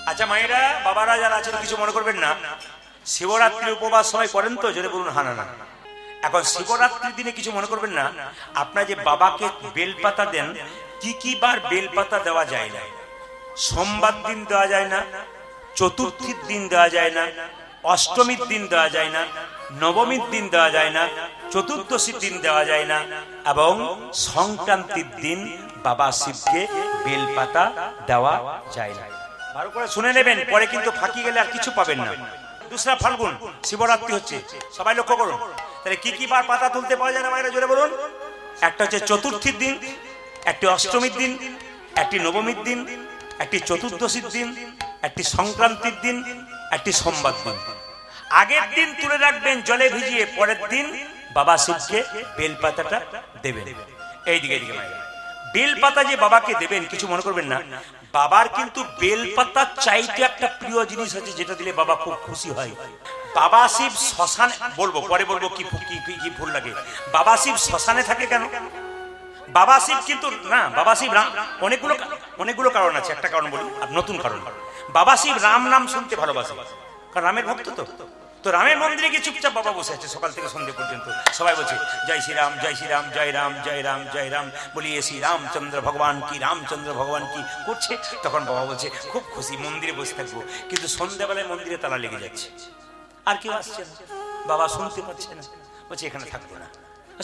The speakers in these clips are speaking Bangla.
আচ্ছা মায়েরা বাবারা যারা আছেন কিছু মনে করবেন না, শিবরাত্রি উপবাস সবাই করেন তো? জোরে বলুন হ্যাঁ না। এখন শিবরাত্রির দিনে কিছু মনে করবেন না, আপনারা যে বাবাকে বেলপাতা দেন, কি কি বার বেলপাতা দেওয়া যায় না? সোমবার দিন দেওয়া যায় না, চতুর্থীর দিন দেওয়া যায় না, অষ্টমীর দিন দেওয়া যায় না, নবমীর দিন দেওয়া যায় না, চতুর্দশীর দিন দেওয়া যায় না, এবং সংক্রান্তির দিন বাবা শিবকে বেলপাতা দেওয়া যায় না। ভালো করে শুনে নেবেন, পরে কিন্তু ফাঁকি গেলে আর কিছু পাবেন না। 2রা ফাল্গুন শিবরাত্রি হচ্ছে, সবাই লক্ষ্য করুন। তাহলে কি কি বার পাতা তুলতে পাওয়া যায় না মায়েরা জোরে বলুন? একটা হচ্ছে চতুর্থীর দিন, একটি অষ্টমীর দিন, একটি নবমীর দিন, একটি চতুর্দশীর দিন, একটি সংক্রান্তির দিন, একটি সোমবার দিন। আগের দিন তুলে রাখবেন জলে ভিজিয়ে, পরের দিন বাবা শিবকে বেলপাতাটা দেবেন। এইদিকে এইদিকে মায়েরা, বেলপাতা যে বাবাকে দেবেন কিছু মনে করবেন না, বাবার কিন্তু বেলপাতা চাইতে একটা প্রিয় জিনিস আছে যেটা দিলে বাবা খুব খুশি হয়। বাবা শিব শ্মশানে, বলবো পরে বলবো কি কি ভুল লাগে। বাবা শিব শ্মশানে থাকে কেন? বাবা শিব কিন্তু না, বাবা শিব অনেকগুলো কারণ আছে, একটা কারণ বলি, নতুন কারণ। বাবা শিব রাম নাম শুনতে ভালোবাসে, কারণ রামের ভক্ত তো রামের মন্দিরে গিয়ে চুপচাপ বাবা বসে আছে সকাল থেকে সন্ধ্যে পর্যন্ত। সবাই বলছে জয় শ্রীরাম জয় শ্রীরাম জয় রাম জয় রাম জয় রাম, বলিয়ে শ্রী রামচন্দ্র ভগবান কি, রামচন্দ্র ভগবান কি করছে। তখন বাবা বলছে খুব খুশি, মন্দিরে বসে থাকবো। কিন্তু সন্ধ্যাবেলায় মন্দিরে তালা লেগে যাচ্ছে, আর কেউ আসছে না, বাবা শুনতে পাচ্ছে না, বলছে এখানে থাকবো না।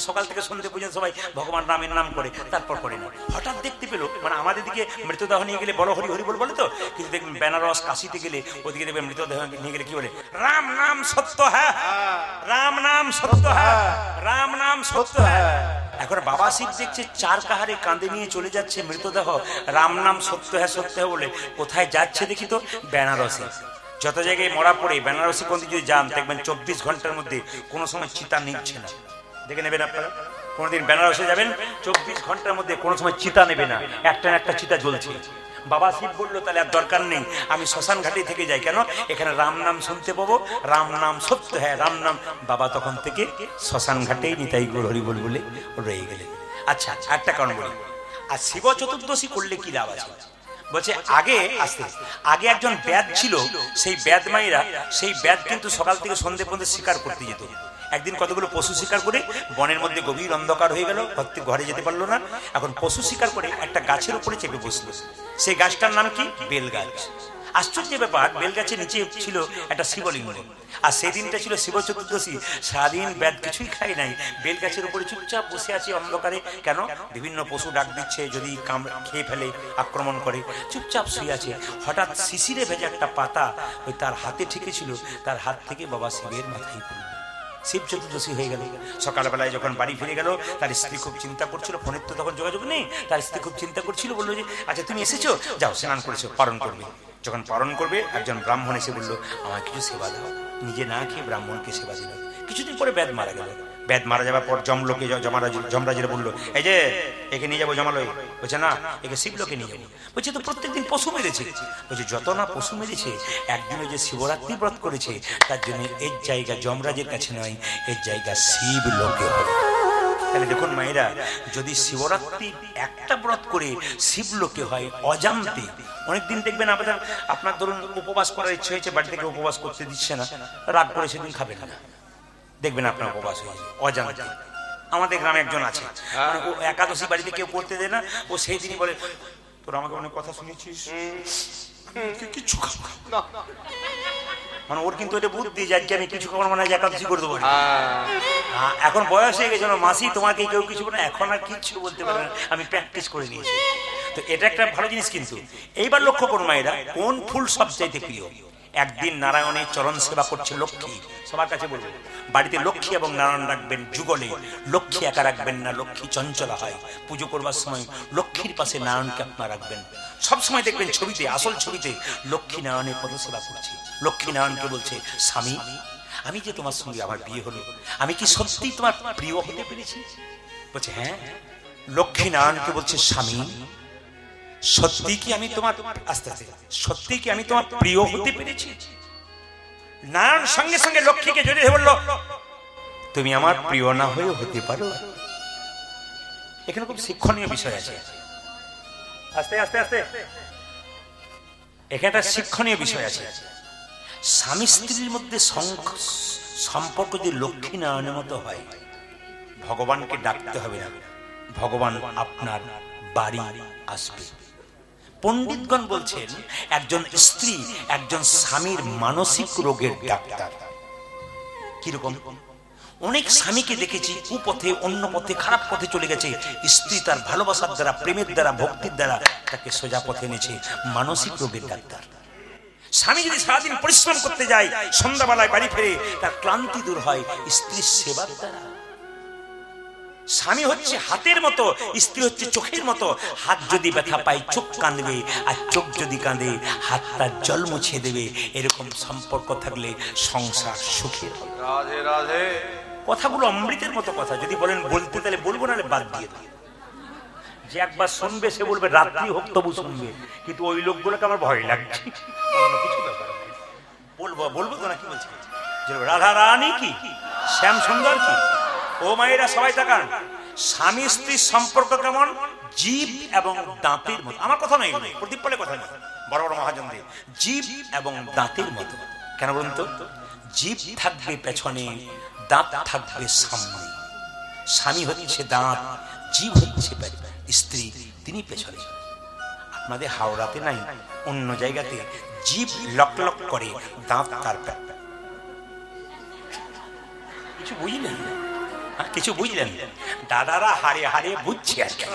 সকাল থেকে সন্ধ্যে পর্যন্ত সবাই ভগবান রামের নাম করে, তারপর করে না। হঠাৎ দেখতে পেলো, মানে আমাদের দিকে মৃতদেহ নিয়ে গেলে বড় হরি হরি বল বলে তো, কিন্তু দেখবেন বেনারস কাশিতে গেলে ওদিকে দেখবেন মৃতদেহ নিয়ে গেলে কি বলে, রাম নাম সত্য হ্যাঁ, রাম নাম সত্য হ্যাঁ, রাম নাম সত্য হ্যাঁ। এখন বাবা শিব দেখছে 4 কাহারে কাঁধে নিয়ে চলে যাচ্ছে মৃতদেহ, রাম নাম সত্য হ্যাঁ সত্য হ্যাঁ বলে। কোথায় যাচ্ছে দেখি তো, বেনারসে। যত জায়গায় মরা পড়ে বেনারসি পন্থী যদি যান দেখবেন 24 ঘন্টার মধ্যে কোনো সময় চিতা নিচ্ছে না। দেখে নেবেন আপনারা, কোনোদিন বেনারসে যাবেন 24 ঘন্টার মধ্যে কোনো সময় চিতা নেবে না, একটা না একটা চিতা জ্বলছে। বাবা শিব বললো তাহলে আর দরকার নেই, আমি শ্মশান ঘাটে থেকে যাই, কেন এখানে রাম নাম শুনতে পাবো, রাম নাম সত্য হ্যাঁ রাম নাম। বাবা তখন থেকে শ্মশান ঘাটেই নিতাই গৌর হরি বল বলে রয়ে গেলেন। আচ্ছা একটা কারণ বলি, আর শিব চতুর্দশী করলে কি লাভ আছে? বলছে আগে একজন ব্যাদ ছিল, সেই ব্যাদ মাইরা সেই ব্যাদ কিন্তু সকাল থেকে সন্ধ্যে পর্যন্ত শিকার করতে যেত। একদিন কতগুলো পশু শিকার করে বনের মধ্যে গভীর অন্ধকার হয়ে গেল, ঘরে যেতে পারলো না। এখন পশু শিকার করে একটা গাছের উপরে চেপে বসলো। সেই গাছটার নাম কি? বেল গাছ। আশ্চর্য ব্যাপার, বেল গাছের নিচে ছিল একটা শিবলিঙ্গ, আর সেদিনটা ছিল শিব চতুর্দশী। সারাদিন ব্যাদ কিছুই খায় নাই, বেল গাছের উপরে চুপচাপ বসে আছে অন্ধকারে। কেন? বিভিন্ন পশু ডাক দিচ্ছে, যদি খেয়ে ফেলে আক্রমণ করে, চুপচাপ শুয়ে আছে। হঠাৎ শিশিরে ভেজা একটা পাতা ওই তার হাতে ঠেকেছিল, তার হাত থেকে বাবা শিবের মাথায় পড়ল। শিব চতুর্দশী হয়ে গেল। সকালবেলায় যখন বাড়ি ফিরে গেল, তার স্ত্রী খুব চিন্তা করছিল, ফোনের তো তখন যোগাযোগ নেই। তার স্ত্রী খুব চিন্তা করছিল, বললো যে আচ্ছা তুমি এসেছো, যাও স্নান করেছো, পালন করবে। যখন পালন করবে একজন ব্রাহ্মণ এসে বললো আমার কিছু সেবা দাও। নিজে না খেয়ে ব্রাহ্মণকে সেবা দিল। কিছুদিন পরে ব্যাদ মারা গেল। ব্যাদ মারা যাওয়ার পর যমলোকে যমরাজের বললো এই যে একে নিয়ে যাবো যমালয়। বলছে না, একে শিবলোকে নিয়ে যাবো। বলছে তো প্রত্যেকদিন পশু মেরেছে। বলছে যত না পশু মেরেছে, একদিন ওই যে শিবরাত্রি ব্রত করেছে, তার জন্য এর জায়গা যমরাজের কাছে নয়, এর জায়গা শিবলোকে হবে। তাহলে দেখুন মায়েরা, যদি শিবরাত্রি একটা ব্রত করে শিবলোকে হয় অজান্তে, অনেকদিন দেখবেন আপনার ধরুন উপবাস করার ইচ্ছে হয়েছে, বাড়ি থেকে উপবাস করতে দিচ্ছে না, রাগ করে সেদিন খাবেন না, দেখবেন আপনার উপবাস হয়েছে অজান্তে। আমাদের গ্রামে একজন আছে, মানে ও একাদশী বাড়িতে কেউ করতে দেয় না, ও সেই দিনই বলে তোর আমাকে অনেক কথা শুনেছিস, কিছু মানে ওর কিন্তু এটা বুদ্ধি যে আজকে আমি কিছু খাবার মানে একাদশী করে দেবো। এখন বয়স হয়ে গেছে, মাসি তোমাকে কেউ কিছু বলে, এখন আর কিচ্ছু বলতে পারে না, আমি প্র্যাকটিস করে নিয়েছি। তো এটা একটা ভালো জিনিস। কিন্তু এইবার লক্ষ্য করুন মায়েরা, কোন ফুল সবচাইতে প্রিয়? একদিন নারায়ণের চরণ সেবা করছে লক্ষ্মী। সবার কাছে বলবো, বাড়িতে লক্ষ্মী এবং নারায়ণ রাখবেন যুগলে। লক্ষ্মী একা রাখবেন না, লক্ষ্মী চঞ্চলা হয়। পুজো করবার সময় লক্ষ্মীর পাশে নারায়ণকে আপনারা রাখবেন। সবসময় দেখবেন ছবিতে, আসল ছবিতে লক্ষ্মী নারায়ণের পদ সেবা করছে। লক্ষ্মী নারায়ণকে বলছে স্বামী, আমি যে তোমার সঙ্গে আমার বিয়ে হলো, আমি কি সত্যি তোমার প্রিয় হতে পেরেছি? বলছে হ্যাঁ। লক্ষ্মী নারায়ণকে বলছে স্বামী, সত্যি কি আমি তোমার, আস্তে আস্তে, সত্যি কি আমি তোমার প্রিয় হতে পেরেছি? নারায়ণ সঙ্গে সঙ্গে লক্ষ্মীকে জড়িয়ে বলল তুমি আমার প্রিয় না হয়ে হতে পারো। এখানে খুব শিক্ষণীয় বিষয় আছে। আস্তে আস্তে আস্তে এখানে একটা শিক্ষণীয় বিষয় আছে। স্বামী স্ত্রীর মধ্যে সম্পর্ক যদি লক্ষ্মী নারায়ণের মতো হয়, ভগবানকে ডাকতে হবে না, ভগবান আপনার বাড়ি আসবে। পণ্ডিতগণ বলছেন একজন স্ত্রী একজন স্বামীর মানসিক রোগের ডাক্তার। কিরকম? অনেক স্বামীকে দেখেছি কুপথে, অন্য পথে, খারাপ পথে চলে গেছে, স্ত্রী তার ভালোবাসার দ্বারা, প্রেমের দ্বারা, ভক্তির দ্বারা তাকে সোজা পথে এনেছে। মানসিক রোগের ডাক্তার। স্বামী যদি সারাদিন পরিশ্রম করতে যায়, সন্ধ্যাবেলায় বাড়ি ফেরে, তার ক্লান্তি দূর হয় স্ত্রীর সেবার দ্বারা। স্বামী হচ্ছে হাতের মতো, স্ত্রী হচ্ছে চোখের মতো। হাত যদি ব্যথা পায় চোখ কাঁদবে, আর চোখ যদি কাঁদে হাত তার জল মুছিয়ে দেবে। এরকম সম্পর্ক থাকলে সংসার সুখের হবে। রাধে রাধে। কথাগুলো অমৃতের মতো কথা। যদি বলেন বলতে, তাহলে বলবো, না বাদ দিয়ে দেবো। যে একবার শুনবে সে বলবে রাত্রি হোক তবু শুনবে, কিন্তু ওই লোকগুলোকে আমার ভয় লাগছে। অন্য কিছু ব্যাপার নেই। বলবো তো না, কি বলছি? রাধা রানী কি, শ্যাম সুন্দর কি। ও মায়েরা সবাই তাকান, স্বামী স্ত্রীর সম্পর্ক কেমন? জীব এবং দাঁতের মতো। আমার কথা নয়, প্রদীপ পালের কথা নয়, বড় বড় মহাজনদের। জীব এবং দাঁতের মতো। কেন বলুন তো? জীব থাকবে পেছনে, দাঁত থাকবে সামনে। স্বামী হচ্ছে দাঁত, জীব হচ্ছে স্ত্রী, তিনি পেছনে। আপনাদের হাওড়াতে নাই, অন্য জায়গাতে জীব লক লক করে, দাঁত তার কিছু বুঝলেন? কিছু বুঝলেন? দাদারা হারে হারে বুঝছে আর কি।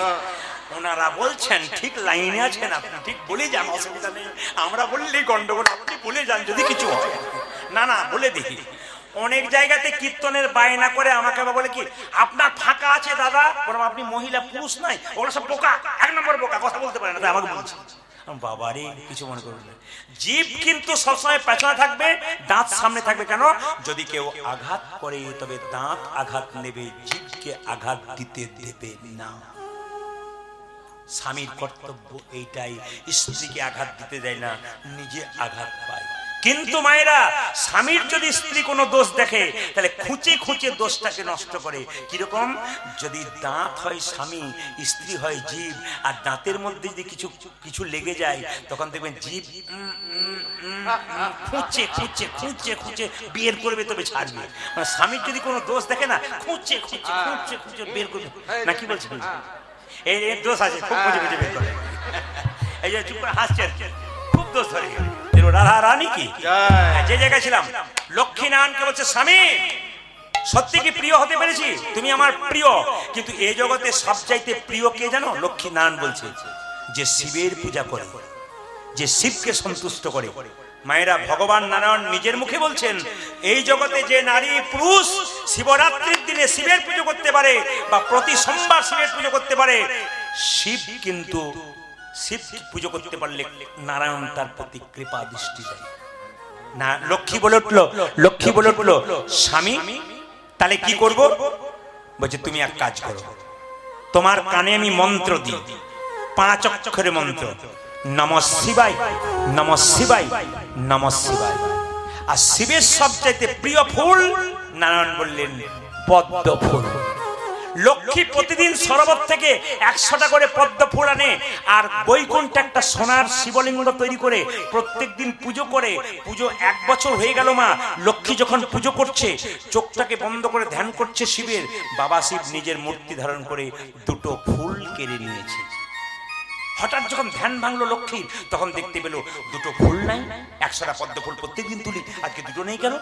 ওনারা বলছেন ঠিক লাইনে আছেন, আপনি ঠিক বলে যান, অসুবিধা নেই। আমরা বললেই গন্ডগোল, আপনি বলে যান যদি কিছু হয়। না না, বলে দেখি। অনেক জায়গাতে কীর্তনের বায়না করে আমাকে বলে কি, আপনার ফাঁকা আছে দাদা? বললাম আপনি মহিলা, পুরুষ নাই, ওরা সব বোকা, এক নম্বর বোকা, কথা বলতে পারে না, তাই আমাকে বলছে। বাবারে, কিছু মনে করবেন না। জীব কিন্তু সবসময় পেছনে থাকবে, দাঁত সামনে থাকবে। কেন? যদি কেউ আঘাত করে তবে দাঁত আঘাত নেবে, জীবকে আঘাত দিতে দেবে না। স্বামীর কর্তব্য এইটাই, স্ত্রীকে আঘাত দিতে দেয় না, নিজে আঘাত পায়। কিন্তু মায়েরা, স্বামীর যদি স্ত্রী কোনো দোষ দেখে, তাহলে খুঁচে খুঁচে দোষটাকে নষ্ট করে। কিরকম? যদি দাঁত হয় স্বামী, স্ত্রী হয় জীব, আর দাঁতের মধ্যে যদি কিছু কিছু লেগে যায়, তখন দেখবেন জীব খুঁচে খুঁচে খুঁচে খুঁচে বের করবে, তবে ছাড়বে। মানে স্বামীর যদি কোনো দোষ দেখে না, খুঁচে খুঁচে খুঁচে খুঁচে বের করবে না। কি বলছেন? এই দোষ আছে, খুব খুঁজে খুঁজে বের করে। এই যে চুপ করে হাসছেন, খুব দোষ ধরে। রাধা রানী কি। যে জায়গায় ছিলাম, লক্ষ্মী নারায়ণকে বলছে, স্বামী সত্যি কি প্রিয় হতে পেরেছি? তুমি আমার প্রিয়। কিন্তু এই জগতে সবচাইতে প্রিয় কে জানো? লক্ষ্মী নারায়ণ বলছে, যে শিবের পূজা করে, যে শিবকে সন্তুষ্ট করে। মায়েরা, ভগবান নারায়ণ নিজের মুখে বলছেন, এই জগতে যে নারী পুরুষ শিবরাত্রির দিনে শিবের পুজো করতে পারে, বা প্রতি সোমবার শিবের পুজো করতে পারে, শিব কিন্তু শিব পুজো করতে পারলে নারায়ণ তার প্রতি কৃপা দৃষ্টি দেয় না। লক্ষ্মী বলে উঠলো, লক্ষ্মী বলে উঠলো, স্বামী তাহলে কি করব? বলছে, তুমি এক কাজ করো, তোমার কানে আমি মন্ত্র দিই, 5 অক্ষরের মন্ত্র, নমঃ শিবায়, নমঃ শিবায়, নমঃ শিবায়। আর শিবের সবচাইতে প্রিয় ফুল, নারায়ণ বললেন পদ্ম ফুল। লক্ষ্মী প্রতিদিন সরোবর থেকে 100টা করে পদ্ম ফুল আনে, আর বৈকুণ্ঠে একটা সোনার শিবলিঙ্গ তৈরি করে প্রত্যেকদিন পুজো করে। পুজো 1 বছর হয়ে গেল। মা লক্ষ্মী যখন পুজো করছে, চোখটাকে বন্ধ করে ধ্যান করছে শিবের, বাবা শিব নিজের মূর্তি ধারণ করে 2টো ফুল কেড়ে নিয়েছে। হঠাৎ যখন ধ্যান ভাঙলো লক্ষ্মীর, তখন দেখতে পেল 2টো ফুল নাই। 100টা পদ্ম ফুল প্রত্যেকদিন তুলি, আজকে 2টো নেই কেন?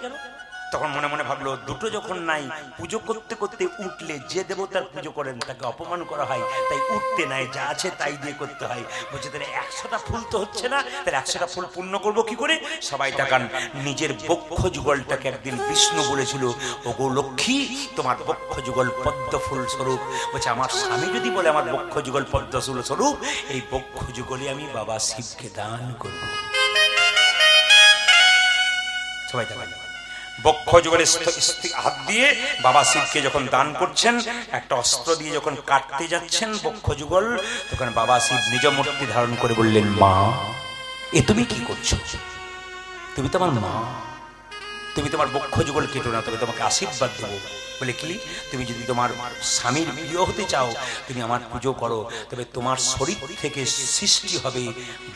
তখন মনে মনে ভাবলো, 2টো যখন নাই, পুজো করতে করতে উঠলে যে দেবতার পুজো করেন তাকে অপমান করা হয়, তাই উঠতে নাই, যা আছে তাই দিয়ে করতে হয়। বলছে, তাহলে 100টা ফুল তো হচ্ছে না, তাহলে 100টা ফুল পূর্ণ করবো কি করে? সবাই তাকান, নিজের বক্ষ যুগলটাকে একদিন বিষ্ণু বলেছিল, ওগো লক্ষ্মী, তোমার বক্ষ যুগল পদ্ম ফুল স্বরূপ। বলছে, আমার স্বামী যদি বলে আমার বক্ষ যুগল পদ্ম ফুল স্বরূপ, এই বক্ষ যুগলে আমি বাবা শিবকে দান করব। সবাই তাকান, বক্ষ যুগলে হাত দিয়ে বাবা শিবকে যখন দান করছেন, একটা অস্ত্র দিয়ে যখন কাটতে যাচ্ছেন বক্ষ যুগল, তখন বাবা শিব নিজ মূর্তি ধারণ করে বললেন, মা এ তুমি কি করছো? তুমি তো আমার মা, তুমি তোমার বক্ষ যুগল কেটো না, তবে তোমাকে আশীর্বাদ দেবো। বলে কি? তুমি যদি তোমার স্বামীর প্রিয় হতে চাও, তুমি আমার পুজো করো, তবে তোমার শরীর থেকে সৃষ্টি হবে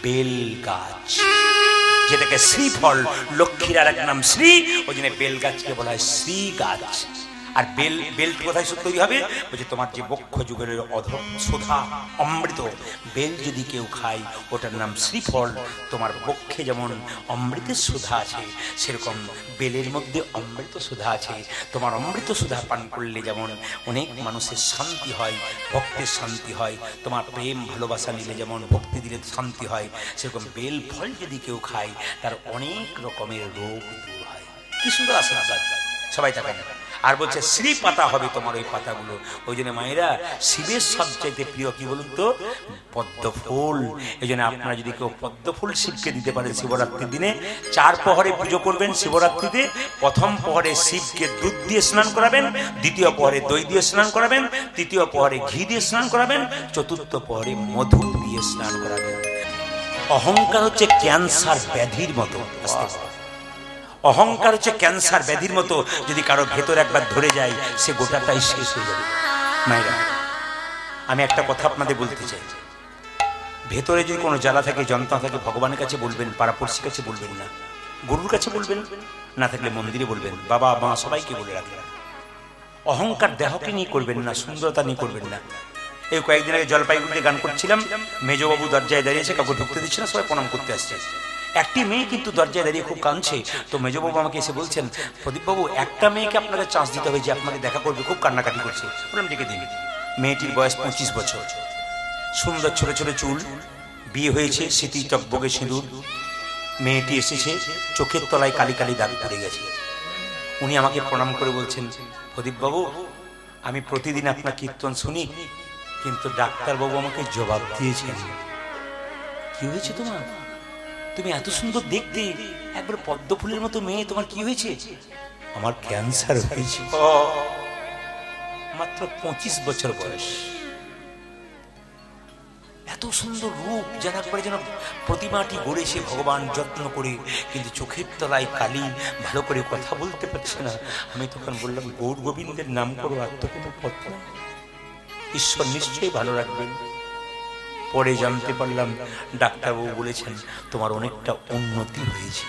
বেল গাছ, যেটাকে শ্রীফল, লক্ষ্মীর আর এক নাম শ্রী, ওই জন্য বেল গাছকে বলা হয় শ্রী গাছ। আর বেল কোথায় তৈরি হবে? বলছে তোমার যে বক্ষ যুগের সুধা অমৃত, বেল যদি কেউ খায় ওটার নাম শ্রীফল। তোমার বক্ষে যেমন অমৃতের সুধা আছে, সেরকম বেলের মধ্যে অমৃত সুধা আছে। তোমার অমৃত সুধা পান করলে যেমন অনেক মানুষের শান্তি হয়, ভক্তের শান্তি হয়, তোমার প্রেম ভালোবাসা নিলে যেমন ভক্তি দিলে শান্তি হয়, সেরকম বেল ফল যদি কেউ খায় তার অনেক রকমের রোগ দূর হয়। কি সুন্দর আশীর্বাদ! সবাই তাকান। আর বলছে শ্রী পাতা হবে তোমার ওই পাতাগুলো। ওই জন্য মায়েরা, শিবের সবচাইতে প্রিয় কি বলুন তো? পদ্ম ফুল। এই জন্য আপনারা যদি কেউ পদ্ম ফুল শিবকে দিতে পারেন শিবরাত্রির দিনে, 4 প্রহরে পুজো করবেন শিবরাত্রিতে। প্রথম প্রহরে শিবকে দুধ দিয়ে স্নান করাবেন, দ্বিতীয় প্রহরে দই দিয়ে স্নান করাবেন, তৃতীয় প্রহরে ঘি দিয়ে স্নান করাবেন, চতুর্থ প্রহরে মধু দিয়ে স্নান করাবেন। অহংকার হচ্ছে ক্যান্সার ব্যাধির মতো। অহংকার হচ্ছে ক্যান্সার ব্যাধির মতো, যদি কারো ভেতর একবার ধরে যায় সে গোটাটাই শেষ হয়ে যাবে। মায়েরা, আমি একটা কথা আপনাদের বলতে চাই, ভেতরে যদি কোনো জ্বালা থাকে, যন্ত্রণা থাকে, ভগবানের কাছে বলবেন, পাড়াপড়শির কাছে বলবেন না, গুরুর কাছে বলবেন, না থাকলে মন্দিরে বলবেন, বাবা মা সবাইকে বলে রাখবেন। অহংকার দেহকে নিয়ে করবেন না, সুন্দরতা নিয়ে করবেন না। এই কয়েকদিন আগে জলপাইগুড়িতে গান করছিলাম, মেজবাবু দরজায় দাঁড়িয়েছে, কাউকে ঢুকতে দিচ্ছে না, সবাই প্রণাম করতে আসছে। একটি মেয়ে কিন্তু দরজায় দাঁড়িয়ে খুব কাঁদছে। তো মেজবাবু আমাকে এসে বলছেন, প্রদীপবাবু একটা মেয়েকে আপনাকে চান্স দিতে হবে, যে আপনাকে দেখা করবে, খুব কান্নাকাটি করছে, বললাম ডেকে দিন। মেয়েটির বয়স 25 বছর, সুন্দর ছোট ছোট চুল, বিয়ে হয়েছে, স্মৃতি টকবগে সিঁদুর। মেয়েটি এসেছে, চোখের তলায় কালি কালি দাগ পড়ে গেছে। উনি আমাকে প্রণাম করে বলছেন, প্রদীপবাবু আমি প্রতিদিন আপনার কীর্তন শুনি, কিন্তু ডাক্তারবাবু আমাকে জবাব দিয়েছেন। কি হয়েছে তোমার? তুমি এত সুন্দর দেখতে, একবার পদ্ম ফুলের মতো মেয়ে, তোমার কি হয়েছে? আমার ক্যান্সার হয়েছে। মাত্র 25 বছর বয়স, এত সুন্দর রূপ, যেন একবারে যেন প্রতিমাটি গড়েছে ভগবান যত্ন করে, কিন্তু চোখের তলায় কালি, ভালো করে কথা বলতে পারছে না। আমি তখন বললাম, গৌর গোবিন্দের নাম করো, আর তো কোনো পথ নেই, ঈশ্বর নিশ্চয়ই ভালো রাখবেন। পরে জানতে পারলাম ডাক্তারবাবু বলেছেন তোমার অনেকটা উন্নতি হয়েছে।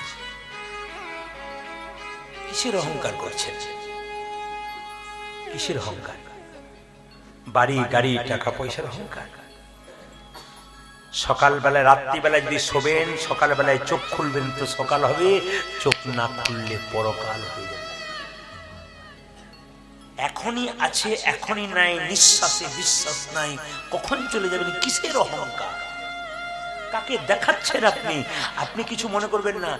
কিসের অহংকার করছেন? কিসের অহংকার? বাড়ি গাড়ি টাকা পয়সার অহংকার। সকালবেলায় রাত্রিবেলায় যদি শোবেন, সকালবেলায় চোখ খুলবেন তো সকাল হবে, চোখ না খুললে পরকাল হয়ে যাবে। এখনই আছে এখনই নাই, নিঃশ্বাসে বিশ্বাস নাই, কখন চলে যাবেন। কিসের অহংকার? কাকে দেখাচ্ছেন আপনি? আপনি কিছু মনে করবেন না।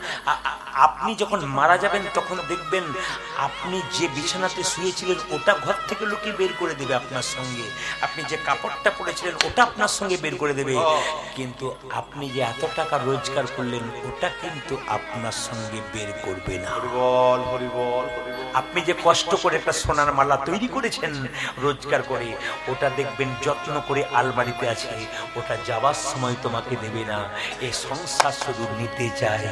আপনি যখন মারা যাবেন তখন দেখবেন আপনি যে বিছানাতে শুয়েছিলেন ওটা ঘর থেকে লুকিয়ে বের করে দেবে আপনার সঙ্গে। আপনি যে কাপড়টা পরেছিলেন ওটা আপনার সঙ্গে বের করে দেবে, কিন্তু আপনি যে এত টাকা রোজগার করলেন ওটা কিন্তু আপনার সঙ্গে বের করবে না। আপনি যে কষ্ট করে একটা সোনার মালা তৈরি করেছেন রোজগার করে, ওটা দেখবেন যত্ন করে আলমারিতে আছে, ওটা যাবার সময় তোমাকে দেবে না। এই সংসার শুধু নিতে চায়,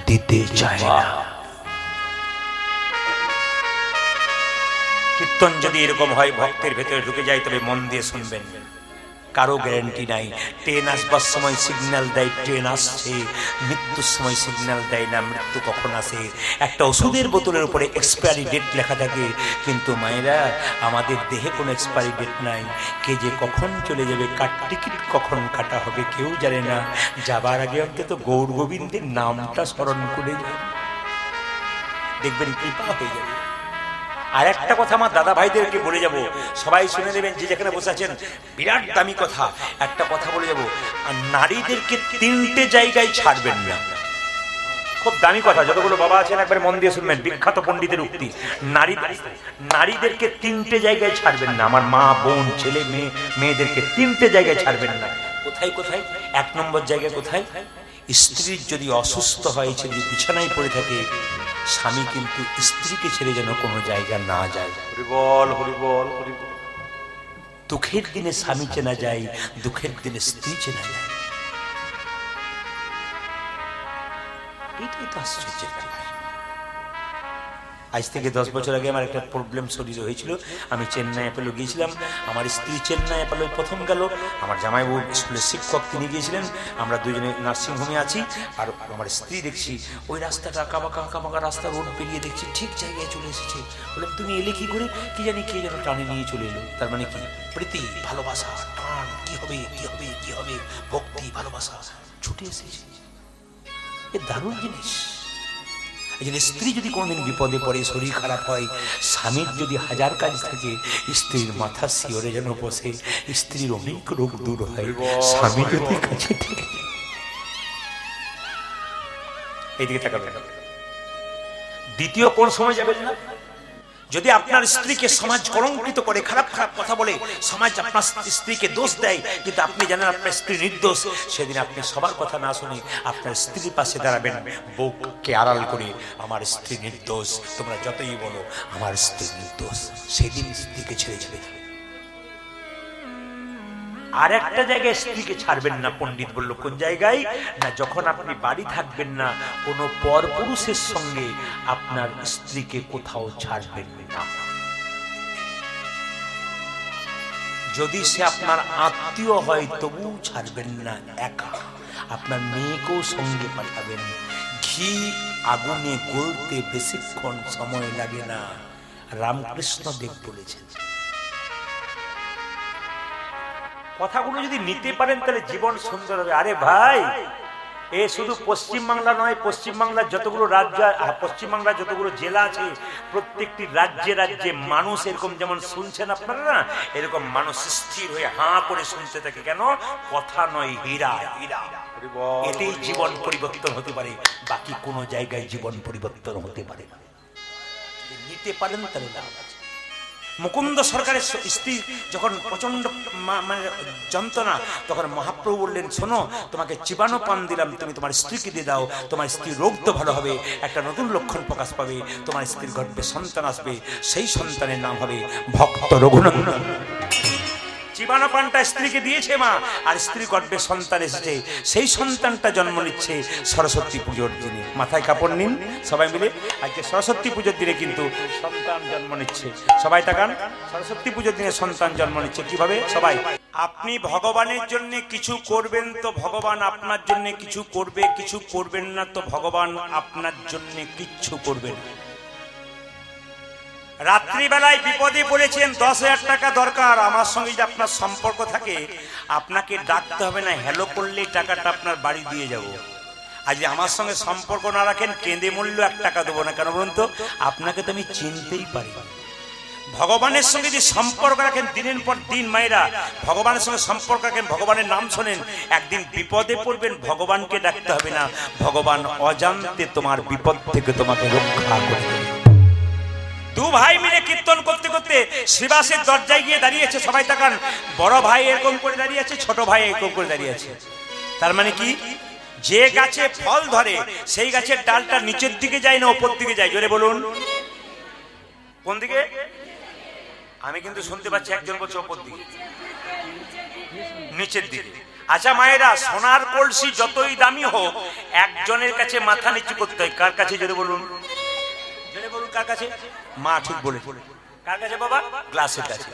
দিতে চায় না। কীর্তন যদি এরকম হয়, ভক্তের ভেতরে ঢুকে যায়, তবে মন দিয়ে শুনবেন। কারো গ্যারান্টি নাই। ট্রেন আসবার সময় সিগন্যাল দেয় ট্রেন আসছে, মৃত্যুর সময় সিগন্যাল দেয় না মৃত্যু কখন আসে। একটা ওষুধের বোতলের উপরে এক্সপায়ারি ডেট লেখা থাকে, কিন্তু মায়েরা আমাদের দেহে কোনো এক্সপায়ারি ডেট নাই। কে যে কখন চলে যাবে, কার টিকিট কখন কাটা হবে কেউ জানে না। যাবার আগে অন্তত গৌর গোবিন্দের নামটা স্মরণ করে যায়, দেখবেন কৃপা হয়ে যাবে। আর একটা কথা আমার দাদা ভাইদেরকে বলে যাব, সবাই শুনে নেবেন, যে যেখানে বসে আছেন, বিরাট দামি কথা। একটা কথা বলে যাব, আর নারীদেরকে 3টে জায়গায় ছাড়বেন না। খুব দামি কথা, যতগুলো বাবা আছেন একবার মন দিয়ে শুনবেন, বিখ্যাত পণ্ডিতের উক্তি। নারীদেরকে 3টে জায়গায় ছাড়বেন না। আমার মা বোন ছেলে মেয়েদেরকে 3টে জায়গায় ছাড়বেন না। কোথায় কোথায়? 1 নম্বর জায়গায় কোথায়? স্ত্রীর যদি অসুস্থ হয়েছে, যদি বিছানায় পড়ে থাকে, স্বামী কিন্তু স্ত্রীকে ছেড়ে যেন কোনো জায়গা না যায়। হরিবল হরিবল হরিবল। দুঃখের দিনে স্বামী চেনা যায়, দুঃখের দিনে স্ত্রী চেনা যায়। এটাই তো আশ্চর্যের ব্যাপার। আজ থেকে 10 বছর আগে আমার একটা প্রবলেম শরীরে হয়েছিল, আমি চেন্নাই অ্যাপেলো গিয়েছিলাম, আমার স্ত্রী চেন্নাই অ্যাপেলো প্রথম গেল, আমার জামাইবাবু স্কুলের শিক্ষক তিনি গিয়েছিলেন, আমরা দুজনে নার্সিংহোমে আছি, আর আমার স্ত্রী দেখছি ওই রাস্তাটা আঁকাবাঁকা রাস্তা, রোড পেরিয়ে দেখছি ঠিক জায়গায় চলে এসেছে। বললাম তুমি এলে কি করে? কি জানি কে যেন টানে নিয়ে চলে এলো। তার মানে কি? প্রীতি, ভালোবাসা, টান, কি হবে কি হবে কি হবে, ভক্তি, ভালোবাসা ছুটে এসেছে। এ দারুণ জিনিস। এই জন্য স্ত্রী যদি কোনোদিন বিপদে পড়ে, শরীর খারাপ হয়, স্বামীর যদি হাজার কাজ থাকে, স্ত্রীর মাথা শিওরে যেন বসে, স্ত্রীর অনেক রোগ দূর হয় স্বামী যদি কাছে থাকে। এইদিকে তাকাবেন। দ্বিতীয় কোন সময় যাবেন না, যদি আপনার স্ত্রীকে সমাজ কলঙ্কিত করে, খারাপ খারাপ কথা বলে, সমাজ আপনার স্ত্রীকে দোষ দেয়, কিন্তু আপনি জানেন আপনার স্ত্রী নির্দোষ, সেদিন আপনি সবার কথা না শুনে আপনার স্ত্রীর পাশে দাঁড়াবেন, বউকে আড়াল করে, আমার স্ত্রী নির্দোষ, তোমরা যতই বলো আমার স্ত্রী নির্দোষ, সেদিন স্ত্রীকে ছেড়ে যাবে। আর একটা জায়গায় স্ত্রীকে ছাড়বেন না, পণ্ডিত বলল কোন জায়গায় না, যখন আপনি বাড়ি থাকবেন না, কোন পরপুরুষের সঙ্গে আপনার স্ত্রীকে কোথাও ছাড়বেন না। যদি সে আপনার আত্মীয় হয় তবু ছাড়বেন না একা, আপনার মেয়েকেও সঙ্গে পাঠাবেন। ঘি আগুনে গলতে বেশিক্ষণ সময় লাগে না, রামকৃষ্ণ দেব বলেছেন। কথাগুলো যদি নিতে পারেন তাহলে জীবন সুন্দর হবে। আরে ভাই, এ শুধু পশ্চিমবাংলা নয়, পশ্চিমবাংলার যতগুলো রাজ্য, পশ্চিমবাংলার যতগুলো জেলা আছে, প্রত্যেকটি রাজ্যে রাজ্যে মানুষ এরকম যেমন শুনছেন আপনারা না, এরকম মানুষ স্থির হয়ে হাঁ করে শুনতে থাকে। কেন? কথা নয়, হীরা, হীরা। এতেই জীবন পরিবর্তন হতে পারে, বাকি কোনো জায়গায় জীবন পরিবর্তন হতে পারে না। নিতে পারেন তাহলে লাভ আছে। মুকুন্দ সরকারের স্ত্রী যখন প্রচন্ড মানে যন্ত্রণা, তখন মহাপ্রভু বললেন, শোনো, তোমাকে চিবানো পান দিলাম, তুমি তোমার স্ত্রীকে দিয়ে দাও, তোমার স্ত্রীর রোগ তো ভালো হবে, একটা নতুন লক্ষণ প্রকাশ পাবে, তোমার স্ত্রীর গর্ভে সন্তান আসবে, সেই সন্তানের নাম হবে ভক্ত রঘুনন্দন। চিবানো পানটা স্ত্রীকে দিয়েছে মা, আর স্ত্রী গর্ভে সন্তান এসেছে, সেই সন্তানটা জন্ম নিচ্ছে সরস্বতী পুজোর দিনে। মাথায় কাপড় নিন সবাই মিলে, আজকে সরস্বতী পুজোর দিনে কিন্তু সন্তান জন্ম নিচ্ছে। সবাই তাকান, সরস্বতী পুজোর দিনে সন্তান জন্ম নিচ্ছে। কিভাবে? সবাই, আপনি ভগবানের জন্য কিছু করবেন তো ভগবান আপনার জন্য কিছু করবে, কিছু করবেন না তো ভগবান আপনার জন্য কিচ্ছু করবে না। রাত্রিবেলায় বিপদে পড়েছেন, 10,000 টাকা দরকার, আমার সঙ্গে যদি আপনার সম্পর্ক থাকে, আপনাকে ডাকতে হবে না, হ্যালো করলেই টাকাটা আপনার বাড়ি দিয়ে যাব। আজ আমার সঙ্গে সম্পর্ক না রাখেন, কেঁদে মূল্য 1 টাকা দেবো না। কেন বলুন তো? আপনাকে তো আমি চিনতেই পারি। ভগবানের সঙ্গে যদি সম্পর্ক রাখেন, দিনের পর দিন মায়েরা ভগবানের সঙ্গে সম্পর্ক রাখেন, ভগবানের নাম শোনেন, একদিন বিপদে পড়বেন, ভগবানকে ডাকতে হবে না, ভগবান অজান্তে তোমার বিপদ থেকে তোমাকে রক্ষা করে দেবে। দু ভাই মিলে কীর্তন করতে করতে শ্রীবাসের দরজায় গিয়ে দাঁড়িয়েছে। সবাই তাকান, বড় ভাই এরকম করে দাঁড়িয়ে আছে, ছোট ভাই এরকম করে দাঁড়িয়ে আছে। তার মানে কি? যে গাছে ফল ধরে সেই গাছের ডালটা নিচের দিকে যায় না উপর দিকে যায়? জোরে বলুন, কোন দিকে? আমি কিন্তু শুনতে পাচ্ছি একজন বলছে উপর দিকে, নিচের দিকে। আচ্ছা মায়েরা, সোনার কলসি যতই দামি হোক, একজনের কাছে মাথা নিচু করতে হয়। কার কাছে? জোরে বলুন, কার কাছে? মা ঠিক বলে। কার কাছে বাবা? গ্লাসের কাছে।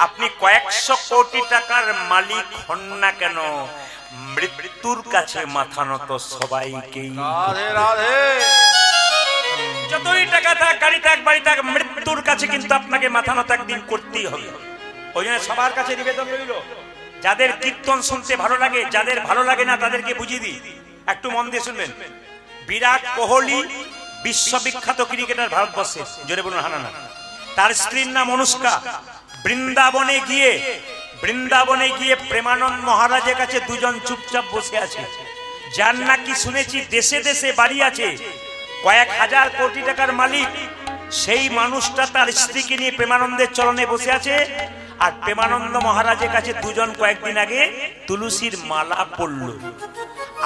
আপনি কয়েকশো কোটি টাকার মালিক হন না কেন, মৃত্যুর কাছে মাথা নত সবাইকেই। যতই টাকা থাক, গাড়ি থাক, বাড়ি থাক, মৃত্যুর কাছে কিন্তু আপনাকে মাথা নত একদিন করতেই হবে। ওই জন্য সবার কাছে নিবেদন রইল, যাদের কীর্তন শুনতে ভালো লাগে, যাদের ভালো লাগে না তাদেরকে বুঝিয়ে দিই, একটু মন দিয়ে শুনবেন। বিরাট কোহলি বিশ্ববিখ্যাত ক্রিকেটার ভারতবর্ষে, জোরে বলুন হানা না। তার স্ত্রীর নাম অনুষ্কা। বৃন্দাবনে গিয়ে প্রেমানন্দ মহারাজের কাছে দুজন চুপচাপ বসে আছে, যার নাকি শুনেছি দেশে দেশে বাড়ি আছে, কয়েক হাজার কোটি টাকার মালিক। সেই মানুষটা তার স্ত্রীকে নিয়ে প্রেমানন্দের চরণে বসে আছে, আর প্রেমানন্দ মহারাজের কাছে দুজন কয়েকদিন আগে তুলসীর মালা পড়ল।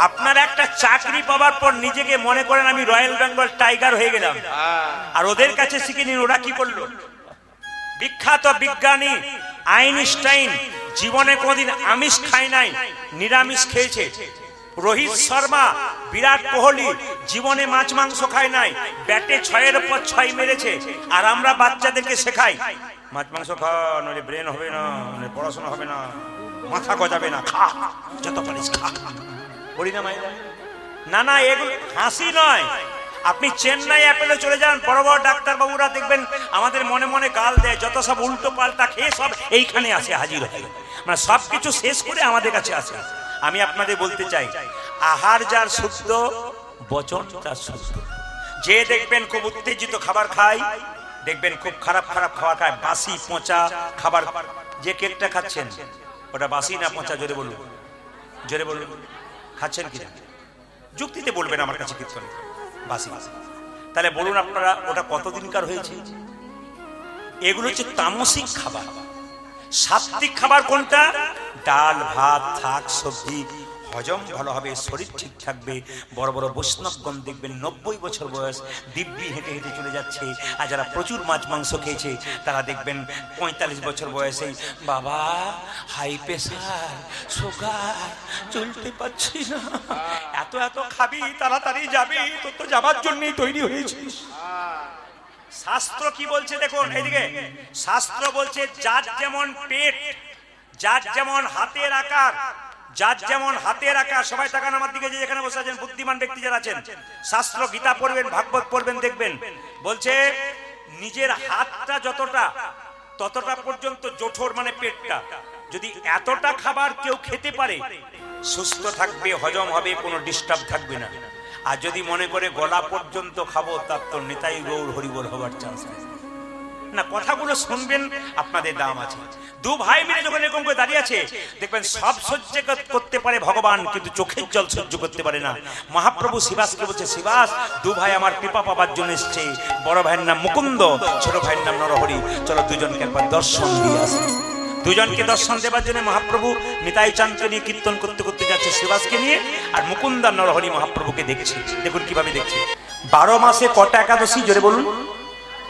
আপনার একটা চাকরি পাওয়ার পর নিজেকে মনে করেন আমি রয়্যাল বেঙ্গল টাইগার হয়ে গেলাম, আর ওদের কাছে শিখে নিন ওরা কি করলো। বিখ্যাত বিজ্ঞানী আইনস্টাইন জীবনে কোনদিন আমিষ খায় নাই, নিরামিষ খেয়েছে। রোহিত শর্মা, বিরাট কোহলি জীবনে মাছ মাংস খায় নাই, ব্যাটে 6-এর উপর 6 মেরেছে। আর আমরা বাচ্চাদেরকে শেখাই মাছ মাংস খা, নইলে ব্রেন হবে না, নইলে পড়াশোনা হবে না, মাথা গজাবে না, খা যত পারিস খা। বলি না মাইরা? না না, এগুলো হাসি নয়। আপনি চেন্নাই অ্যাপেলে চলে যান, বড় বড় ডাক্তার বাবুরা দেখবেন আমাদের মনে মনে গাল দেয়, যত সব উল্টো পাল্টা খেয়ে সব এইখানে আসে হাজির হয়, মানে সবকিছু শেষ করে আমাদের কাছে আসে। আমি আপনাদের বলতে চাই, আহার যার শুদ্ধ, বচন তার শুদ্ধ। যে দেখবেন খুব উত্তেজিত খাবার খায়, দেখবেন খুব খারাপ খারাপ খাবার খায়, বাসি পচা খাবার। যে কেকটা খাচ্ছেন ওটা বাসি না পচা? জোরে বলুন, জোরে বলুন, খাচ্ছেন কিনা? যুক্তিতে বলবেন আমার কাছে, কীর্তনে বাসি। তাহলে বলুন আপনারা ওটা কতদিনকার হয়েছে? এগুলো হচ্ছে তামসিক খাবার। সাত্বিক খাবার কোনটা? ডাল ভাত শাক সবজি, হজম ভালো হবে, শরীর ঠিক থাকবে। বড় বড় বৈষ্ণবগণ দেখবেন 90 বছর বয়স দিব্যি হেঁটে হেঁটে চলে যাচ্ছে। আর যারা প্রচুর মাছ মাংস খেয়েছে তারা দেখবেন 45 বছর বয়সে, বাবা হাই প্রেশার, সুগার, চলতে পারছি না। এত এত খাবি, তাড়াতাড়ি যাবি, তোর তো যাবার জন্যই তৈরি হয়েছিস। শাস্ত্র কি বলছে দেখুন এইদিকে। শাস্ত্র বলছে যার যেমন পেট, যার যেমন হাতের আকার, যার যেমন হাতের আকার। সবাই তাকান আমার দিকে, যে যেখানে বসে আছেন বুদ্ধিমান ব্যক্তি যারা আছেন, শাস্ত্র গীতা পড়বেন, ভাগবত পড়বেন, দেখবেন বলছে নিজের হাতটা যতটা ততটা পর্যন্ত জঠোর, মানে পেটটা। যদি এতটা খাবার কেউ খেতে পারে, সুস্থ থাকবে, হজম হবে, কোনো ডিস্টার্ব থাকবে না। আর যদি মনে করে গলা পর্যন্ত খাবো, তার তো নিতাই গৌর হরিবল হবার চান্স নেই না। কথাগুলো শুনবেন, আপনাদের দাম আছে। দু ভাই মিলে যখন এরকম করে দাঁড়িয়ে আছে, দেখবেন সব সহ্য করতে পারে ভগবান, কিন্তু চোখের জল সহ্য করতে পারে না। মহাপ্রভু শিবাসকে বলছে, শিবাস দু ভাই আমার কৃপা পাবার জন্য এসছে। বড় ভাইয়ের নাম মুকুন্দ, ছোট ভাইয়ের নাম নরহরি, চলো দুজনকে একবার দর্শন দিয়ে আসি। দুজনকে দর্শন দেবার জন্য মহাপ্রভু নিতাই চাঁদকে নিয়ে কীর্তন করতে করতে যাচ্ছে শিবাসকে নিয়ে, আর মুকুন্দ আর নরহরি মহাপ্রভুকে দেখছে। দেখুন কিভাবে দেখছে। 12 মাসে কটা একাদশী? জোরে বলুন।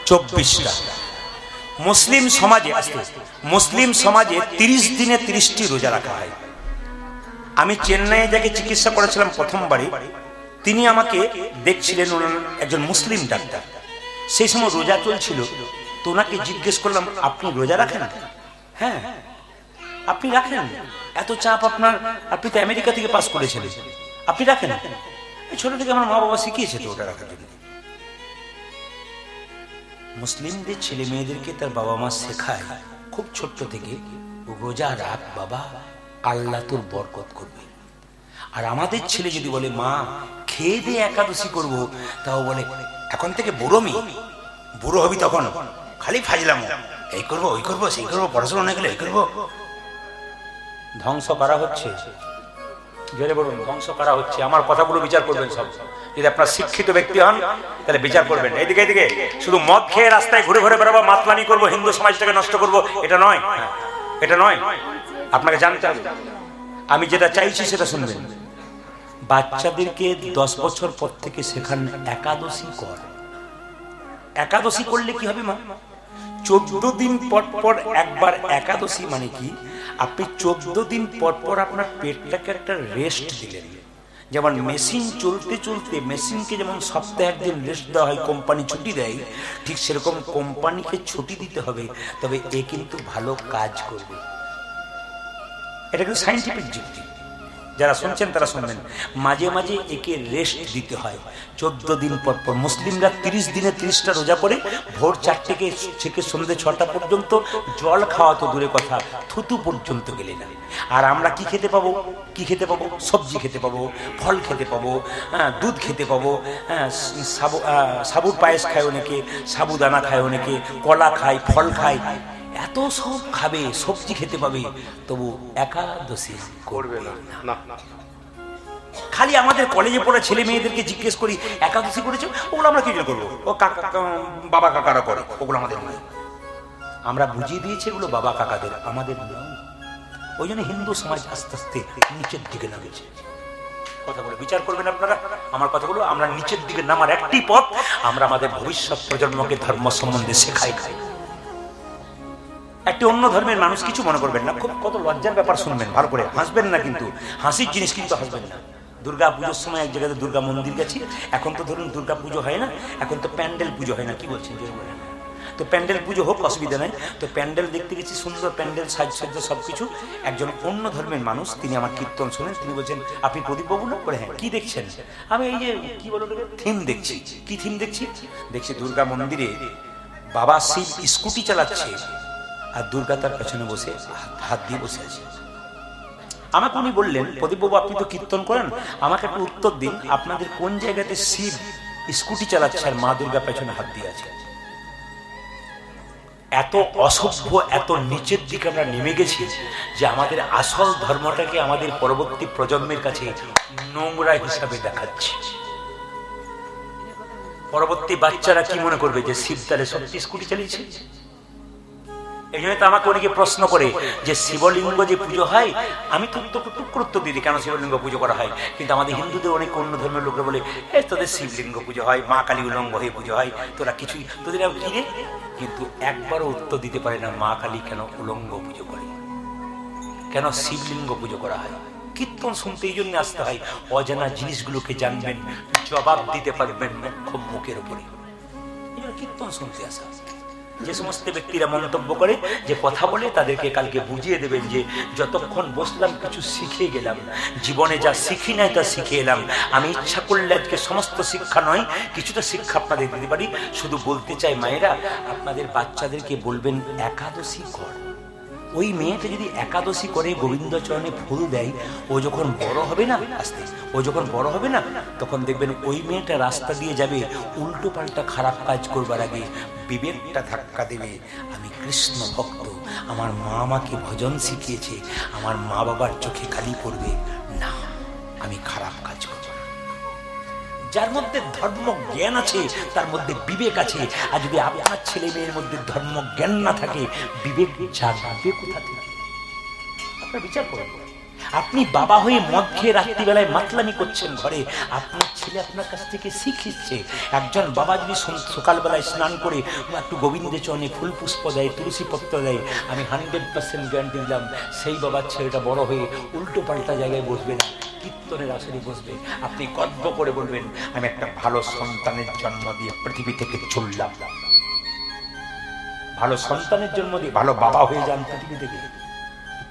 24টা। মুসলিম সমাজে, মুসলিম সমাজে 30 দিনে 30টি রোজা রাখা হয়। আমি চেন্নাইয়ে যাকে চিকিৎসা করেছিলাম প্রথমবারই, তিনি আমাকে দেখছিলেন, ওনার একজন মুসলিম ডাক্তার। সেই সময় রোজা চলছিল, তো ওনাকে জিজ্ঞেস করলাম, আপনি রোজা রাখেন? হ্যাঁ। আপনি রাখেন? এত চাপ আপনার, আপনি তো আমেরিকা থেকে পাস করেছিলেন, আপনি রাখেন? ছোট থেকে আমার মা বাবা শিখিয়েছে তো ওটা রাখার জন্য। মুসলিমদের ছেলে মেয়েদেরকে তার বাবা মা শেখায় খুব ছোট্ট থেকে, রোজা রাখ বাবা, আল্লাহ তোর বরকত করবে। আর আমাদের ছেলে যদি বলে মা খেয়ে দিয়ে একাদশী করব, তাও বলে এখন থেকে বুড়ো হবি, তখন খালি ফাজলাম, এই করবো ওই করবো সেই করবো, পড়াশোনা না গেলে এই করবো। ধ্বংস করা হচ্ছে, জোরে বলুন, ধ্বংস করা হচ্ছে। আমার কথাগুলো বিচার করবেন সব। যদি আপনার শিক্ষিত ব্যক্তি হন তাহলে বিচার করবেন। এইদিকে এইদিকে শুধু মদ খেয়ে রাস্তায় ঘুরে ঘুরে বেড়াবো, মাতলামি করবো, হিন্দু সমাজটাকে নষ্ট করবো, এটা নয়, এটা নয়। আপনাকে জানতে হবে। আমি যেটা চাইছি সেটা শুনবেন। বাচ্চাদেরকে 10 বছর পর থেকে শেখান একাদশী কর। একাদশী করলে কি হবে মা? 14 দিন পর পর একবার একাদশী, মানে কি আপনি 14 দিন পর পর আপনার পেটটাকে একটা রেস্ট দিলেন। যেমন মেশিন চলতে চলতে মেশিনকে যেমন সপ্তাহে একদিন রেস্ট দেওয়া হয়, কোম্পানি ছুটি দেয়, ঠিক সেরকম কোম্পানিকে ছুটি দিতে হবে, তবে এ কিন্তু ভালো কাজ করবে। এটা কিন্তু সায়েন্টিফিক যুক্তি। যারা শুনছেন তারা শুনবেন। মাঝে মাঝে একে রেস্ট দিতে হয় 14 দিন পর পর। মুসলিমরা 30 দিনে 30টা রোজা করে ভোর 4 থেকে সন্ধ্যে 6টা পর্যন্ত জল খাওয়া তো দূরে কথা, থুতু পর্যন্ত গেলে না। আর আমরা কি খেতে পাবো? কি খেতে পাবো? সবজি খেতে পাবো, ফল খেতে পাবো, দুধ খেতে পাবো, সাবুর পায়েস খায় অনেকে, সাবুদানা খায় অনেকে, কলা খায়, ফল খায়, এত সব খাবে, সবজি খেতে পাবে, তবু একাদশী করবে না। খালি আমাদের কলেজে পড়া ছেলে মেয়েদেরকে জিজ্ঞেস করি একাদশী করেছো? ওগুলো আমরা কি করবো? ও বাবা কাকারা করে, ওগুলো আমাদের নয়। আমরা বুঝিয়ে দিয়েছি এগুলো বাবা কাকাদের, আমাদের নয়। ওই জন্য হিন্দু সমাজ আস্তে আস্তে নিচের দিকে নামেছে। কথাগুলো বিচার করবেন আপনারা। আমার কথাগুলো আমরা নিচের দিকে নামার একটি পথ, আমরা আমাদের ভবিষ্যৎ প্রজন্মকে ধর্ম সম্বন্ধে শেখাই। একটি অন্য ধর্মের মানুষ কিছু মনে করবেন না, খুব কত লজ্জার ব্যাপার শুনবেন, ভালো করে হাসবেন না, কিন্তু হাসির জিনিস কিন্তু হাসবেন না। দুর্গা পুজোর সময় এক জায়গাতে দুর্গা মন্দির গেছি। এখন তো ধরুন দুর্গা পুজো হয় না, এখন তো প্যান্ডেল পুজো হয় না, কি বলছেন? তো প্যান্ডেল পুজো হোক, অসুবিধা নাই। তো প্যান্ডেল দেখতে গেছি, সুন্দর প্যান্ডেল, সাজসজ্জা সব কিছু। একজন অন্য ধর্মের মানুষ, তিনি আমার কীর্তন শোনেন, তিনি বলছেন আপনি প্রদীপবাবু না? করে হ্যাঁ। কি দেখছেন? আমি এই যে কি বলো থিম দেখছি। কি থিম দেখছি? দেখছি দুর্গা মন্দিরে বাবা শিব স্কুটি চালাচ্ছে আর দুর্গা তার পেছনে বসে হাত দিয়ে বসে আছে। আমাকে উনি বললেন, প্রদীপবাবু আপনি তো কীর্তন করেন, আমাকে একটু উত্তর দিন, আপনাদের কোন জায়গাতে শিব স্কুটি চালাচ্ছে আর মা দুর্গা পেছনে হাত দিয়ে আছে? এত অসভ্য, এত নিচের দিকে আমরা নেমে গেছি যে আমাদের আসল ধর্মটাকে আমাদের পরবর্তী প্রজন্মের কাছে নোংরা হিসাবে দেখাচ্ছে। পরবর্তী বাচ্চারা কি মনে করবে যে শিব তাহলে সত্যি স্কুটি চালিয়েছে? এই জন্য তো আমাকে অনেকে প্রশ্ন করে যে শিবলিঙ্গ যে পুজো হয়, আমি তো উত্তর দিদি কেন শিবলিঙ্গ পুজো করা হয়, কিন্তু আমাদের হিন্দুদের অনেক অন্য ধর্মের লোকরা বলে তোদের শিবলিঙ্গ পুজো হয়, মা কালী উলঙ্গ হয়ে পুজো হয়, তোরা কিছুই তোদের কি রে? কিন্তু একবারও উত্তর দিতে পারে না মা কালী কেন উলঙ্গ পুজো করে, কেন শিবলিঙ্গ পুজো করা হয়। কীর্তন শুনতে এই জন্য আসতে হয়, অজানা জিনিসগুলোকে জানবেন, জবাব দিতে পারবেন মুখের উপরে। এই জন্য কীর্তন শুনতে আসা। যে সমস্ত ব্যক্তিরা মন্তব্য করে যে কথা বলে, তাদেরকে কালকে বুঝিয়ে দেবেন যে যতক্ষণ বসলাম কিছু শিখে গেলাম, জীবনে যা শিখি নাই তা শিখে এলাম। আমি ইচ্ছা করলে আজকে সমস্ত শিক্ষা নয়, কিছুটা শিক্ষা আপনাদের দিতে পারি। শুধু বলতে চাই মায়েরা, আপনাদের বাচ্চাদেরকে বলবেন একাদশী কর। ওই মেয়েটা যদি একাদশী করে গোবিন্দ চরণে ফুল দেয়, ও যখন বড় হবে না, আস্তে ও যখন বড় হবে না, তখন দেখবেন ওই মেয়েটা রাস্তা দিয়ে যাবে, উল্টো পাল্টা খারাপ কাজ করবার আগে বিবেকটা ধাক্কা দেবে, আমি কৃষ্ণ ভক্ত, আমার মা আমাকে ভজন শিখিয়েছে, আমার মা বাবার চোখে কালি পড়বে না, আমি খারাপ কাজ করব। যার মধ্যে ধর্ম জ্ঞান আছে তার মধ্যে বিবেক আছে। আর যদি আপনার ছেলে মেয়ের মধ্যে ধর্ম জ্ঞান না থাকে, বিবেক জাগবে কোথা থেকে? আপনার বিচার করুন। আপনি বাবা হয়ে মদ খেয়ে রাত্রিবেলায় মাতলামি করছেন ঘরে, আপনার ছেলে আপনার কাছ থেকে শিখছে। একজন বাবা যদি সকালবেলায় স্নান করে একটু গোবিন্দের চরণে ফুল পুষ্প দেয়, তুলসী পত্র দেয়, আমি 100% গ্যারান্টি দিলাম সেই বাবার ছেলেটা বড় হয়ে উল্টো পাল্টা জায়গায় বসবে না, কীর্তনের আসরে বসবে। আপনি গর্ব করে বলবেন, আমি একটা ভালো সন্তানের জন্ম দিয়ে পৃথিবী থেকে চললাম। ভালো সন্তানের জন্ম দিয়ে ভালো বাবা হয়ে যান পৃথিবী থেকে।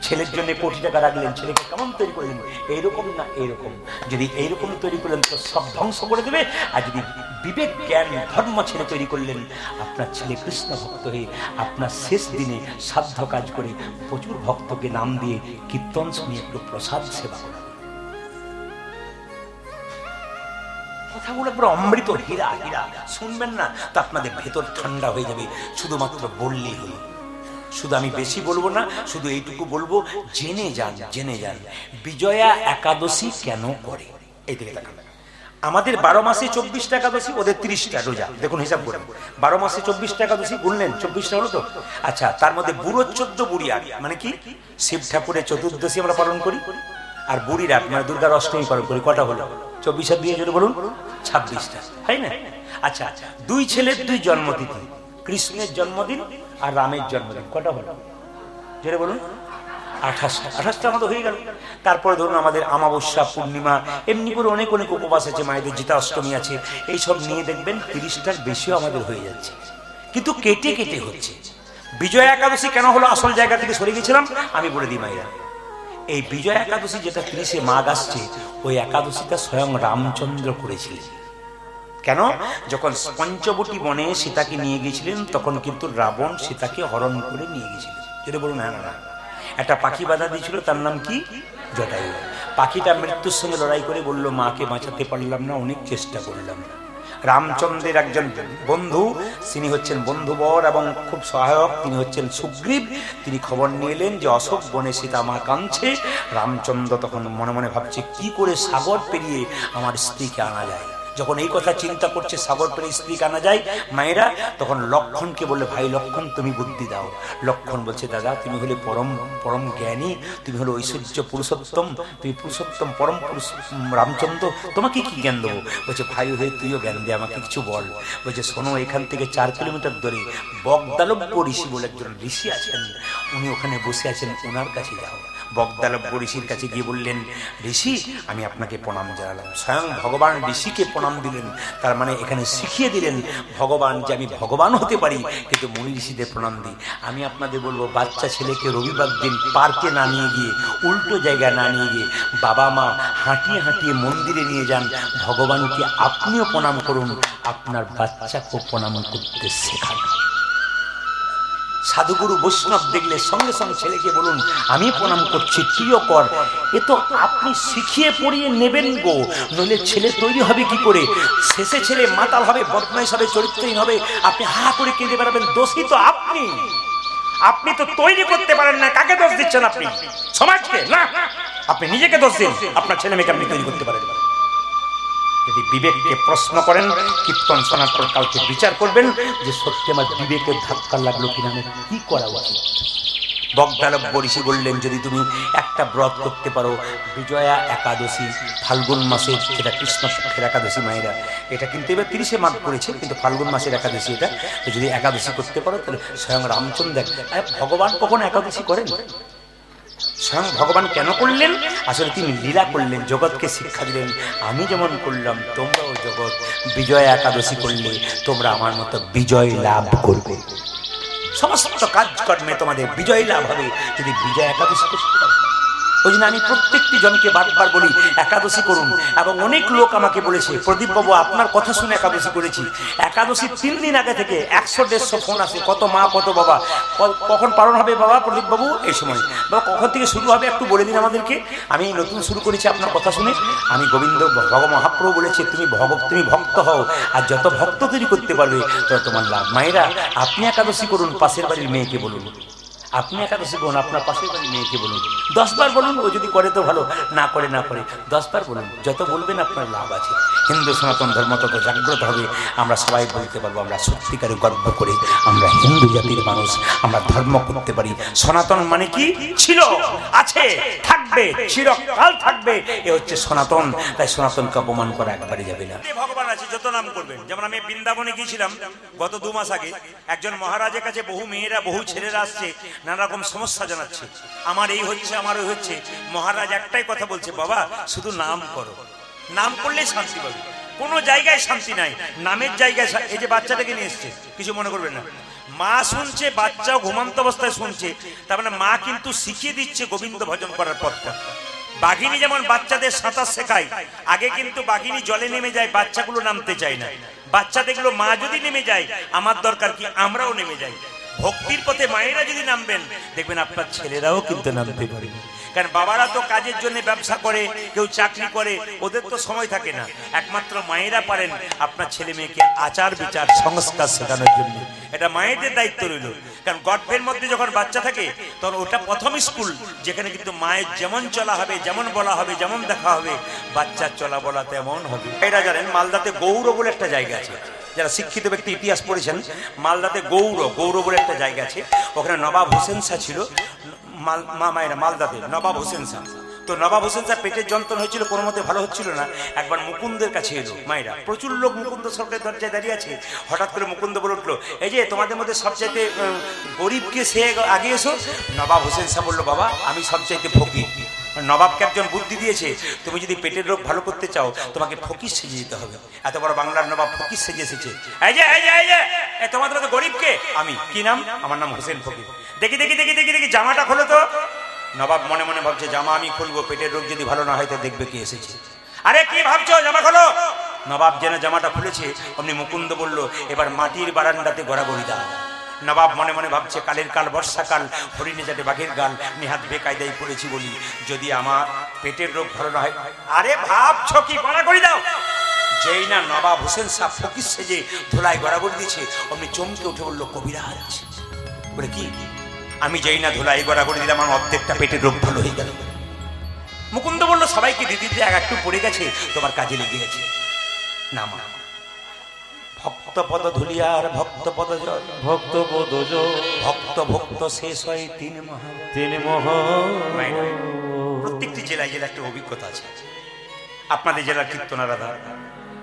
ছেলের জন্য কোটি টাকা রাখলেন, ছেলেকে কেমন তৈরি করলেন? এইরকম না এইরকম। যদি এইরকম তৈরি করলেন তো সব ধ্বংস করে দেবে। আর যদি বিবেক জ্ঞান ধর্ম ছেলে তৈরি করলেন, আপনার ছেলে কৃষ্ণ ভক্ত হয়ে আপনার শেষ দিনে সাধ্য কাজ করে প্রচুর ভক্তকে নাম দিয়ে কীর্তন শুনিয়ে একটু প্রসাদ সেবা করা। কথাগুলো পুরো অমৃত, হীরা হীরা। শুনবেন না তো আপনাদের ভেতর ঠান্ডা হয়ে যাবে। শুধুমাত্র বললেই হলো। শুধু আমি বেশি বলবো না, শুধু এইটুকু বলবো, জেনে যান, জেনে যান বিজয়া একাদশী কেন করে। এই দিকে তাকান। আমাদের 12 মাসে 24টা একাদশী, ওদের 30টা রোজা। দেখুন হিসাব করে, 12 মাসে 24টা একাদশী গুনলেন, 24টা হলো তো। আচ্ছা, তার মধ্যে বুড়ো 14, বুড়ি 8, মানে কি? শিব ঠাকুরের চতুর্দশী আমরা পালন করি, আর বুড়ির 8 মানে দুর্গার অষ্টমী পালন করি। কটা হলো? 24 আর 2 জোরে বলুন, 26টা, তাই না? আচ্ছা, 2 ছেলের 2 জন্মতিথি, কৃষ্ণের জন্মদিন আর রামের জন্মদিন, কটা হলো জোরে বলুন? 28টা আমাদের হয়ে গেল। তারপরে ধরুন আমাদের অমাবস্যা, পূর্ণিমা, এমনি করে অনেক অনেক উপবাস আছে, মায়েদের জিতা অষ্টমী আছে, এইসব নিয়ে দেখবেন 30টার বেশিও আমাদের হয়ে যাচ্ছে, কিন্তু কেটে কেটে হচ্ছে। বিজয়া একাদশী কেন হলো? আসল জায়গা থেকে সরে গেছিলাম, আমি বলে দিই মায়েরা। এই বিজয়া একাদশী যেটা 30শে মাঘ আসছে, ওই একাদশীটা স্বয়ং রামচন্দ্র করেছিলেন। কেন? যখন পঞ্চবটী বনে সীতাকে নিয়ে গিয়েছিলেন, তখন কিন্তু রাবণ সীতাকে হরণ করে নিয়ে গিয়েছিলেন। যদি বলুন হ্যাঁ না, একটা পাখি বাধা দিয়েছিল, তার নাম কি? জটায়ু। পাখিটা মৃত্যুর সঙ্গে লড়াই করে বলল, মাকে বাঁচাতে পারলাম না, অনেক চেষ্টা করলাম। রামচন্দ্রের একজন বন্ধু, তিনি হচ্ছেন বন্ধুবর এবং খুব সহায়ক, তিনি হচ্ছেন সুগ্রীব। তিনি খবর নিয়ে এলেন যে অশোক বনে সীতা মা কাঁদছে। রামচন্দ্র তখন মনে মনে ভাবছে, কি করে সাগর পেরিয়ে আমার স্ত্রীকে আনা যায়। যখন এই কথা চিন্তা করছে সাগর পেরিয়ে স্ত্রীকে আনা যায়, মায়েরা তখন লক্ষণকে বললে, ভাই লক্ষণ তুমি বুদ্ধি দাও। লক্ষণ বলছে, দাদা তুমি হলে পরম পরম জ্ঞানী, তুমি হলো ঐশ্বর্য পুরুষোত্তম, তুমি পুরুষোত্তম পরম পুরুষ রামচন্দ্র, তোমাকে কি জ্ঞান দেবো? বলছে, ভাই হয়ে তুইও জ্ঞান দে, আমাকে কিছু বল। বলছে, শোনো, এখান থেকে 4 কিলোমিটার দূরে বগদালব্য ঋষি বলে একজন ঋষি আছেন, উনি ওখানে বসে আছেন, ওনার কাছে যাও। বগদালব্য ঋষির কাছে গিয়ে বললেন, ঋষি আমি আপনাকে প্রণাম জানালাম। স্বয়ং ভগবান ঋষিকে প্রণাম দিলেন, তার মানে এখানে শিখিয়ে দিলেন ভগবান যে আমি ভগবান হতে পারি, কিন্তু মুনি ঋষিদের প্রণাম দিই। আমি আপনাদের বলবো, বাচ্চা ছেলেকে রবিবার দিন পার্কে না নিয়ে গিয়ে, উল্টো জায়গায় না নিয়ে গিয়ে, বাবা মা হাঁটিয়ে হাঁটিয়ে মন্দিরে নিয়ে যান। ভগবানকে আপনিও প্রণাম করুন, আপনার বাচ্চাকেও প্রণাম করতে শেখান। সাধুগুরু বৈষ্ণব দেখলে সঙ্গে সঙ্গে ছেলেকে বলুন, আমি প্রণাম করছি, তুইও কর। এ তো আপনি শিখিয়ে পড়িয়ে নেবেন গো, নইলে ছেলে তৈরি হবে কি করে? শেষে ছেলে মাতাল হবে, বদমাইশ হবে, চরিত্রহীন হবে, আপনি হা করে কেঁদে বেড়াবেন। দোষী তো আপনি। আপনি তো তৈরি করতে পারেন না। কাকে দোষ দিচ্ছেন আপনি? সমাজকে না, আপনি নিজেকে দোষ দিন। আপনার ছেলে মেয়েকে আপনি তৈরি করতে পারেন। যদি বিবেককে প্রশ্ন করেন, কীর্তন শোনার পর কালকে বিচার করবেন যে সত্যি আমার বিবেকের ধাক্কা লাগলো কিনা, আমি কি করা উচিত। বগদালব্য ঋষি বললেন, যদি তুমি একটা ব্রত করতে পারো, বিজয়া একাদশী, ফাল্গুন মাসের, যেটা কৃষ্ণপক্ষের একাদশী মায়েরা, এটা কিন্তু এবার 30-এ মাঘ পড়েছে, কিন্তু ফাল্গুন মাসের একাদশী এটা, যদি একাদশী করতে পারো তাহলে স্বয়ং রামচন্দ্র, ভগবান কখনো একাদশী করেন? স্বয়ং ভগবান কেন করলেন? আসলে তিনি লীলা করলেন, জগৎকে শিক্ষা দিলেন, আমি যেমন করলাম তোমরাও জগৎ বিজয় একাদশী করলে তোমরা আমার মতো বিজয় লাভ করবে। সমস্ত কাজকর্মে তোমাদের বিজয় লাভ হবে যদি বিজয় একাদশী করতে পারো। ওই জন্য আমি প্রত্যেকটি জনকে বারবার বলি, একাদশী করুন। এবং অনেক লোক আমাকে বলেছে, প্রদীপ বাবু আপনার কথা শুনে একাদশী করেছি। একাদশী 3 দিন আগে থেকে 100-150 ফোন আসে, কত মা কত বাবা, কখন পালন হবে বাবা প্রদীপ বাবু, এই সময় বাবা কখন থেকে শুরু হবে একটু বলে দিন আমাদেরকে। আমি নতুন শুরু করেছি আপনার কথা শুনে। আমি গোবিন্দ ভগ মহাপ্রভু বলেছে, তুমি ভক্ত হও, আর যত ভক্ত তৈরি করতে পারবে তত তোমার লাভ। মায়েরা আপনি একাদশী করুন, পাশের বাড়ির মেয়েকে বলুন। আপনি একাদশী করুন, আপনার পাশের বাড়ির মেয়েকে বলুন। 10 বার বলুন, ও যদি করে তো ভালো, না করে 10 বার বলুন। যত বলবেন আপনার লাভ আছে। হিন্দু সনাতন ধর্ম তত জাগ্রত হবে। আমরা সবাই বলতে পারবো আমরা সত্যিকারে গর্ব করে আমরা হিন্দু জাতির মানুষ, আমরা ধর্ম করতে পারি। সনাতন মানে কি? ছিল, আছে, থাকবে, চিরকাল থাকবে। এ হচ্ছে সনাতন। তাই সনাতনকে অপমান করা একবারে যাবে না। ভগবান আছে, যত নাম করবেন। যেমন আমি বৃন্দাবনে গিয়েছিলাম গত 2 মাস আগে, একজন মহারাজের কাছে বহু মেয়েরা বহু ছেলেরা আসছে, নানা রকম সমস্যা জানাচ্ছে, আমার এই হচ্ছে, আমার ওই হচ্ছে। মহারাজ একটাই কথা বলছে, বাবা শুধু নাম করো, নাম করলেই শান্তি পাবে। কোনো জায়গায় শান্তি নাই, নামের জায়গায়। এই যে বাচ্চাটাকে নিয়ে এসছে, কিছু মনে করবেন না, মা শুনছে, বাচ্চাও ঘুমন্ত অবস্থায় শুনছে, তার মানে মা কিন্তু শিখিয়ে দিচ্ছে গোবিন্দ ভজন করার পথটা। বাঘিনী যেমন বাচ্চাদের সাঁতার শেখায়, আগে কিন্তু বাঘিনী জলে নেমে যায়, বাচ্চাগুলো নামতে চায় না। বাচ্চা দেখলো মা যদি নেমে যায়, আমার দরকার কি আমরাও নেমে যাই। ভক্তির পথে মায়েরা যদি নামবেন, দেখবেন আপনার ছেলেরাও কিন্তু নামতে পারে। কারণ বাবারা তো কাজের জন্য ব্যবসা করে, কেউ চাকরি করে, ওদের তো সময় থাকে না। একমাত্র মায়েরা পারেন আপনার ছেলে মেয়েকে আচার বিচার সংস্কার শেখানোর জন্য। এটা মায়েদের দায়িত্ব রইল। কারণ গর্ভের মধ্যে যখন বাচ্চা থাকে, তখন ওটা প্রথম স্কুল, যেখানে কিন্তু মায়ের যেমন চলা হবে, যেমন বলা হবে, যেমন দেখা হবে, বাচ্চার চলা বলা তেমন হবে। এরা জানেন মালদাতে গৌর বলে একটা জায়গা আছে, যারা শিক্ষিত ব্যক্তি ইতিহাস পড়েছেন, মালদাতে গৌর বলে একটা জায়গা আছে। ওখানে নবাব হোসেন শাহ ছিল, মায়েরা মালদাতে নবাব হোসেন শাহ। তো নবাব হোসেন শাহ পেটের যন্ত্রণা হয়েছিল, কোনো মতে ভালো হচ্ছিল না। একবার মুকুন্দের কাছে এলো মায়েরা, প্রচুর লোক মুকুন্দ সরকারের দরজায় দাঁড়িয়ে আছে। হঠাৎ করে মুকুন্দ বলে উঠলো, এই যে তোমাদের মধ্যে সবচাইতে গরিবকে সে আগে এসো। নবাব হোসেন শাহ বললো, বাবা আমি সবচাইতে ফকির। নবাবকে একজন বুদ্ধি দিয়েছে, তুমি যদি পেটের রোগ ভালো করতে চাও, তোমাকে ফকির সেজে যেতে হবে। এত বড় বাংলার নবাব ফকির সেজে এসেছে। এই যে তোমাদের মধ্যে গরিবকে? আমি। কি নাম? আমার নাম হোসেন ফকির। দেখি জামাটা খোলো তো। নবাব মনে মনে ভাবছে, জামা আমি খুলবো, পেটের রোগ যদি ভালো না হয় তো দেখবে কে এসেছে। আরে কি ভাবছো, জামা খোলো। নবাব যেন জামাটা খুলেছে, অমনি মুকুন্দ বলল, এবার মাটির বারান্দাতে গড়াগড়ি দাও। নবাব মনে মনে ভাবছে, কালের কাল বর্ষাকাল, হরিণে যাতে বাঘের গাল, নেহাত বেকায়দায় পড়েছি বলি, যদি আমার পেটের রোগ ভালো না হয়। আরে ভাবছো কি, গড়াগড়ি দাও। যেই না নবাব হোসেন শাহ ফকির সেজে ধুলায় গড়াগড়ি দিয়েছে, অমনি চমকে উঠে বললো, কবিরাজ। বলে কি? আমি যেই না ধুলায় গড়াগড়ি দিলাম, আমার অর্ধেকটা পেটের রোগ ভালো হয়ে গেল। মুকুন্দ বলল, সবাইকে দিদিতে একটু পড়ে গেছে, তোমার কাজে লেগে গেছে। না মা, ভক্ত পদ ধুলিয়ার ভক্ত পদ জল, ভক্ত পদ জল, ভক্ত শেষ হয় 3 মহা। প্রত্যেকটি জেলায় জেলায় একটা অভিজ্ঞতা আছে। আপনাদের জেলার কীর্তন আলাদা,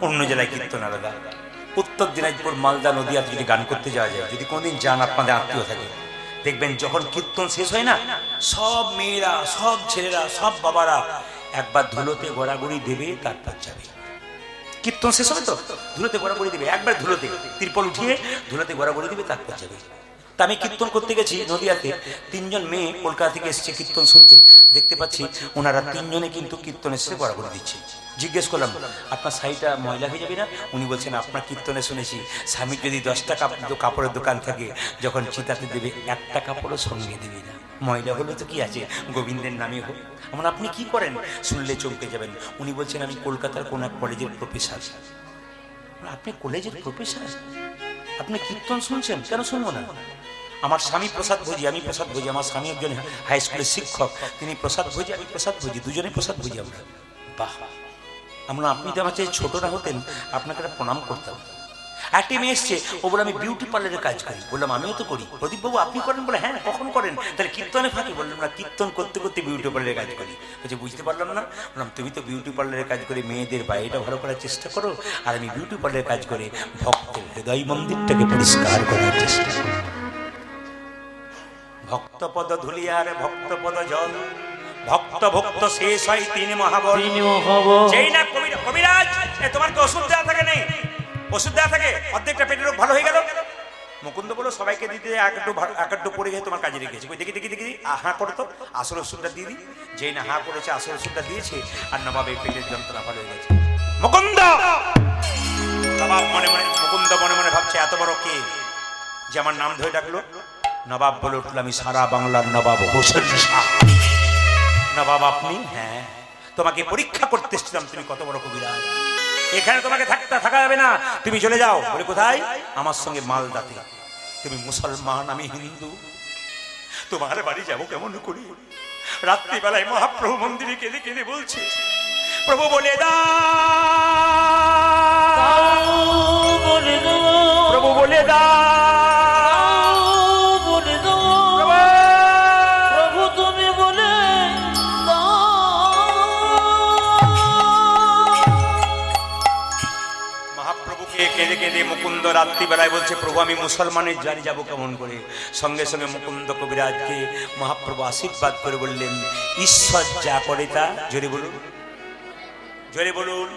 অন্য জেলায় কীর্তন আলাদা। উত্তর দিনাজপুর, মালদা, নদিয়া যদি গান করতে যাওয়া যায়, যদি কোনোদিন যান, আপনাদের আত্মীয় থাকে, দেখবেন যখন কীর্তন শেষ হয় না, সব মেয়েরা, সব ছেলেরা, সব বাবারা একবার ধুলোতে গড়াগড়ি দেবে, তারপর যাবে। কীর্তন শেষ হবে তো ধুলোতে গড়াগড়ি দেবে, একবার ধুলোতে তিরপল উঠিয়ে ধুলোতে গড়াগড়ি দেবে, তারপর যাবে। তা আমি কীর্তন করতে গেছি নদিয়াতে, 3 জন মেয়ে কলকাতা থেকে এসছে কীর্তন শুনতে। দেখতে পাচ্ছি ওনারা 3 জনে কিন্তু কীর্তন এসে গড়াগড়ি দিচ্ছে। জিজ্ঞেস করলাম, আপনার শাড়িটা ময়লা হয়ে যাবে না? উনি বলছেন, আপনার কীর্তনে শুনেছি স্বামীর যদি 10টা কাপড়ের দোকান থাকে, যখন চিতাতে দেবে 1টা কাপড়ও সঙ্গে দেবে না। ময়লা হলে তো কি আছে, গোবিন্দের নামে হোক। আমার আপনি কি করেন? শুনলে চমকে যাবেন। উনি বলছেন, আমি কলকাতার কোন এক কলেজের প্রফেসর। আপনি কলেজের প্রফেসর, আপনি কীর্তন শুনছেন? কেন শুনবো না? আমার স্বামী প্রসাদ ভোজি, আমি প্রসাদ ভোজি। আমার স্বামী একজন হাই স্কুলের শিক্ষক, তিনি প্রসাদ ভোজি, আমি প্রসাদ ভোজি, দুজনে প্রসাদ ভোজি আমরা। বাহ! আমরা, আপনি তো আমার চেয়ে ছোট না হতেন, আপনাকে একটা প্রণাম করতাম। একটি মেয়ে এসছে, ও বলে আমি বিউটি পার্লারের কাজ করি। বললাম, আমিও তো করি। প্রদীপবাবু আপনি করেন? বলে হ্যাঁ। কখন করেন? তাহলে কীর্তনে ফাঁকি? বললাম না, কীর্তন করতে করতে বিউটি পার্লারের কাজ করি। বলছে বুঝতে পারলাম না। বললাম, তুমি তো বিউটি পার্লারের কাজ করে মেয়েদের বাইরেটা ভালো করার চেষ্টা করো, আর আমি বিউটি পার্লারের কাজ করে ভক্তের হৃদয় মন্দিরটাকে পরিষ্কার করার চেষ্টা করি। ভক্তপদ ধুলিয়ার ভক্তপদ জল, ভক্ত ভক্ত শেষ হয় 3 মহাবল। যেই না কবিরাজ, তোমার কি ওষুধ দেওয়া থাকে? নেই ওষুধ দেওয়া থাকে, অর্ধেকটা পেটের রোগ ভালো হয়ে গেল। মুকুন্দ বলো, সবাইকে দিতে একটু পড়ে গিয়ে তোমার কাজে রেখেছি। দেখি দেখি দেখি হাঁ করতো, আসল ওষুধটা দিয়ে দিই। যেই না হাঁ করেছে, আসল ওষুধটা দিয়েছে, আর নবাবের পেটের যন্ত্রণা ভালো হয়ে গেছে। মুকুন্দ! নবাব মনে মনে, মুকুন্দ মনে মনে ভাবছে, এত বড় কে যে আমার নাম ধরে ডাকলো? নবাব বলে উঠল, আমি সারা বাংলার নবাব হোসেন শাহ। নবাব আপনি? হ্যাঁ, তোমাকে পরীক্ষা করতে এসেছিলাম, তুমি কত বড় কবিরাজ। এখানে তোমাকে থাকা যাবে না, তুমি চলে যাও। বলে কোথায়? আমার সঙ্গে মালদাতে। তুমি মুসলমান, আমি হিন্দু, তোমার বাড়ি যাবো কেমন করি? রাত্রিবেলায় মহাপ্রভু মন্দিরে কেঁদে কেঁদে বলছে, প্রভু বলে দাও, প্রভু বলে দাও, কেঁদে কেঁদে মুকুন্দ রাত্রিবেলায় বলছে, প্রভু আমি মুসলমানের জারি যাব কেমন করে? সঙ্গে সঙ্গে মুকুন্দ কবিরাজকে মহাপ্রভু আশীর্বাদ করে বললেন, ঈশ্বর যা করে তা। জোরে বলুন, জোরে বলুন,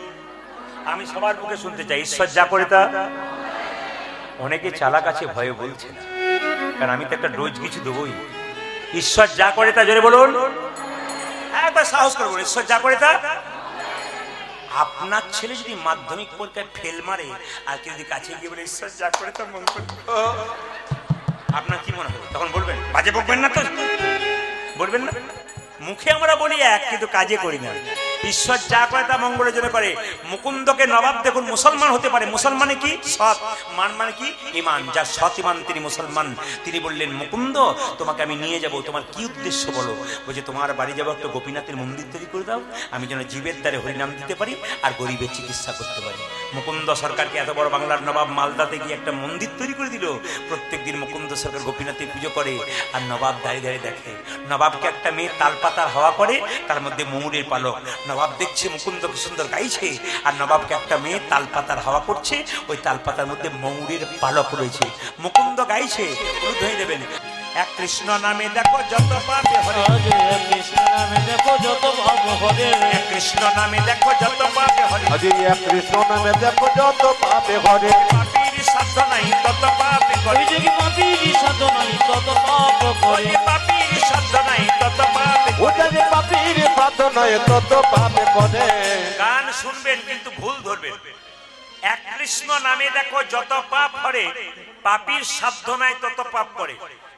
আমি সবার মুখে শুনতে চাই, ঈশ্বর যা করে তা। অনেকে চালাক আছে, ভয়ে বলছে না, কারণ আমি তো একটা ডোজ কিছু দেবই। ঈশ্বর যা করে তা, জোরে বলুন, একবার সাহস করে বলুন, ঈশ্বর যা করে তা। আপনার ছেলে যদি মাধ্যমিক পরীক্ষায় ফেল মারে, আর কেউ যদি কাছে গিয়ে বলে ঈশ্বর যা করে তা মন করে, আপনার কি মনে হবে? তখন বলবেন, বাজে বকবেন না তো? বলবেন না? মুখে আমরা বলি এক, কিন্তু কাজে করি না। ঈশ্বর যা করে তা মঙ্গলের জন্য করে। মুকুন্দকে নবাব দেখুন মুসলমান হতে পারে, মুসলমানে কি সৎ, মান মানে কি ইমান, যার সৎ ইমান তিনি মুসলমান। তিনি বললেন, মুকুন্দ তোমাকে আমি নিয়ে যাব, তোমার কি উদ্দেশ্য বলো? বলছে, তোমার বাড়ি যাবো, একটা গোপীনাথের মন্দির তৈরি করে দাও, আমি যেন জীবের দ্বারে হরিনাম দিতে পারি আর গরিবের চিকিৎসা করতে পারি। মুকুন্দ সরকারকে এত বড় বাংলার নবাব মালদাতে গিয়ে একটা মন্দির তৈরি করে দিল। প্রত্যেক দিন মুকুন্দ সরকার গোপীনাথে পুজো করে, আর নবাব দাঁড়িয়ে দাঁড়িয়ে দেখে। নবাবকে একটা মেয়ে তালপাতার হাওয়া করে, তার মধ্যে ময়ূরের পালক। নবাব দেখছে মুকুন্দ কি সুন্দর গাইছে, আর নবাবকে একটা মেয়ে তালপাতার হাওয়া করছে, ওই তালপাতার মধ্যে ময়ূরের পালক রয়েছে। মুকুন্দ গাইছে, হলুদ হয়ে দেবেন, এক কৃষ্ণ নামে দেখো যত পাপে হরে, কৃষ্ণ নামে দেখো যত পাপ হরে, কৃষ্ণ নামে দেখো যত পাপে হরে, কৃষ্ণ নামে দেখো যত পাপে হরে, পাপীর সাধ্য নাই তত পাপে করে, পাপীর সাধ্য নাই তত পাপ করে, পাপীর সাধ্য নাই তত পাপে করে, পাপীর সাধ্য নাই তত পাপে করে। গান শুনবেন কিন্তু ভুল ধরবেন। এক কৃষ্ণ নামে দেখো যত পাপ হরে, পাপীর সাধ্য নাই তত পাপ করে।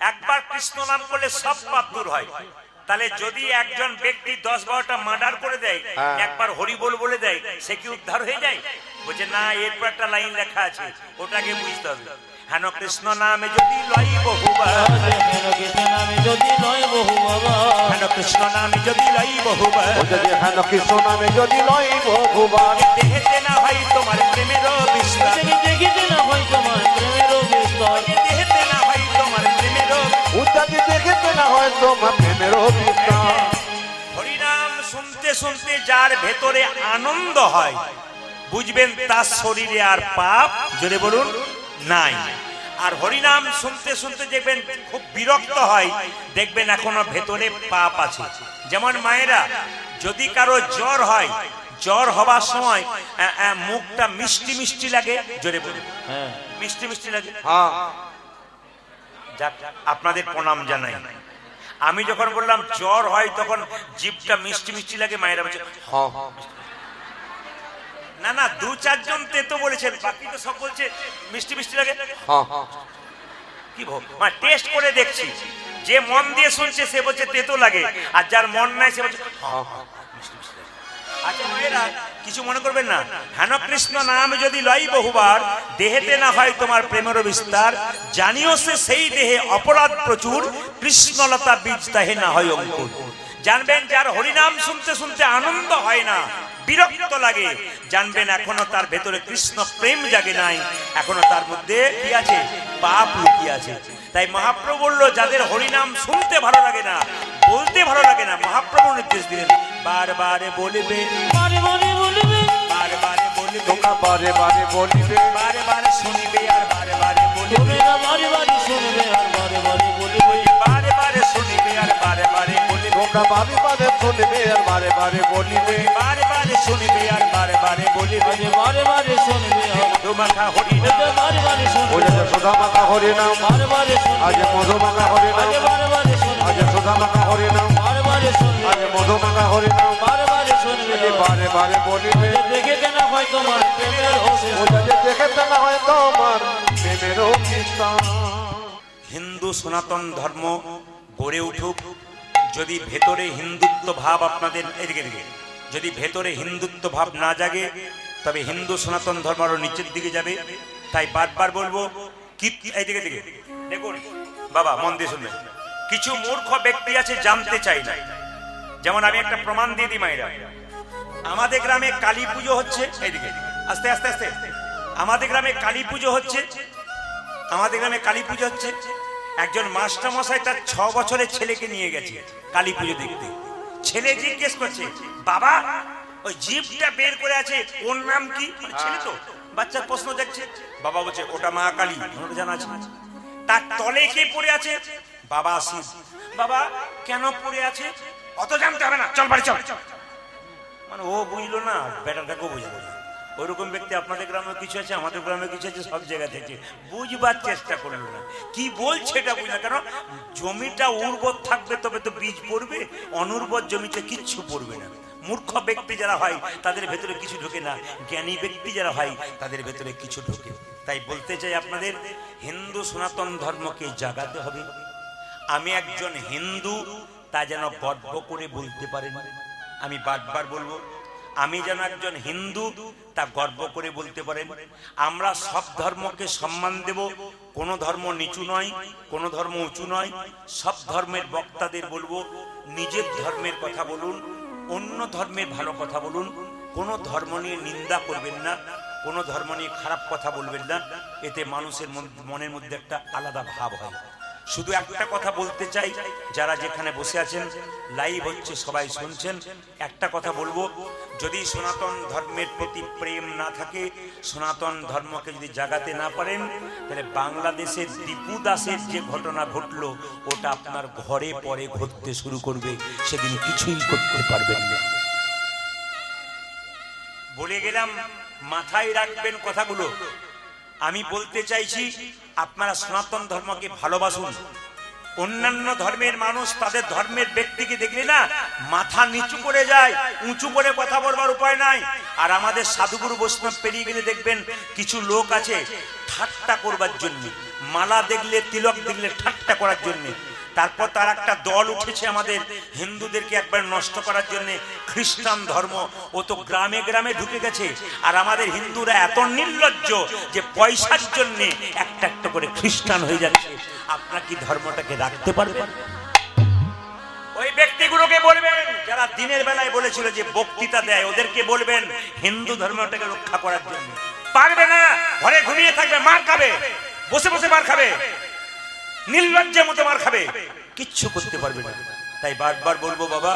একবার কৃষ্ণ নাম করলে সব পাপ দূর হয়। তাহলে যদি একজন ব্যক্তি 10-12টা মার্ডার করে দেয়, একবার হরি বল বলে দেয়, সে কি উদ্ধার হয়ে যায়? বলছে না, এরপর একটা লাইন লেখা আছে, ওটাকে বুঝতে হবে। হেন কৃষ্ণ নামে যদি লয় বহুবার, হেন কৃষ্ণ নামে যদি লয় বহুবার, হেন কৃষ্ণ নামে যদি লয় বহুবার, হেন কৃষ্ণ নামে যদি লয় বহুবার, দেহেতে না হয় তোমার প্রেমের বিস্তার, দেখিতে না হয় তোমার প্রেমের বিস্তার, দেহেতে না হয় তোমার প্রেমের উত্তাদি, দেখিতে না হয় তোমার প্রেমের বিস্তার। হরিনাম শুনতে শুনতে যার ভেতরে আনন্দ হয়, বুঝবেন তার শরীরে আর পাপ, জোরে বলুন, নাই। আর হরিনাম শুনতে শুনতে দেখবেন খুব বিরক্ত হয়, দেখবেন এখনো ভেতরে পাপ আছে। যেমন মায়েরা, যদি কারো জ্বর হয়, জ্বর হবার সময় মুখটা মিষ্টি মিষ্টি লাগে, জোরে বলে মিষ্টি মিষ্টি লাগে। যাক, আপনাদের প্রণাম জানাই। আমি যখন বললাম জ্বর হয় তখন জিভটা মিষ্টি মিষ্টি লাগে, মায়েরা বলছে না না, 2-4 জন তেতো বলেছেন, বাকি তো সব বলছে মিষ্টি মিষ্টি লাগে। কি মা টেস্ট করে দেখছি, যে মন দিয়ে শুনছে সে বলছে তেতো লাগে, আর যার মন নাই সে বলছে মিষ্টি মিষ্টি লাগে। আচ্ছা মায়েরা, কিছু মনে করবেন না, হেন কৃষ্ণ নাম যদি লই বহুবার, দেহেতে না হয় তোমার প্রেমের বিস্তার, জানিও সে সেই দেহে অপরাধ প্রচুর, কৃষ্ণলতা বীজ তাহে না হয় অঙ্কুর। জানবেন যার হরিনাম শুনতে শুনতে আনন্দ হয় না, বিরক্ত লাগে, জানবেন এখনো তার ভেতরে কৃষ্ণ প্রেম জাগে নাই, এখনো তার মধ্যে কি আছে, পাপ লুকিয়ে আছে। তাই মহাপ্রভু বলল, যাদের হরিনাম শুনতে ভালো লাগে না, বলতে ভালো লাগে না, মহাপ্রভু নির্দেশ দিলেন বারবার বলবে, বারে বারে বলবে, বারে বারে বলবে, তোমরা বারে বারে বলবে, বারে বারে শুনবে আর বারে বারে বলবে, বারে বারে শুনবে আর বারে বারে বলবে, বারে বারে শুনবে আর বারে বারে বলবে, তোমরা বারে বারে শুনবে আর বারে বারে বলবে, বারে বারে শুনবে আর বারে বারে বলবে, বারে বারে শুনবে মধুমাখা হরিনাম, বারে বারে শুনবে, ওই যে সুধামাখা হরিনাম, বারে বারে শুনবে, আজ মধুমাখা হরিনাম, বারে বারে শুনবে, আজ সুধামাখা হরিনাম, বারে বারে শুনবে, আজ মধুমাখা হরিনাম, বারে বারে শুনবে, বারে বারে বলবে, দেখে না হয় তোমার প্রেমের অবস্থা, ওই যে দেখে না হয় তোমার প্রেমের অবস্থা। হিন্দু সনাতন ধর্ম গড়ে উঠুক, যদি ভেতরে হিন্দুত্ব ভাব আপনাদের এদিকে দিকে, যদি ভেতরে হিন্দুত্ব ভাব না জাগে, তবে হিন্দু সনাতন ধর্ম আরো নিচের দিকে যাবে। তাই বারবার বলবো, এইদিকে দিকে দেখুন বাবা, মন দিয়ে শুনবেন, কিছু মূর্খ ব্যক্তি আছে জানতে চাই না। যেমন আমি একটা প্রমাণ দিয়ে দিই মায়েরা, আমাদের গ্রামে কালী পুজো হচ্ছে, এইদিকে আস্তে আস্তে আস্তে, আমাদের গ্রামে কালী পুজো হচ্ছে, আমাদের গ্রামে কালী পুজো হচ্ছে। একজন মাস্টার মশাই তার 6 বছরের ছেলেকে নিয়ে গেছে কালী পুজো দেখতে। ছেলে জিজ্ঞেস করছে, বাবা ওই জিভটা বের করে আছে ওর নাম কি? ছেলে তো বাচ্চার প্রশ্ন যাচ্ছে, বাবা বলছে ওটা মা কালী, আমার জানা আছে। তার তলে কে পড়ে আছে? বাবা শিব। বাবা কেন পড়ে আছে? অত জানতে হবে না, চল বাড়ি চল। মানে ও বুঝলো না, বেটাটাকেও বুঝলো না। ওইরকম ব্যক্তি আপনাদের গ্রামে কিছু আছে, আমাদের গ্রামে কিছু আছে, সব জায়গা থেকে বুঝবার চেষ্টা করলো না, কি বলছে এটা বুঝলো। কেন? জমিটা উর্বর থাকবে তবে তো বীজ পড়বে, অনুর্বর জমিতে কিচ্ছু পড়বে না। মূর্খ ব্যক্তি যারা হয় তাদের ভেতরে কিছু ঢোকে না, জ্ঞানী ব্যক্তি যারা হয় তাদের ভেতরে কিছু ঢোকে। তাই বলতে চাই আপনাদের, হিন্দু সনাতন ধর্মকে জাগাতে হবে। আমি একজন হিন্দু তা যেন গর্ব করে বলতে পারেন। আমি বারবার বলবো, আমি যেন একজন হিন্দু তা গর্ব করে বলতে পারেন। আমরা সব ধর্মকে সম্মান দেব, কোনো ধর্ম নিচু নয়, কোনো ধর্ম উঁচু নয়। সব ধর্মের বক্তাদের বলবো, নিজের ধর্মের কথা বলুন, অন্য ধর্মের ভালো কথা বলুন, কোনো ধর্ম নিয়ে নিন্দা করবেন না, কোনো ধর্ম নিয়ে খারাপ কথা বলবেন না। এতে মানুষের মনের মধ্যে একটা আলাদা ভাব হয়। শুধু একটা কথা বলতে চাই, যারা যেখানে বসে আছেন, লাইভ হচ্ছে, সবাই শুনছেন, একটা কথা বলবো, যদি সনাতন ধর্মের প্রতি প্রেম না থাকে, সনাতন ধর্মকে যদি জাগাতে না পারেন, তাহলে বাংলাদেশের দীপু দাসের যে ঘটনা ঘটলো ওটা আপনার ঘরে পরে ঘটতে শুরু করবে, সেদিন কিছুই করতে পারবেন না। বলে গেলাম, মাথায় রাখবেন কথাগুলো। আমি বলতে চাইছি, আপনারা সনাতন ধর্মকে ভালোবাসুন। অন্যান্য ধর্মের মানুষ তাদের ধর্মের ব্যক্তিকে দেখলে না মাথা নিচু করে যায়, উঁচু করে কথা বলবার উপায় নাই। আর আমাদের সাধুগুরু বৈষ্ণব পেরিয়ে গেলে দেখবেন কিছু লোক আছে ঠাট্টা করবার জন্য, মালা দেখলে, তিলক দেখলে ঠাট্টা করার জন্য। তারপর তার একটা দল উঠেছে আমাদের হিন্দুদেরকে একবার নষ্ট করার জন্য, খ্রিস্টান ধর্ম। ও তো গ্রামে গ্রামে ঢুকে গেছে। আর আমাদের হিন্দুরা এত নির্লজ্জ যে পয়সার জন্য একটা একটা করে খ্রিস্টান হয়ে যাচ্ছে। আপনারা কি ধর্মটাকে রাখতে পারবেন? ওই ব্যক্তিগুলোকে বলবেন যারা দিনের বেলায় বলেছিল যে বক্তৃতা দেয়, ওদেরকে বলবেন হিন্দু ধর্মটাকে রক্ষা করার জন্য। পারবে না, ঘরে ঘুমিয়ে থাকবে, মার খাবে, বসে বসে মার খাবে, নির্লজ্জের মতো মার খাবে, কিচ্ছু করতে পারবে না। তাই বারবার বলবো বাবা,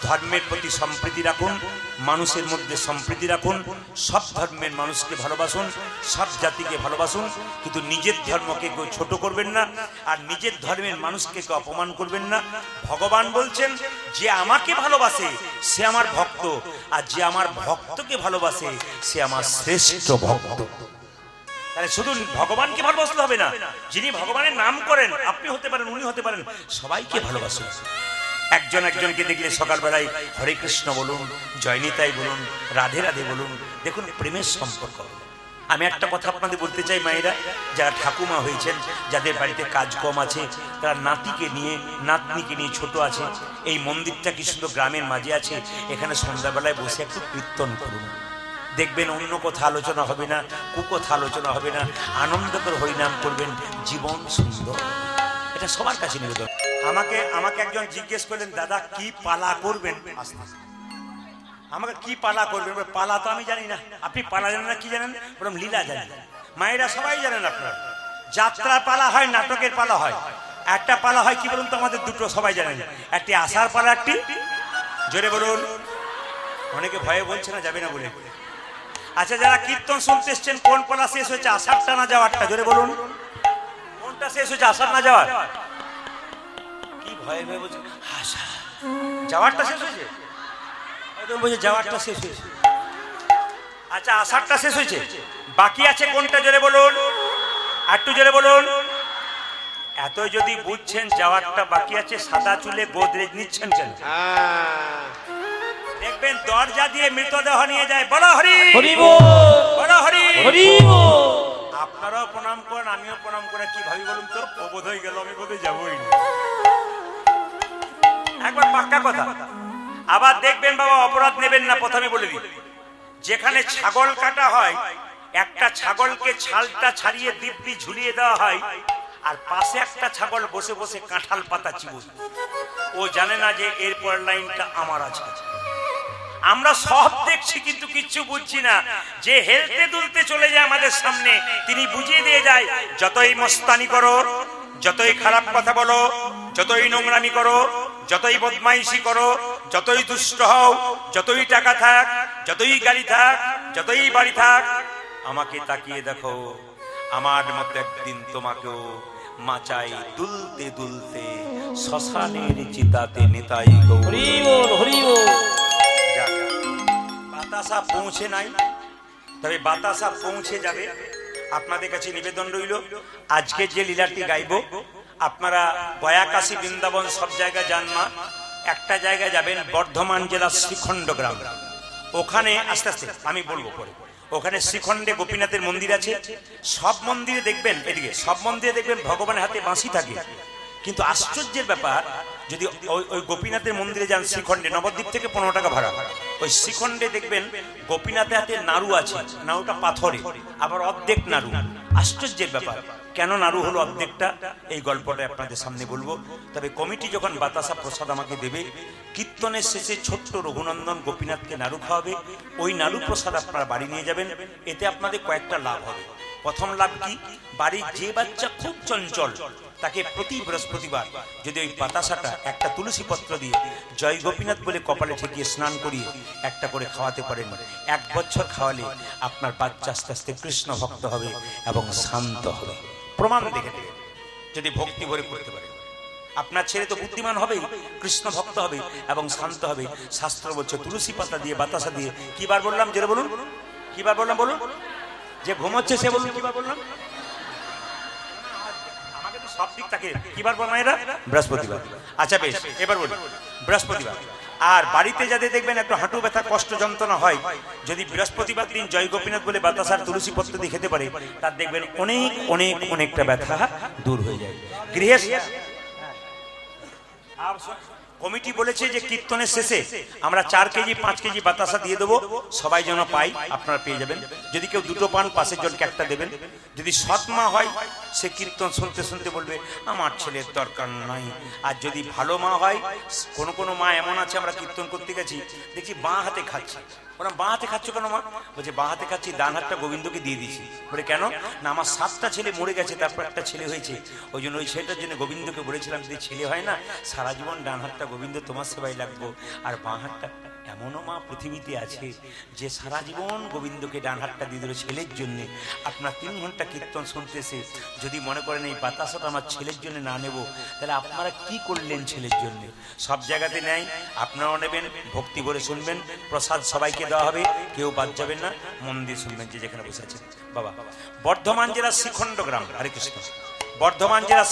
ধর্মের প্রতি সম্প্রীতি রাখুন, মানুষের মধ্যে সম্প্রীতি রাখুন, সব ধর্মের মানুষকে ভালোবাসুন, সব জাতিকে ভালোবাসুন, কিন্তু নিজের ধর্মকে কেউ ছোট করবেন না, আর নিজের ধর্মের মানুষকে কেউ অপমান করবেন না। ভগবান বলছেন যে আমাকে ভালোবাসে সে আমার ভক্ত, আর যে আমার ভক্তকে ভালোবাসে সে আমার শ্রেষ্ঠ ভক্ত। তাহলে শুধু ভগবানকে ভালোবাসতে হবে না, যিনি ভগবানের নাম করেন, আপনি হতে পারেন, উনি হতে পারেন, সবাইকে ভালোবাসুন। একজন একজনকে দেখলে সকালবেলায় হরে কৃষ্ণ বলুন, জয়নিতাই বলুন, রাধে রাধে বলুন, দেখুন প্রেমের সম্পর্ক। আমি একটা কথা আপনাদের বলতে চাই, মায়েরা যারা ঠাকুমা হয়েছেন, যাদের বাড়িতে কাজ কম আছে, তারা নাতিকে নিয়ে, নাতনিকে নিয়ে, ছোট আছে, এই মন্দিরটা কি সুন্দর গ্রামের মাঝে আছে, এখানে সন্ধ্যাবেলায় বসে একটু কীর্তন করুন। দেখবেন অন্য কথা আলোচনা হবে না, কুকথা আলোচনা হবে না, আনন্দ করে হরিনাম করবেন, জীবন সুন্দর। এটা সবার কাছে নিবেদন। আমাকে একজন জিজ্ঞেস করলেন, দাদা কি পালা করবেন? আমাকে কি পালা করবেন? পালা তো আমি জানি না। আপনি পালা জানেন না? কি জানেন? বললাম লীলা জানেন। মায়েরা সবাই জানেন আপনারা, যাত্রার পালা হয়, নাটকের পালা হয়। একটা পালা হয় কি বলুন তো, আমাদের দুটো সবাই জানেন, একটি আষাঢ় পালা, একটি জোরে বলুন, অনেকে ভয়ে বলছে না যাবে না বলে। আচ্ছা, যারা কীর্তন শুনতে এসছেন, কোন পালা শেষ হয়েছে? আষাঢ়টা না যাওয়ারটা? জোরে বলুন, কোনটা শেষ হয়েছে? আষাঢ় না যাওয়ার? কি ভয়ে ভয়ে বলছে? আষাঢ় যাওয়ারটা শেষ হয়েছে, বলছে যাওয়ারটা শেষ হয়েছে। আচ্ছা, আষাঢ়টা শেষ হয়েছে, বাকি আছে কোনটা? জোরে বলুন, একটু জোরে বলুন। এতই যদি বুঝছেন যাওয়ারটা বাকি আছে, সাদা চুলে গোদরেজ নিচ্ছেন কেন? দেখবেন দরজা দিয়ে মৃতদেহ নিয়ে যায়। বলো হরি বল, হরি বল। আপনারাও প্রণাম করেন, আমিও প্রণাম করে কি ভাবি বলুন তো, ও বোধ হয়ে গেল, আমি বোধহয় যাবই না। একবার পাক্কা কথা। আবার দেখবেন বাবা, অপরাধ নেবেন না, প্রথমে বলে দিই, যেখানে ছাগল কাটা হয়, একটা ছাগলকে ছালটা ছাড়িয়ে দিব্যি ঝুলিয়ে দেওয়া হয়, আর পাশে একটা ছাগল বসে বসে কাঁঠাল পাতা চিবুয়। ও জানে না যে এরপর লাইনটা আমার আছে। আমরা সব দেখছি কিন্তু কিচ্ছু বুঝছি না। যে হেলতে দুলতে চলে যায় আমাদের সামনে, তিনি বুঝিয়ে দিয়ে যায়, যতই মস্তানি করো, যতই খারাপ কথা বলো, যতই নোংরামি করো, যতই বদমাইশি করো, যতই দুষ্ট হও, যতই টাকা থাক, যতই গাড়ি থাক, যতই বাড়ি থাক, আমাকে তাকিয়ে দেখো, আমার মতো একদিন তোমাকেও মাচাই দুলতে দুলতে শ্মশানের চিতাতে নিতাই গৌর। বাতাসা পৌঁছে নাই, তবে বাতাসা পৌঁছে যাবে। আপনাদের কাছে নিবেদন রইল, আজকে যে লীলাটি গাইব, আপনারা গয়াকাশী, বৃন্দাবন সব জায়গায় যান মা, একটা জায়গায় যাবেন, বর্ধমান জেলার শ্রীখণ্ড গ্রাম। ওখানে আস্তে আস্তে আমি বলবো পরে, ওখানে শ্রীখণ্ডে গোপীনাথের মন্দির আছে। সব মন্দিরে দেখবেন, এদিকে সব মন্দিরে দেখবেন ভগবানের হাতে বাঁশি থাকে, কিন্তু আশ্চর্যের ব্যাপার, যদি ওই গোপীনাথের মন্দিরে যান শ্রীখণ্ডে, নবদ্বীপ থেকে 15 টাকা ভাড়া, ওই শ্রীখণ্ডে দেখবেন গোপীনাথের হাতে নাড়ু আছে, নাড়ুটা পাথরে, আবার অর্ধেক নাড়ু। আশ্চর্যের ব্যাপার, কেন নাড়ু হলো অর্ধেকটা, এই গল্পটা আপনাদের সামনে বলবো। তবে কমিটি যখন বাতাসা প্রসাদ আমাকে দেবে, কীর্তনের শেষে ছোট্ট রঘুনন্দন গোপীনাথকে নাড়ু খাওয়াবে, ওই নাড়ু প্রসাদ আপনারা বাড়ি নিয়ে যাবেন। এতে আপনাদের কয়েকটা লাভ হবে। প্রথম লাভ কি, বাড়ির যে বাচ্চা খুব চঞ্চল, তাকে প্রতি বৃহস্পতিবার যদি ওই বাতাসাটা একটা তুলসী পত্র দিয়ে জয় গোপীনাথ বলে কপালে ঠেকিয়ে স্নান করিয়ে একটা করে খাওয়াতে পারেন, 1 বছর খাওয়ালে আপনার বাচ্চা আস্তে আস্তে কৃষ্ণ ভক্ত হবে এবং শান্ত হবে। প্রমাণ দেখে দেবে, যদি ভক্তি ভরে করতে পারে। আপনার ছেলে তো বুদ্ধিমান হবেই, কৃষ্ণ ভক্ত হবে এবং শান্ত হবে। শাস্ত্র বলছে তুলসী পাতা দিয়ে, বাতাসা দিয়ে। কিবার বললাম? জোরে বলুন, কিবার বললাম বলুন? যে ঘুমোচ্ছে সে বলুন, কিবার বললাম? সব দিক থাকে কিবার বল মায়েরা? বৃহস্পতিবার। আচ্ছা বেশ, এবার বলি বৃহস্পতিবার। আর বাড়িতে যাদের দেখবেন একটু হাঁটু ব্যথা, কষ্ট যন্ত্রণা হয়, যদি বৃহস্পতিবার দিন জয় গোপীনাথ বলে বাতাসার তুলসী পত্র দিয়ে খেতে পারে, তার দেখবেন অনেক অনেক অনেকটা ব্যথা দূর হয়ে যায়। গৃহে কমিটি বলেছে যে কীর্তনের শেষে আমরা 4 কেজি 5 কেজি বাতাসা দিয়ে দেবো, সবাই যেন পাই, আপনারা পেয়ে যাবেন। যদি কেউ 2টো পান, পাশের জনকে একটা দেবেন। যদি সৎ মা হয়, সে কীর্তন শুনতে শুনতে বলবে আমার ছেলের দরকার নাই। আর যদি ভালো মা হয়, কোনো কোনো মা এমন আছে, আমরা কীর্তন করতে গেছি দেখি বাঁ হাতে খাচ্ছে, ওরা বাঁ হাতে খাচ্ছ কেন মা? বলছে বাঁ হাতে খাচ্ছি, ডান হাতটা গোবিন্দকে দিয়ে দিয়েছি। বলে কেন? না আমার 7টা ছেলে মরে গেছে, তারপর একটা ছেলে হয়েছে, ওই জন্য ওই ছেলেটার জন্য গোবিন্দকে বলেছিলাম যদি ছেলে হয় না সারা জীবন ডান হাতটা গোবিন্দ তোমার সেবায় লাগবো, আর বাঁ হাতটা। এমনও মা পৃথিবীতে আছে যে সারা জীবন গোবিন্দকে ডান হাতটা দিয়ে দিল ছেলের জন্য। আপনার 3 ঘন্টা কীর্তন শুনতেছে, যদি মনে করেন এই বাতাসটা আমার ছেলের জন্য না নেব, তাহলে আপনারা কি করলেন ছেলের জন্য? সব জায়গাতে নেয়, আপনারাও নেবেন, ভক্তি করে শুনবেন, প্রসাদ সবাইকে দেওয়া হবে, কেউ বাদ যাবেন না, মন দিয়ে শুনবেন যে যেখানে বসে আছেন। বাবা বর্ধমান জেলা শ্রীখণ্ড গ্রাম, হরে কৃষ্ণ। বর্ধমান জেলা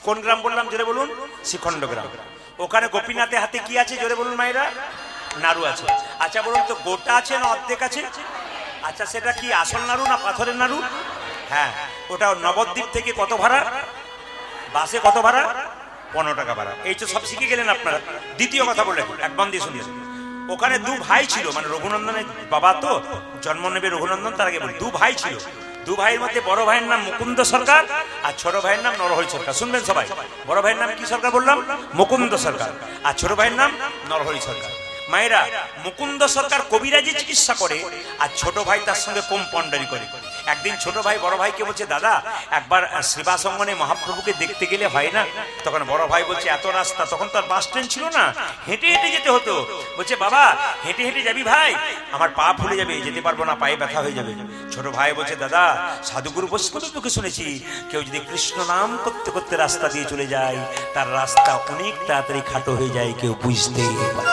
কোন গ্রাম বললাম জোরে বলুন? শ্রীখণ্ড গ্রাম। ওখানে গোপীনাথের হাতে কি আছে জোরে বলুন মায়েরা? নাড়ু আছে। আচ্ছা বলুন তো গোটা আছে না অর্ধেক আছে? আচ্ছা সেটা কি আসল নাড়ু না পাথরের নাড়ু? হ্যাঁ, ওটা নবদ্বীপ থেকে কত ভাড়া? বাসে কত ভাড়া? 15 টাকা ভাড়া। এই তো সব শিখে গেলেন আপনারা। দ্বিতীয় কথা বলে এক বন্ধ দিয়ে শুনিয়েছেন, ওখানে 2 ভাই ছিল, মানে রঘুনন্দনের বাবা তো জন্ম নেবে রঘুনন্দন, তার আগে বলি 2 ভাই ছিল। 2 ভাইয়ের মধ্যে বড় ভাইয়ের নাম মুকুন্দ সরকার আর ছোট ভাইয়ের নাম নরহরি সরকার। শুনবেন সবাই, বড় ভাইয়ের নাম কি সরকার বললাম? মুকুন্দ সরকার। আর ছোট ভাইয়ের নাম নরহরি সরকার। মায়েরা, মুকুন্দ সরকার কবিরাজি চিকিৎসা করে আর ছোট ভাই তার সঙ্গে কম্পাউন্ডারি করে। একদিন ছোট ভাই বড় ভাইকে বলছে, দাদা একবার সেবাসঙ্গনে মহাপ্রভুকে দেখতে গেলে হয় না? তখন বড় ভাই বলছে, এত রাস্তা, তখন তো আর বাস ট্রেন ছিল না, হেঁটে হেঁটে যেতে হতো। বলছে, বাবা হেঁটে হেঁটে যাবি ভাই? আমার পা ফুলে যাবে, যেতে পারবো না, পায়ে ব্যথা হয়ে যাবে। ছোট ভাই বলছে, দাদা সাধুগুরু বৈষ্ণবকে শুনেছি কেউ যদি কৃষ্ণ নাম করতে করতে রাস্তা দিয়ে চলে যায় তার রাস্তা অনেক তাড়াতাড়ি খাটো হয়ে যায়, কেউ বুঝতেই পারে।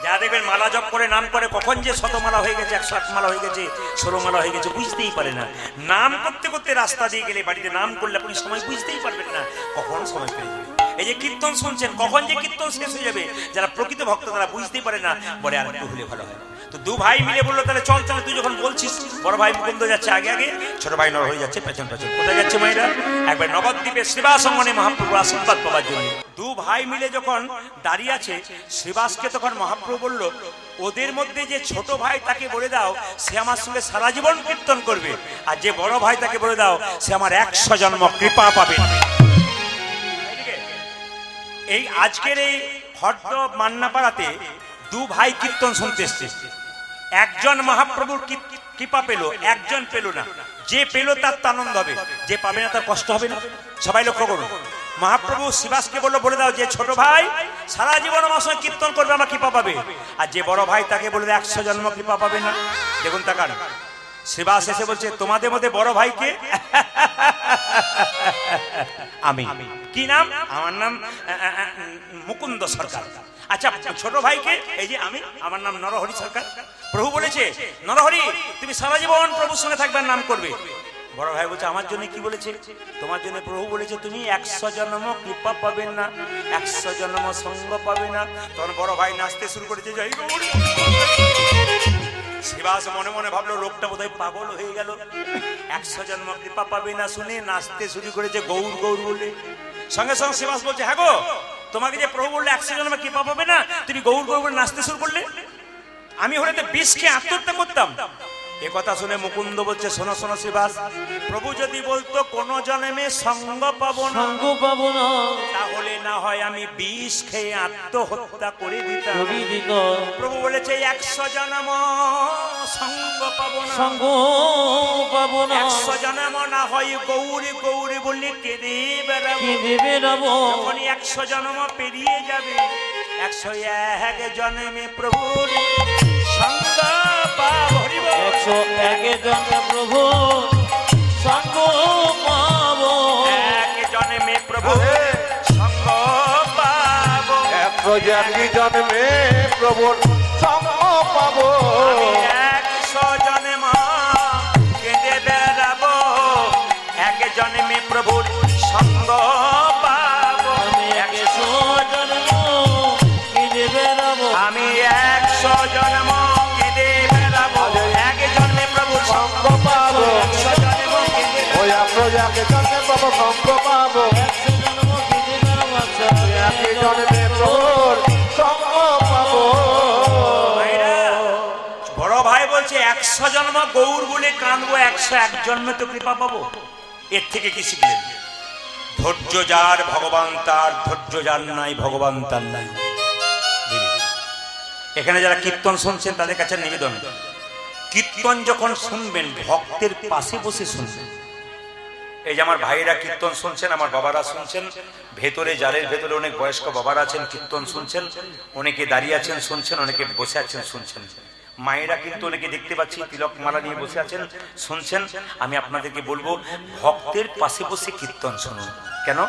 যা দেখবেন মালা জপ করে নাম করে, কখন যে 100 মালা হয়ে গেছে, 108 মালা হয়ে গেছে, 16 মালা হয়ে গেছে বুঝতেই পারে না। নাম করতে করতে রাস্তা দিয়ে গেলে, বাড়িতে নাম করলে আপনি সময় বুঝতেই পারবেন না কখন সময় পেয়ে যাবে। এই যে কীর্তন শুনছেন, কখন যে কীর্তন শেষ হয়ে যাবে, যারা প্রকৃত ভক্ত তারা বুঝতেই পারে না, বলে আর একটু হলে ভালো হয়। তো 2 ভাই মিলে বললো, তাহলে চল চল, তুই যখন বলছিস। বড় ভাই মুকুন্দ যাচ্ছে আগে আগে, ছোট ভাই নরহরি যাচ্ছে পেছন পেছন। কোথায় যাচ্ছে মায়েরা? একবার নবদ্বীপে সেবাসঙ্গনে মহাপ্রভু আশীর্বাদ পাওয়ার জন্য। 2 ভাই মিলে যখন দাঁড়িয়ে আছে, শ্রীবাসকে তখন মহাপ্রভু বলল, ওদের মধ্যে যে ছোট ভাই তাকে বলে দাও সে আমার সঙ্গে সারা জীবন কীর্তন করবে, আর যে বড় ভাই তাকে বলে দাও সে আমার 100 জন্ম কৃপা পাবে। এই আজকের এই হরদ মান্নাপাড়াতে 2 ভাই কীর্তন শুনতে এসছে। একজন মহাপ্রভুর কৃপা পেল, একজন পেল না। যে পেল তার আনন্দ হবে, যে পাবে না তার কষ্ট হবে না। সবাই লক্ষ্য করুন, মহাপ্রভু শিবাসকে বললো, বলে দাও যে ছোট ভাই সারা জীবন আমার সঙ্গে কীর্তন করবে, আমার কৃপা পাবে, আর যে বড় ভাই তাকে বলে 100 জন্ম কৃপা পাবে না। দেখুন তাকান, শিবাস এসে বলছে, তোমাদের মধ্যে বড় ভাইকে? আমি। কি নাম? আমার নাম মুকুন্দ সরকার। আচ্ছা ছোট ভাইকে? এই যে আমি, আমার নাম নরহরি সরকার। প্রভু বলেছে, নরহরি তুমি সারা জীবন প্রভুর সঙ্গে থাকবে, নাম করবে। বড় ভাই বলছে, আমার জন্য কি বলেছে? তোমার জন্য প্রভু বলেছে তুমি 100 জন্ম কৃপা পাবে না, 100 জন্ম সঙ্গ পাবে না। তখন বড় ভাই নাচতে শুরু করেছে, জয় গৌরী। শিবাস মনে মনে ভাবলো, লোকটা বোধহয় পাগল হয়ে গেল, 100 জন্ম কৃপা পাবে না শুনে নাচতে শুরু করেছে গৌর গৌর বলে। সঙ্গে সঙ্গে শিবাস বলছে, হ্যাঁ গো, তোমাকে যে প্রভু বললে 100 জন্ম কৃপা পাবে না, তুমি গৌর গৌর বলে নাচতে শুরু করলে। আমি হলে তো বিষ খেয়ে আত্মহত্যা করতাম। এ কথা শুনে মুকুন্দ বলছে, শোনো শোনো শিবাস, প্রভু যদি বলতো কোন জন্মে সঙ্গ পাবো না, তাহলে না হয় আমি বিষ খেয়ে আত্মহত্যা করে দিতাম। প্রভু বলেছে 100 জন্ম সঙ্গ পাবো না, 100 জন্ম না হয় গৌরী গৌরী বললে কেঁদে বেড়াবো। যখন 100 জন্ম পেরিয়ে যাবে, 101 জন্মে প্রভুর সঙ্গ পাবো। 101 জন্মে প্রভু সঙ্গ পাবো, 1 জন্মে প্রভু সঙ্গ পাবো, 101 জন্মে প্রভুর সঙ্গ পাবো। 100 জন্ম কেঁদে বেড়াবো, 1 জন্মে প্রভুর সঙ্গ পাবো। আমি 100 জন্ম কেঁদে বেড়াবো, আমি 100 জন্ম কেঁদে বেড়াবো, 1 জন্মে প্রভুর সঙ্গ পাবো। 100 জন্ম কেঁদে ওই 101 জন্মে প্রভু সঙ্গ পাবো, 100 জন্ম কেঁদে বেড়াবো, 101 জন্মে প্রভুর সঙ্গ পাবো। বড় ভাই বলছে 100 জন্ম গৌর বলে কাঁদবো, 101 জন্মে তো কৃপা পাবো। এর থেকে কি শিখলেন? ধৈর্য যার ভগবান তার, ধৈর্য যার নাই ভগবান তার নাই। এখানে যারা কীর্তন শুনছেন তাদের কাছে নিবেদন, কীর্তন যখন শুনবেন ভক্তের পাশে বসে শুনবেন। এই যে আমার ভাইয়েরা কীর্তন শুনছেন, আমার বাবারা শুনছেন, ভেতরে জালের ভেতরে অনেক বয়স্ক বাবারা আছেন কীর্তন শুনছেন, অনেকে দাঁড়িয়ে আছেন শুনছেন, অনেকে বসে আছেন শুনছেন। মায়েরা কিন্তু অনেকে দেখতে পাচ্ছি তিলক মালা নিয়ে বসে আছেন শুনছেন। আমি আপনাদেরকে বলবো ভক্তের পাশে বসে কীর্তন শুনুন। কেন?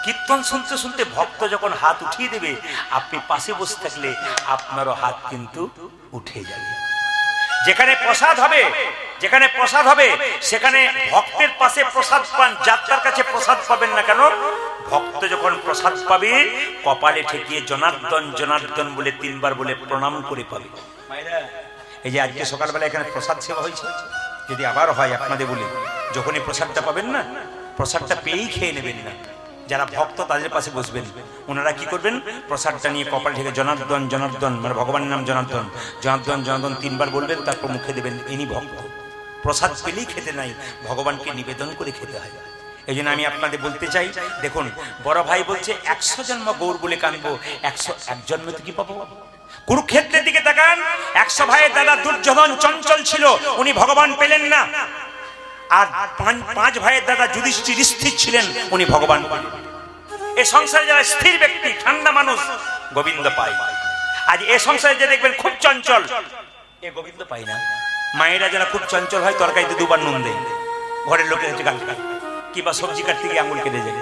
কীর্তন শুনতে শুনতে ভক্ত যখন হাত উঠিয়ে দেবে, আপনি পাশে বসে থাকলে আপনারও হাত কিন্তু উঠে যাবে। যেখানে প্রসাদ হবে, যেখানে প্রসাদ হবে সেখানে ভক্তের পাশে প্রসাদ পান, যাত্রার কাছে প্রসাদ পাবেন না। কেন? ভক্ত যখন প্রসাদ পাবে কপালে ঠেকিয়ে জনার্দন জনার্দন বলে 3 বার বলে প্রণাম করে পাবে। এই যে আজকে সকালবেলা এখানে প্রসাদ সেবা হয়েছে, যদি আবার হয় আপনাদের বলি, যখনই প্রসাদটা পাবেন না, প্রসাদটা পেয়েই খেয়ে নেবেন না। যারা ভক্ত তাদের পাশে বসবেন, ওনারা কি করবেন, প্রসাদটা নিয়ে কপাল থেকে জনার্দন জনার্দন মানে ভগবানের নাম জনার্দন জনার্দন জনার্দন 3 বার বলবেন, তারপর মুখে দেবেন ইনি ভক্ত। প্রসাদ পেলেই খেতে নাই, ভগবানকে নিবেদন করে খেতে হয়। এই জন্য আমি আপনাদের বলতে চাই, দেখুন বড় ভাই বলছে 100 জন্ম গৌর বলে কানবো, 101 জন্মে তো কি পাবো? কুরুক্ষেত্রের দিকে তাকান, 100 ভাইয়ের দাদা দুর্যোধন চঞ্চল ছিল, উনি ভগবান পেলেন না। আর 5 ভাইয়ের দাদা যুধিষ্ঠির স্থির ছিলেন, উনি ভগবান পেলেন। এই সংসারে যারা স্থির ব্যক্তি, ঠান্ডা মানুষ, গোবিন্দ পায়। আজ এই সংসারে যে দেখবেন খুব চঞ্চল, এ গোবিন্দ পায় না। মায়েরা যারা খুব চঞ্চল হয়, তরকারিতে 2 বার নুন দেয়, ঘরের লোকের হচ্ছে গাল খায়, কিংবা সবজি কাটতে গিয়ে আঙুল কেটে যায়,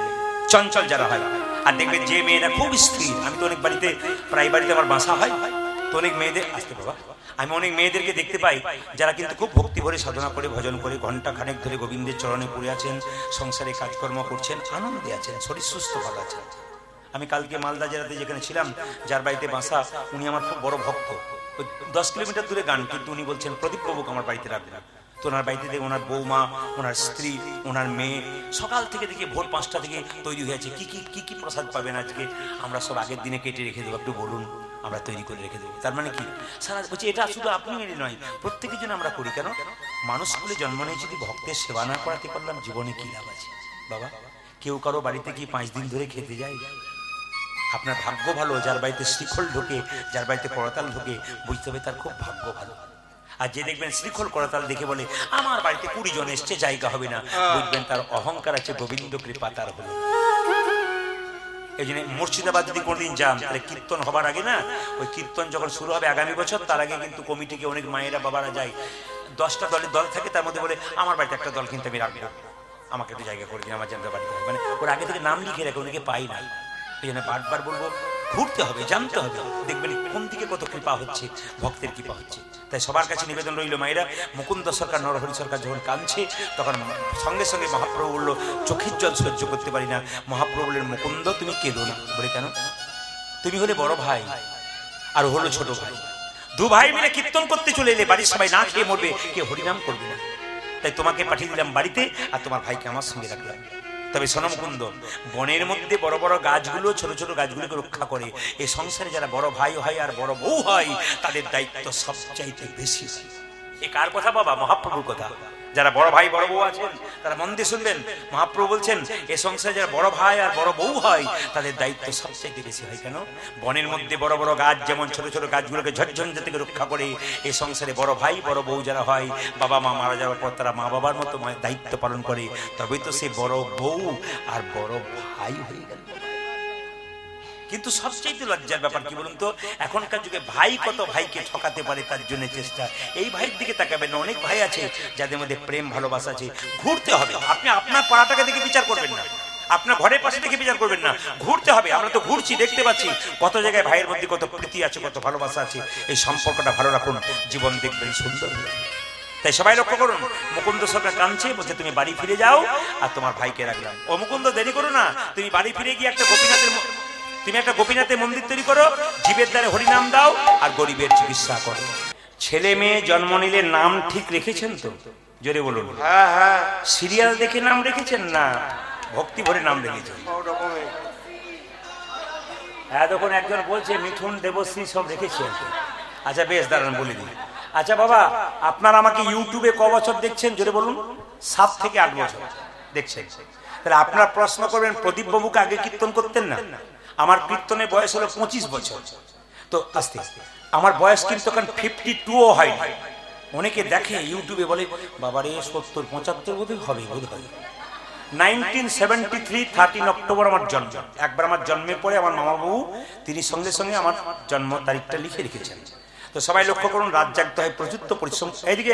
চঞ্চল যারা হয়। আর দেখবেন যে মেয়েরা খুব স্থির, আমি তো অনেক বাড়িতে, প্রায় বাড়িতে আমার বাসা হয়, তো অনেক মেয়েদের আসতে বাবা, আমি অনেক মেয়েদেরকে দেখতে পাই যারা কিন্তু খুব ভক্তি ভরে সাধনা করে ভজন করে ঘন্টা খানেক ধরে গোবিন্দের চরণে পড়ে আছেন, সংসারে কাজকর্ম করছেন, আনন্দে আছেন, শরীর সুস্থ ভালো আছেন। আমি কালকে মালদা জেলাতে যেখানে ছিলাম, যার বাড়িতে বাসা, উনি আমার খুব বড় ভক্ত, 10 কিলোমিটার দূরে গান, কিন্তু উনি বলছেন প্রদীপ বাবুকে আমার বাড়িতে রাখবেন। তো ওনার বাড়িতে দেখে ওনার বৌমা, ওনার স্ত্রী, ওনার মেয়ে সকাল থেকে দেখে ভোর 5টা থেকে তৈরি হয়েছে। কি প্রসাদ পাবেন আজকে? আমরা সব আগের দিনে কেটে রেখে দেবো, একটু বলুন, আমরা তৈরি করে রেখে দেবো। তার মানে কি? সারা বলছি এটা শুধু আপনি মেনে নয়, প্রত্যেকের জন্য আমরা করি। কেন? মানুষ বলে জন্ম নিয়ে যদি ভক্তের সেবা না করাতে পারলাম, জীবনে কি লাভ আছে বাবা? কেউ কারো বাড়িতে কি 5 দিন ধরে খেতে যায়? আপনার ভাগ্য ভালো, যার বাড়িতে শ্রীখল ঢোকে, যার বাড়িতে করতাল ঢোকে, বুঝতে হবে তার খুব ভাগ্য ভালো। আর যে দেখবেন শ্রীখল করতাল দেখে বলে আমার বাড়িতে 20 জন এসছে, জায়গা হবে না, বুঝবেন তার অহংকার আছে, গোবিন্দ কৃপা তার হলো। এই জন্য মুর্শিদাবাদ যদি কোনদিন যান, তাহলে কীর্তন হবার আগে না, ওই কীর্তন যখন শুরু হবে আগামী বছর, তার আগে কিন্তু কমিটিকে অনেক মায়েরা বাবারা যায়, 10টা দলের দল থাকে, তার মধ্যে বলে আমার বাড়িতে একটা দল কিন্তু আমি রাখবো, আমাকে একটু জায়গা করে দিন, আমার জানতে বাড়িতে, মানে ওর আগে থেকে নাম লিখে রাখে, অনেকে পাই না। এই জন্য বারবার বলবো, ঘুরতে হবে, জানতে হবে, দেখবেন কোন দিকে কত কৃপা হচ্ছে, ভক্তের কৃপা হচ্ছে। তাই সবার কাছে নিবেদন রইল মায়েরা, মুকুন্দ সরকার নরহরি সরকার যখন কাঁদছে, তখন সঙ্গে সঙ্গে মহাপ্রভু বললো চোখের জল সহ্য করতে পারি না। মহাপ্রভু বললেন মুকুন্দ তুমি কেঁদো না। বলে কেন? তুমি হলে বড় ভাই আর হলো ছোট ভাই, 2 ভাই মিলে কীর্তন করতে চলে এলে, বাড়ির সবাই না খেয়ে মরবে, কে হরিনাম করবে না। তাই তোমাকে পাঠিয়ে দিলাম বাড়িতে, আর তোমার ভাইকে আমার সঙ্গে রাখলাম। তবে শোনো মুকুন্দ, বনের মধ্যে বড় বড় গাছগুলো ছোট ছোট গাছগুলোকে রক্ষা করে। এই সংসারে যারা বড় ভাই হয় আর বড় বউ হয়, তাদের দায়িত্ব সবচাইতে বেশি। এ কার কথা বাবা? মহাপ্রভুর কথা। যারা বড় ভাই বড় বউ আছেন তারা মন দিয়ে শুনবেন, মহাপ্রভু বলছেন এ সংসারে যারা বড় ভাই আর বড় বউ হয়, তাদের দায়িত্ব সবচাইতে বেশি হয়। কেন? বনের মধ্যে বড় বড় গাছ যেমন ছোট ছোট গাছগুলোকে ঝঞ্ঝঞ্ঝা থেকে রক্ষা করে, এই সংসারে বড় ভাই বড় বউ যারা হয়, বাবা মা মারা যাওয়ার পর তারা মা বাবার মতো দায়িত্ব পালন করে, তবেই তো সে বড় বউ আর বড় ভাই হয়ে গেল। কিন্তু সবচেয়ে লজ্জার ব্যাপার কি বলুন তো, এখনকার যুগে ভাই কত ভাইকে ঠকাতে পারে তার জন্য চেষ্টা। এই ভাইয়ের দিকে তাকাবেন, অনেক ভাই আছে যাদের মধ্যে প্রেম ভালোবাসা আছে। ঘুরতে হবে, আপনি আপনার পাড়াটাকে দেখে বিচার করবেন না, আপনার ঘরের পাশে দেখে বিচার করবেন না, ঘুরতে হবে। আমরা তো ঘুরছি, দেখতে পাচ্ছি কত জায়গায় ভাইয়ের মধ্যে কত প্রীতি আছে, কত ভালোবাসা আছে। এই সম্পর্কটা ভালো রাখুন, জীবন দেখবেন সুন্দর। তাই সবাই লক্ষ্য করুন, মুকুন্দ সরকার কাঁদছে, বলছে তুমি বাড়ি ফিরে যাও আর তোমার ভাইকে রাখলাম। ও মুকুন্দ দেরি করো না, তুমি বাড়ি ফিরে গিয়ে একটা গোপীনাথের মন্দির তৈরি করো, জীবের দ্বারে হরিনাম দাও আর গরিবের চিকিৎসা করো। ছেলে মেয়ে জন্ম নিলে নাম ঠিক রেখেছেন তো? জোরে বলুন। হ্যাঁ হ্যাঁ, সিরিয়াল দেখে নাম রেখেছেন না ভক্তি ভরে নাম রেখেছেন? এতক্ষণ একজন বলছে মিঠুন দেবশ্রী সব রেখেছেন। আচ্ছা বেশ, দাঁড়ান বলে দিই। আচ্ছা বাবা, আপনারা আমাকে ইউটিউবে ক বছর দেখছেন? জোরে বলুন। 7 থেকে 8 বছর দেখছেন। তাহলে আপনারা প্রশ্ন করবেন প্রদীপ বাবুকে আগে কীর্তন করতেন না? আমার কীর্তনের বয়স হলো 25 বছর। তো আস্তে আমার বয়স কিন্তু এখন 52ও হয়নি। অনেকে দেখে ইউটিউবে বলে বাবারে 70-75 বোধহয় হবে, বোধহয় 1973 13 অক্টোবর আমার জন্ম। একবার আমার জন্মের পরে আমার মামাবাবু তিনি সঙ্গে সঙ্গে আমার জন্ম তারিখটা লিখে রেখেছেন। তো সবাই লক্ষ্য করুন, রাত জাগতে হয়, প্রচুর পরিশ্রম। এইদিকে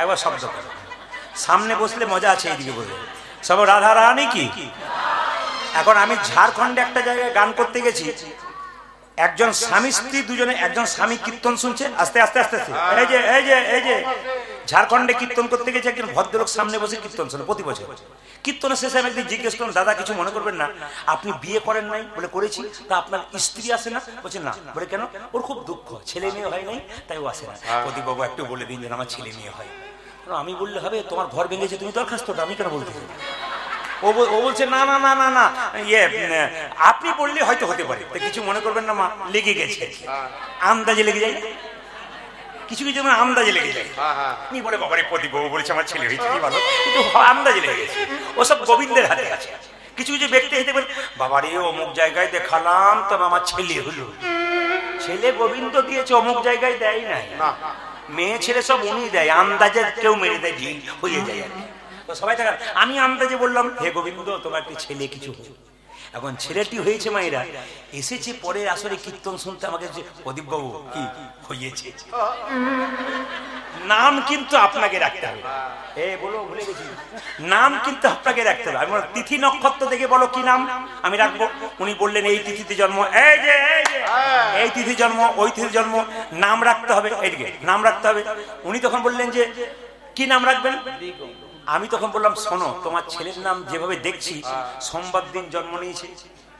একবার শব্দ করে, সামনে বসলে মজা আছে, এইদিকে বলে সব রাধা রানী কি। এখন আমি ঝাড়খণ্ডে একটা জায়গায় গান করতে গেছি, একজন স্বামী স্ত্রী দুজনে, একজন স্বামী কীর্তন শুনছে, আস্তে আস্তে আস্তে আস্তে, এই যে ঝাড়খণ্ডে কীর্তন করতে গেছে, একজন ভদ্রলোক সামনে বসে কীর্তন শুনে প্রতি বছর। কীর্তনের শেষে আমি একদিন জিজ্ঞেস করলাম, দাদা কিছু মনে করবেন না, আপনি বিয়ে করেন নাই? বলে করেছি। তা আপনার স্ত্রী আসে না? বলছে না। বলে কেন? ওর খুব দুঃখ, ছেলে মেয়ে হয় নাই, তাই ও আসে না। প্রদীপবাবু একটু বলে দিন যেন আমার ছেলে মেয়ে হয়। আমি বললে হবে, তোমার ঘর ভেঙেছে, তুমি দরখাস্তটা আমি কেন বলতে? ও বলছে না না না না না, আপনি বললে হয়তো হতে পারে, কিছু মনে করবেন না মা, লেগে গেছে, আন্দাজে লেগে যায়, কিছু কিছু আন্দাজে লেগে যায়। আপনি বলে বাবারে প্রদীপবাবু বলছে আমার ছেলে হয়েছে, কি ভালো, কিন্তু আন্দাজে লেগে গেছে। ওসব গোবিন্দের হাতে আছে। কিছু কিছু ব্যক্তি হইতে পারে, বাবারে অমুক জায়গায় দেখালাম তবে আমার ছেলে হলো। ছেলে গোবিন্দ দিয়েছে, অমুক জায়গায় দেয় নাই। মেয়ে ছেলে সব উনি দেয়, আন্দাজে কেউ মেরে দেয়, ঢিল হয়ে যায় আর কি। তো সবাই থাকা, আমি আন্দাজে বললাম হে গোবিন্দ তোমার একটি ছেলে কিছু হলো। এখন ছেলেটি হয়েছে, মায়েরা এসেছে পরের আসরে কীর্তন শুনতে আমাকে, যে প্রদীপবাবু কি হয়েছে, নাম কিন্তু আপনাকে রাখতে হবে। বলো ভুলে গেছি, নাম কিন্তু আপনাকে রাখতে হবে। আমি তিথি নক্ষত্র দেখে বলো কি নাম আমি রাখবো। উনি বললেন এই তিথিতে জন্ম, এই তিথি জন্ম, ওই তিথি জন্ম, নাম রাখতে হবে, এইদিকে নাম রাখতে হবে। উনি তখন বললেন যে কি নাম রাখবেন? আমি তখন বললাম শোনো, তোমার ছেলের নাম যেভাবে দেখছি সোমবার দিন জন্ম নিয়েছে,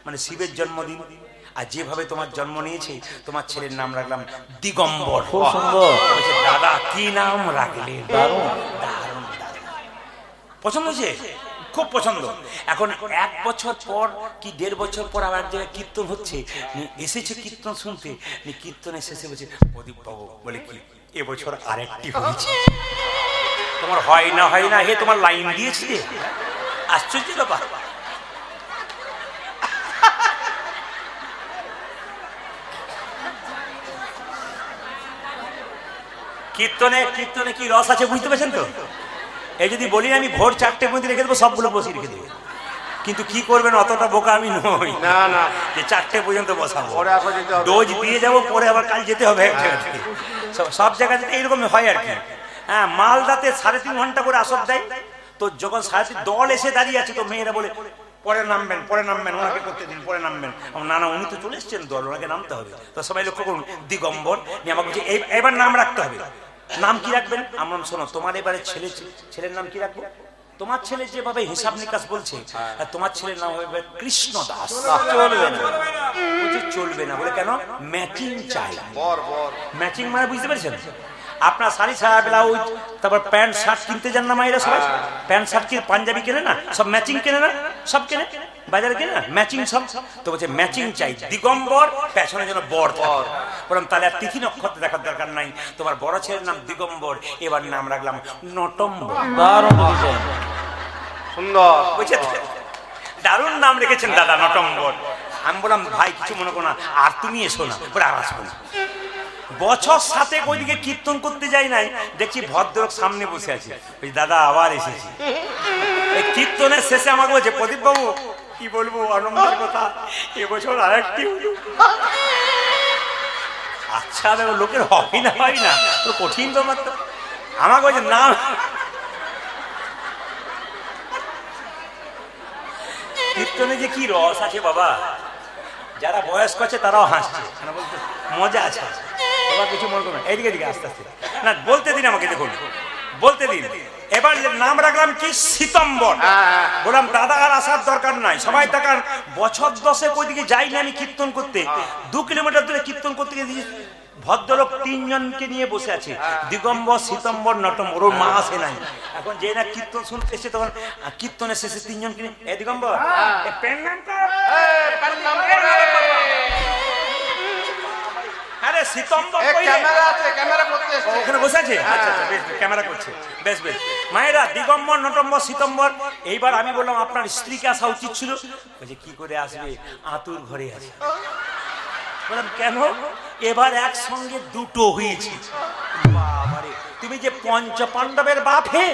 মানে শিবের জন্মদিন, আর যেভাবে তোমার জন্ম নিয়েছে তোমার ছেলের নাম রাখলাম দিগম্বর। খুব সুন্দর। দাদা কি নাম রাখলেন, দারুণ দারুণ। পছন্দ হয়েছে, খুব পছন্দ। এখন 1 বছর পর কি 1.5 বছর পর আবার এক জায়গায় কীর্তন হচ্ছে, এসেছে কীর্তন শুনতে, কীর্তনের শেষে বলছে প্রদীপ বাবু বলে কি এবছর আরেকটি হয়েছে। তোমার হয় না হয় না, হে তোমার লাইন দিয়েছি রে, আশ্চর্য ব্যাপার। কীর্তনে কীর্তনে কি রস আছে বুঝতে পারছেন তো? এই যদি বলি আমি ভোর 4টের মধ্যে রেখে দেবো, সবগুলো বসিয়ে রেখে দেবো, কিন্তু কি করবেন, অতটা বোকা আমি নই না না, যে 4টে পর্যন্ত বসাবো, পরে আবার যেতে হবে। ডোজ দিয়ে যাবো, পরে আবার কাল যেতে হবে। সব জায়গাতে এইরকম হয় আর কি। হ্যাঁ, মালদাতে 3.5 ঘন্টা করে আসর দেয়। তো যখন 3.5 দল এসে দাঁড়িয়ে আছে, তো মেয়েরা বলে পরে নামবেন, পরে নামবেন, ওনাকে করতে দিন, পরে নামবেন। না না, উনি তো চলে এসছেন দল, ওনাকে নামতে হবে। তো সবাই লক্ষ্য করুন, দিগম্বর নিয়ে আমাকে বলছে এবার নাম রাখতে হবে। নাম কি রাখবেন? আমরা শোনো, তোমার এবারে ছেলের নাম কি রাখবো? তোমার ছেলে যেভাবে হিসাব নিকাশ বলছে, তোমার ছেলের নাম হবে কৃষ্ণ দাস। চলবে না, বলছে চলবে না। বলে কেন? ম্যাচিং চাই। ম্যাচিং মানে বুঝতে পেরেছেন? আপনার শাড়ি সায়া ব্লাউজ, তারপর প্যান্ট শার্ট কিনতে যান না মায়েরা সবাই, প্যান্ট শার্ট কি পাঞ্জাবি কেনে না, সব ম্যাচিং কেনে না, সব কেনে বাজারে কেনে না, ম্যাচিং সব। তো বলছে ম্যাচিং চাই, দিগম্বর, পেছনে যেন বর থাকে। বললাম তাহলে আর তিথি নক্ষত্র দেখার দরকার নাই, তোমার বড় ছেলের নাম দিগম্বর, এবার নাম রাখলাম নটম্বর। দারুণ ডিজাইন, সুন্দর, বুঝছেন? দারুণ নাম রেখেছেন দাদা, নটম্বর। আমি বললাম ভাই কিছু মনে করো না, আর তুমি এসো না, বলে আর আসবো না। বছর 7 ওইদিকে কীর্তন করতে যাই নাই, দেখছি ভদ্রলোক সামনে বসে আছে, ওই দাদা আবার এসেছি। এই কীর্তনের শেষে আমাকে বলছে প্রদীপ বাবু কি বলবো আনন্দের কথা, এবছর আরেকটি হলো। আচ্ছা লোকের হয় না, হয় না তো কঠিন ব্যাপার তো। আমাকে বলছে না, কীর্তনে যে কি রস আছে বাবা, যারা বয়স্ক আছে তারাও হাসছে, মজা আছে। কিছু মনে করবেন, এইদিকে দিকে আস্তে আস্তে না, বলতে দিন আমাকে, দেখুন বলতে দিন। এবার নাম রাখলাম কি সীতম্বর। বললাম দাদা আর আসার দরকার নাই, সবাই তাকান। বছর 10 ওইদিকে যাই না আমি কীর্তন করতে, 2 কিলোমিটার দূরে কীর্তন করতে গিয়ে ভদ্রলোক 3 জনকে নিয়ে বসে আছে, দিগম্বর, সীতম্বর, নটম্বর। ওর মা আসে নাই। এখন যে না কীর্তন শুনতে এসে, তখন কীর্তনের শেষে 3 জনকে নিয়ে, এ দিগম্বর আরে বাজারে সিতম্বর এ কইলে ক্যামেরা আছে, ক্যামেরা করতে এসছে। ওখানে বসে আছে? আচ্ছা আচ্ছা, বেশ বেশ, ক্যামেরা করছে, বেশ বেশ। মায়েরা দিগম্বর নটম্বর সিতম্বর, এইবার আমি বললাম আপনার স্ত্রীকে আসা উচিত ছিল। বলছে কি করে আসবে, আতুর ঘরে আছে। বললাম কেন? এবার একসঙ্গে দুটো হয়েছে। বাবারে, তুমি যে পঞ্চ পাণ্ডবের বাপ হে,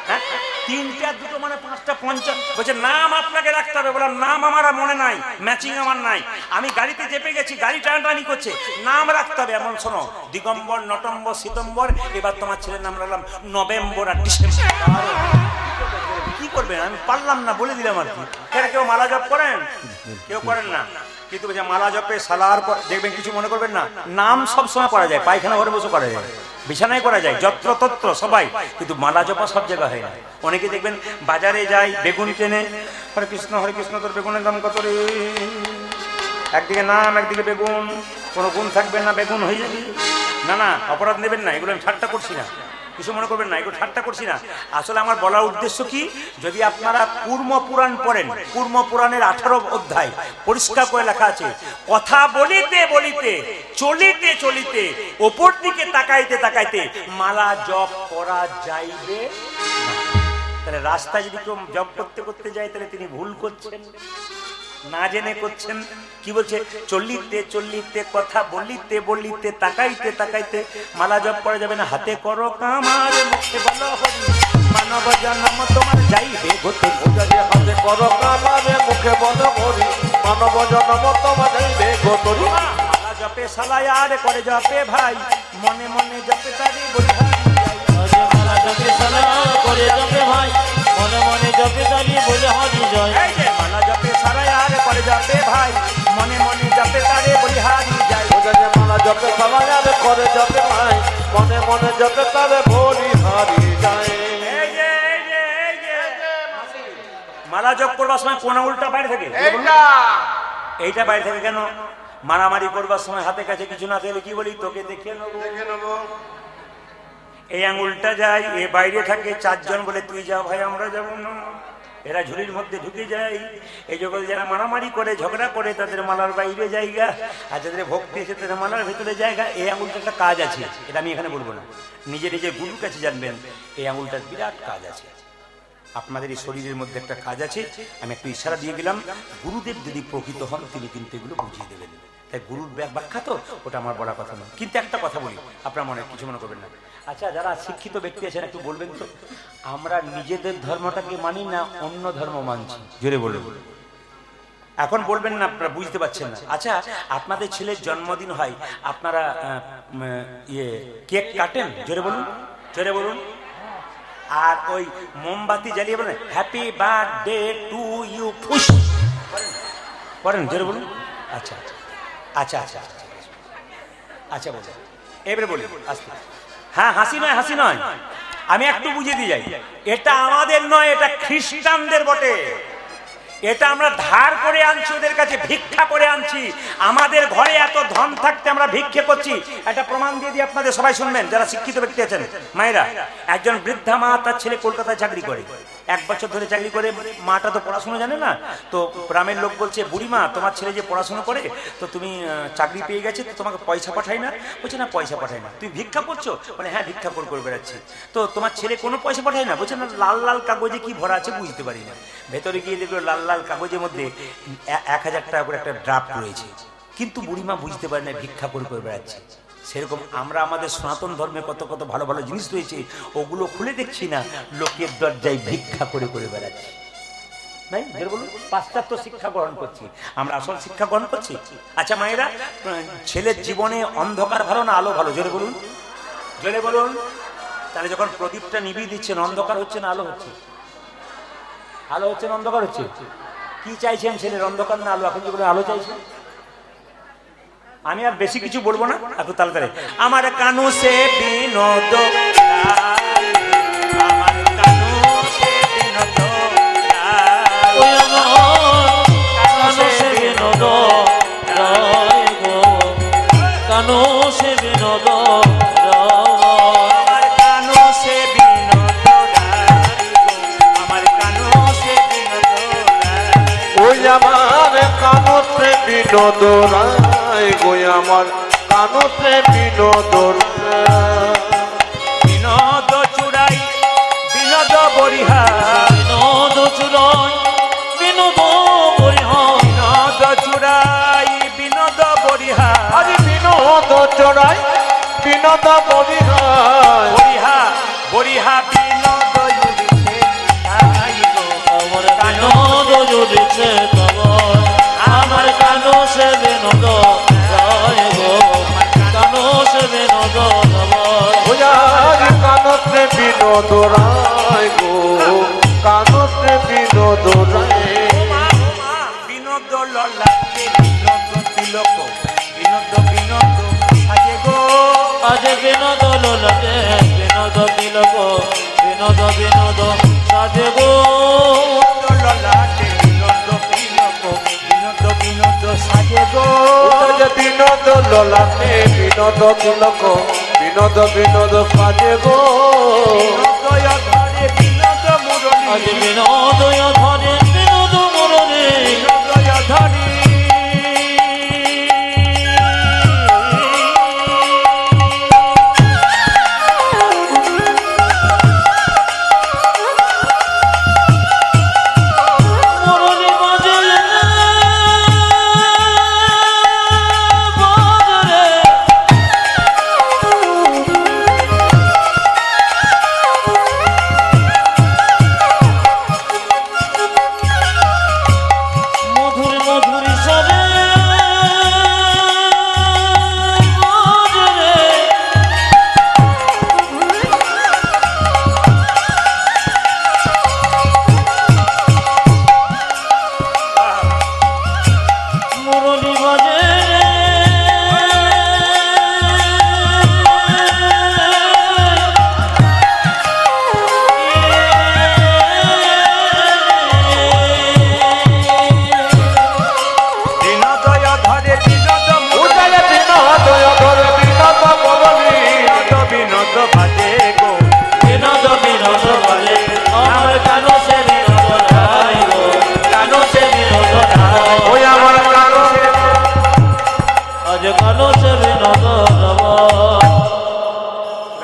হ্যাঁ? তিনটা দুটো মানে পাঁচটা পঞ্চ। বলছে নাম আপনাকে রাখতে হবে। বললাম নাম আমার আর মনে নাই, ম্যাচিং আমার নাই। আমি গাড়িতে চেপে গেছি, গাড়ি টানাটানি করছে, নাম রাখতে হবে। এমন শোনো, দিগম্বর নটম্বর সিতম্বর, এবার তোমার ছেলের নাম রাখলাম নভেম্বর আর ডিসেম্বর। কি করবেন? আমি পারলাম না, বলে দিলাম আর কি। কেউ মালা জপ করেন? কেউ করেন না, কিন্তু মালা জপে সালার দেখবেন, কিছু মনে করবেন না। নাম সব সময় করা যায়, পায়খানা ঘরে বসে করা যায়, বিছানায় করা যায়, যত্র তত্র সবাই, কিন্তু মালা জপা সব জায়গায় হয় না। অনেকে দেখবেন বাজারে যায়, বেগুন কেনে, হরে কৃষ্ণ তোর বেগুনের দাম কত রে, একদিকে নাম একদিকে বেগুন, কোনো গুণ থাকবে না, বেগুন হয়ে যাবে। না না, অপরাধ নেবেন না, এগুলো আমি ঠাট্টা করছি না, কিছু মনে করবেন না, এগুলো ঠাট্টা করছি না। আসলে আমার বলার উদ্দেশ্য কি, যদি আপনারা কুর্ম পুরাণ পড়েন, কুর্ম পুরাণের 18 অধ্যায় পরিষ্কার করে লেখা আছে, কথা বলিতে বলিতে, চলিতে চলিতে, ওপর দিকে তাকাইতে তাকাইতে মালা জপ করা যাইবে না। তাহলে রাস্তায় যদি কেউ জপ করতে করতে যায়, তাহলে তিনি ভুল করছেন, না জেনে করছেন। কি বলছে? চলিতে চলিতে, কথা বলিতে বলিতে, তাকাইতে তাকাইতে মালা জপ করা যাবে না। হাতে করো কামার, মুখে বলো হরি, মানব জন্ম তোমার যাইবে গতি। হাতে করো কামারে, মুখে বলো হরি, মানব জন্ম তোমার যাইবে গতি। মালা জপে সালাই আর করে জপে ভাই, মনে মনে জপে তারি বলি হারি যাই। মালা জপে সালাম করে জপে ভাই, মনে মনে জপে তারি বলে হারি যায়। এই যে মালা জপে সালাই আর করে জপে ভাই, মনে মনে জপে তারে বলি হারি যাই। মালা জপে সালাম করে জপে ভাই, মনে মনে জপে তারে বলি হারি যায়। মালা জপ করবার সময় কোন আঙুলটা বাইরে থাকে? এইটা বাইরে থাকে কেন? মারামারি করবার সময় হাতে কাছে কিছু না থাকলে কি বলি, তোকে দেখে নেবো। এই আঙুলটা যায়, এ বাইরে থাকে। চারজন বলে তুই যা ভাই, আমরা যাবো না। এরা ঝুড়ির মধ্যে ঢুকে যায়। এই জগতে যারা মারামারি করে, ঝগড়া করে, তাদের মালার বাইরে জায়গা, আর যাদের ভক্তি আছে তাদের মালার ভেতরে জায়গা। এই আঙুলটা একটা কাজ আছে, এটা আমি এখানে বলবো না, নিজে নিজে গুরুর কাছে জানবেন। এই আঙুলটার বিরাট কাজ আছে। আপনাদের এই শরীরের মধ্যে একটা কাজ আছে, আমি একটু ইশারা দিয়ে গেলাম। গুরুদেব যদি প্রকৃত হন, তিনি কিন্তু এগুলো বুঝিয়ে দেবেন। তাই গুরুর ব্যাখ্যা তো ওটা আমার বড় কথা নয়। কিন্তু একটা কথা বলি, আপনার মনে কিছু মনে করবেন না। আচ্ছা, যারা শিক্ষিত ব্যক্তি আছেন একটু বলবেন তো, আমরা নিজেদের ধর্মটাকে মানি না অন্য ধর্ম মানছি? জোরে বলুন। এখন বলবেন না, আপনারা বুঝতে পারছেন না। আচ্ছা, আপনাদের ছেলের জন্মদিন হয়, আপনারা কেক কাটেন? জোরে বলুন, জোরে বলুন। আর ওই মোমবাতি জ্বালিয়ে বলেন হ্যাপি বার্থডে টু ইউ, ফুস করেন? জোরে বলুন। আচ্ছা আচ্ছা আচ্ছা আচ্ছা আচ্ছা বলুন, এবারে বলি আস্তে। হ্যাঁ, হাসি নয়, হাসি নয়, আমি একটু বুঝিয়ে দিয়ে যাই। এটা আমাদের নয়, এটা খ্রিস্টানদের বটে। এটা আমরা ধার করে আনছি, ওদের কাছে ভিক্ষা করে আনছি। আমাদের ঘরে এত ধন থাকতে আমরা ভিক্ষে করছি। একটা প্রমাণ দিয়ে দিই, আপনাদের সবাই শুনবেন যারা শিক্ষিত ব্যক্তি আছেন। মায়েরা, একজন বৃদ্ধা মা, তার ছেলে কলকাতায় চাকরি করে, 1 বছর ধরে চাকরি করে। মাটা তো পড়াশোনা জানে না, তো গ্রামের লোক বলছে, বুড়িমা তোমার ছেলে যে পড়াশোনা করে, তো তুমি চাকরি পেয়ে গেছে, তো তোমাকে পয়সা পাঠাই না? বলছে না, পয়সা পাঠাই না। তুই ভিক্ষা করছো? বলে হ্যাঁ, ভিক্ষা করে বেড়াচ্ছি। তো তোমার ছেলে কোনো পয়সা পাঠায় না? বলছে না, লাল লাল কাগজে কি ভরা আছে বুঝতে পারি না। ভেতরে গিয়ে দেখলো লাল লাল কাগজের মধ্যে 1000 টাকা করে একটা ড্রাফট রয়েছে, কিন্তু বুড়িমা বুঝতে পারে না ভিক্ষা করে বেড়াচ্ছে। সেরকম আমরা আমাদের সনাতন ধর্মে কত কত ভালো ভালো জিনিস রয়েছে, ওগুলো খুলে দেখছি না, লোকের দরজায় ভিক্ষা করে বেড়াচ্ছি। নাই বলুন, পাশ্চাত্য শিক্ষা গ্রহণ করছি, আমরা আসল শিক্ষা গ্রহণ করছি। আচ্ছা মায়েরা, ছেলের জীবনে অন্ধকার ভালো না আলো ভালো? জোরে বলুন, জোরে বলুন। তাহলে যখন প্রদীপটা নিভিয়ে দিচ্ছেন, অন্ধকার হচ্ছে না আলো হচ্ছে? আলো হচ্ছে না অন্ধকার হচ্ছে? কি চাইছেন ছেলের, অন্ধকার না আলো? এখন যেগুলো আলো চাইছেন। আমি আর বেশি কিছু বলবো না, একটু তাড়াতাড়ি। আমার কানু সে বিনোদ, আমার কানু সে বিনোদ, কানো সে বিনোদ রায় গো, কানো সে বিনোদ আমার কানু সে বিনোদ রায় গো, আমার কানু সে বিনোদ রায়। ওই আমার কানতে বিনোদ রায় গো, আমার কানতে বিনোদন বিনোদ চূড়াই বিনোদ বরিহার বিনোদ চূড়াই বিনোদ বরিহার বিনোদ চূড়াই বিনোদ বরিহার আজ বিনোদ চড়াই বিনোদ বলিহায় বরিহা বরিহা বিনোদ উড়িছে তাই গো আমার বিনোদ জুড়েছে তোমার আমার কানো সে বিনোদ জয় গো কানো সে বিনোদ তোমার ওজার কানতে বিনোদ রায় গো কানতে বিনোদ রায় বিনোদ ললাটে বিনোদ তিলক বিনোদ বিনোদ সাজে গো আজ বিনোদ লোলাটে বিনোদ তিলক বিনোদ বিনোদ সাজে গো ললাটে বিনোদ তিলক বিনোদ বিনোদ সাজে গো ওজার বিনোদ ললাটে বিনোদ তিলক বিনোদ বিনোদ সাজে গো বিনোদয় ধরে বিনোদ আজ মুরলী বিনোদয় ধরে বিনোদ মুরলী বিনোদয় ধরি মুরলী বাজে বাজরে মধুর মধুর সরে বাজরে মুরলী বাজে বিনোদয় ধরে বিনোদ ওজার বিনোদয় ধরে বিনোদ বলনি বিনোদ বিনোদ বাজে গো বিনোদ বিনোদ বলে আমার কানো সে বিনোদ রায় গো কানো সে বিনোদ রায় ওই আমার কানতে আজ কানো সে বিনোদ রব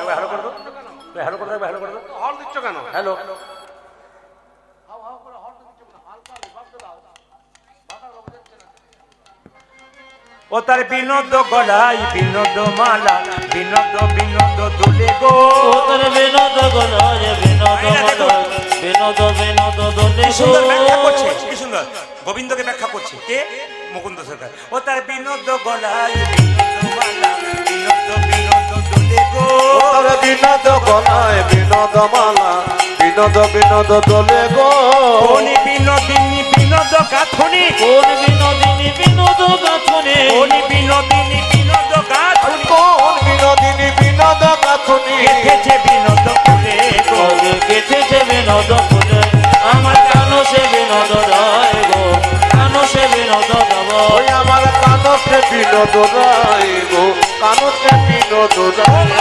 হ্যালো করে দো হ্যালো করে দো হ্যালো করে দো হল দিচ্ছ কেন? হ্যালো ও তার বিনোদ গলায় বিনোদ মালা বিনোদ বিনোদ দুলে গো তোর বিনোদ গলায় বিনোদ মালা বিনোদ বিনোদ দোলে কি সুন্দর ব্যাখ্যা করছে কি সুন্দর গোবিন্দকে ব্যাখ্যা করছে কে মুকুন্দ সরকার ও তার বিনোদ গলায় বিনোদ মালা বিনোদ বিনোদ দুলে গো তোর বিনোদ গলায় বিনোদ মালা বিনোদ বিনোদ দোলে গো কোনি বিনোদিনী বিনোদ গাথনি কোন বিনোদিনী বিনোদ গাথনে কোনি বিনোদিনী বিনোদ গাথনি কোন বিনোদিনী বিনোদ গাথুনি গেথেছে বিনোদ ফুলে গো আজ গেথেছে বিনোদ ফুলে আমার কানো সে বিনোদ রায় গো কানো সে বিনোদ রব ওই আমার কানতে বিনোদ রায় গো কানতে বিনোদ রায়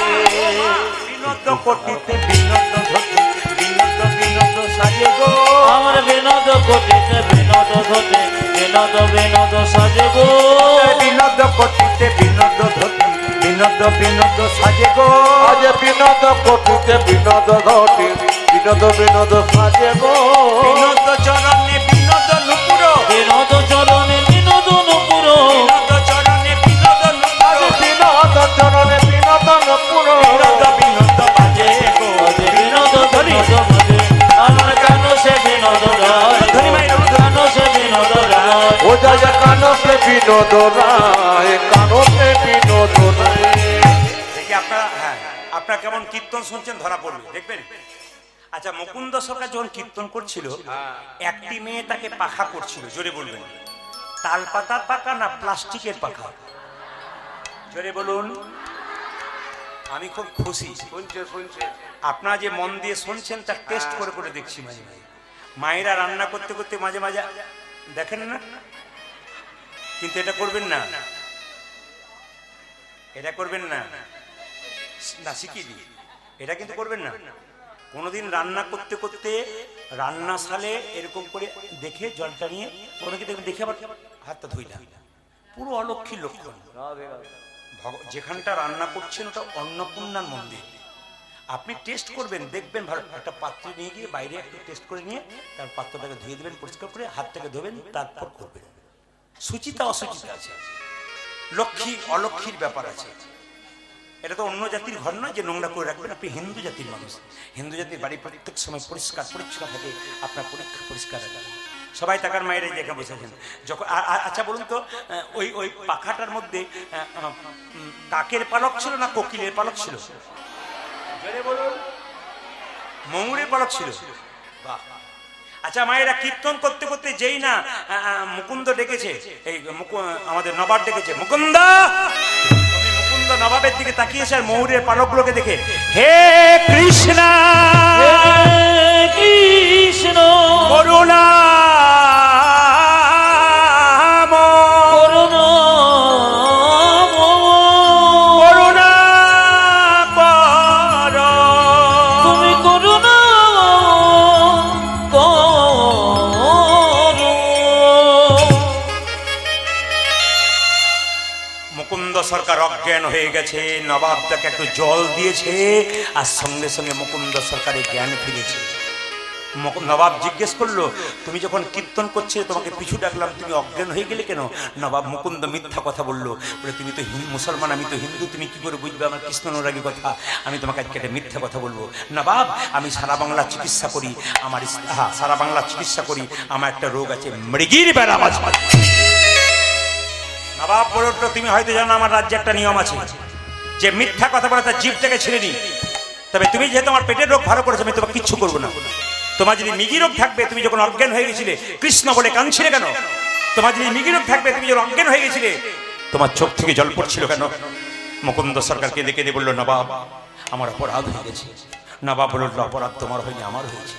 বিনোদ কোটিতে বিনোদ ধরতে বিনোদ বিনোদ সাজে গো আমার বিনোদ কোটিতে বিনোদ ধতে বিনোদ বিনোদ সাজে গো বিনোদ কোটিতে বিনোদ ধরতে বিনোদ বিনোদ সাজে গো আজ বিনোদ কোটিতে বিনোদ ঘটে বিনোদ বিনোদ সাজে গো বিনোদ চরণে বিনোদ নুপুর বিনোদ চরণে বিনোদ নুপুর বিনোদ চরণে বিনোদ আজ নুপুর বিনোদ চরণে বিনোদ নপুর বিনোদ বিনোদ বাজে গো আজ বিনোদ বিনোদ বাজে আমার কানো সে বিনোদ রায় ধনী মায়ের কানো সে বিনোদ রায় ও যা কানতে বিনোদ রায় কানতে বিনোদ রায় দেখি আপনারা হ্যাঁ আপনারা কেমন কীর্তন শুনছেন ধরা পড়বে দেখবেন আচ্ছা মুকুন্দ সরকার যখন কীর্তন করছিল একটি মেয়ে তাকে পাখা করছিল জোরে বলবেন তাল পাতার পাখা না প্লাস্টিকের পাখা জোরে বলুন আমি খুব খুশি শুনছে আপনারা যে মন দিয়ে শুনছেন তার টেস্ট করে করে দেখছি মাঝে মাঝে মায়েরা রান্না করতে করতে মাঝে মাঝে দেখেন না কিন্তু এটা করবেন না এটা করবেন না না শিখিয়ে দিই এটা কিন্তু করবেন না কোনোদিন রান্না করতে করতে রান্নাশালে এরকম করে দেখে জলটা নিয়ে ওনাকে দেখবেন দেখে আবার হাতটা ধুইলাম পুরো অলক্ষী লক্ষণ যেখানটা রান্না করছেন ওটা অন্নপূর্ণার মন্দির। আপনি টেস্ট করবেন, দেখবেন ভালো। একটা পাত্রে নিয়ে গিয়ে বাইরে একটু টেস্ট করে নিয়ে তার পাত্রটাকে ধুয়ে দেবেন পরিষ্কার করে, হাতটাকে ধোবেন, তারপর করবেন। সুচিতা অসুচিতা আছে, লক্ষ্মী অলক্ষ্মীর ব্যাপার আছে। এটা তো অন্য জাতির ঘর নয় যে নোংরা করে রাখবেন। আপনি হিন্দু জাতির মানুষ, হিন্দু জাতির বাড়ি প্রত্যেক সময় পরিষ্কার পরিচ্ছন্ন থাকে, আপনার পরীক্ষা পরিষ্কার রাখবেন। সবাই টাকার মায়ের দেখে বসেছেন যখন। আচ্ছা বলুন তো, ওই ওই পাখাটার মধ্যে কাকের পালক ছিল না কোকিলের পালক ছিল? বলুন। ময়ূরের পালক ছিল। বাহ। আচ্ছা মায়েরা কীর্তন করতে করতে যেই না মুকুন্দ ডেকেছে, এই আমাদের নবাব ডেকেছে, মুকুন্দ। মুকুন্দ নবাবের দিকে তাকিয়েছে আর ময়ূরের পালকগুলোকে দেখে, হে কৃষ্ণ কৃষ্ণ করুণা সরকার অজ্ঞান হয়ে গেছে। নবাব তাকে একটু জল দিয়েছে আর সঙ্গে সঙ্গে মুকুন্দ সরকারের জ্ঞান ফিরেছে। নবাব জিজ্ঞেস করলো, তুমি যখন কীর্তন করছিলে তোমাকে পিছু ডাকলাম, তুমি অজ্ঞান হয়ে গেলে কেন? নবাব মুকুন্দ মিথ্যা কথা বললো, বলে তুমি তো মুসলমান, আমি তো হিন্দু, তুমি কি করে বুঝবে আমার কৃষ্ণ অনুরাগী কথা? আমি তোমাকে আজকে একটা মিথ্যা কথা বলবো। নবাব, আমি সারা বাংলা চিকিৎসা করি, আমার সারা বাংলা চিকিৎসা করি, আমার একটা রোগ আছে, মৃগীর বেড়া মাছ। নবাব বলল, তুমি হয়তো জানো আমার রাজ্যে একটা নিয়ম আছে, যে মিথ্যা কথা বলে তার জিভটাকে ছেড়ে দিই। তবে তুমি যেহেতু আমার পেটের রোগ ভালো করেছো, আমি তোমাকে কিচ্ছু করবো না। তোমার যদি মৃগী রোগ থাকবে, তুমি যখন অজ্ঞান হয়ে গেছিলে কৃষ্ণ বলে কাঁদছিলে কেন? তোমার যদি মৃগী রোগ থাকবে, তুমি যখন অজ্ঞান হয়ে গেছিলে তোমার চোখ থেকে জল পড়ছিল কেন? মুকুন্দ সরকার কেঁদে কেঁদে বললো, নবাব আমার অপরাধ হয়ে গেছে। নবাব বলল, অপরাধ তোমার হয়নি, আমার হয়েছে।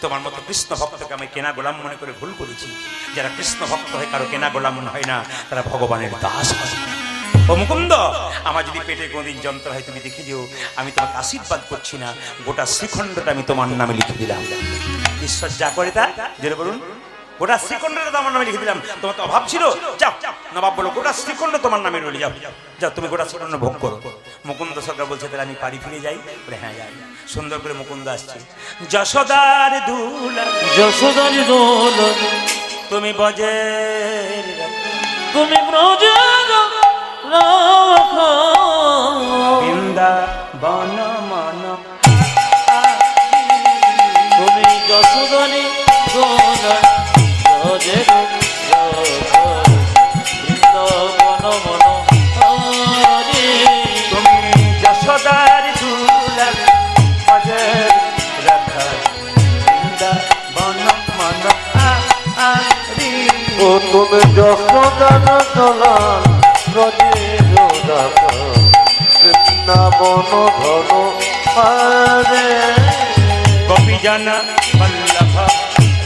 তোমার মতো কৃষ্ণ ভক্তকে আমি কেনা গোলাম মনে করে ভুল করেছি। যারা কৃষ্ণ ভক্ত হয় কারো কেনা গোলাম হয় না, তারা ভগবানের দাস হয়। ও মুকুন্দ, আমার যদি পেটে কোনদিন যন্ত্র হয় তুমি দেখে যেও, আমি তোমাকে আশীর্বাদ করছি না, গোটা শ্রীখণ্ডটা আমি তোমার নামে লিখে দিলাম। ঈশ্বর যা করে তা জেনে বলুন, গোটা শ্রীখণ্ডটা আমার নামে লিখে দিলাম। তোমার তো অভাব ছিল, যাও। নবাব বলো, গোটা শ্রীখণ্ড তোমার নামে রইলে, যাও যাও, তুমি গোটা শ্রীখণ্ড ভোগ করো। মুকুন্দ সরকার বলছে, তাহলে আমি বাড়ি ফিরে যাই? বলে হ্যাঁ যাই। সুন্দর করে মুকুন্দ আসছে, যশোদার দুলা যশোদার দোলা তুমি বজের, তুমি ব্রজের রাখো বৃন্দাবন মন, তুমি যশোদারি দোলা ব্রজের রাখো বৃন্দাবন মন হরে। তুমি যশোদার দুলা বজের রাখা বৃন্দাবন মন হরে। ও তুমি যশোদান দোলান ব্রজের রাখা বৃন্দাবন ধন হরে। গোপীজন বল্লভ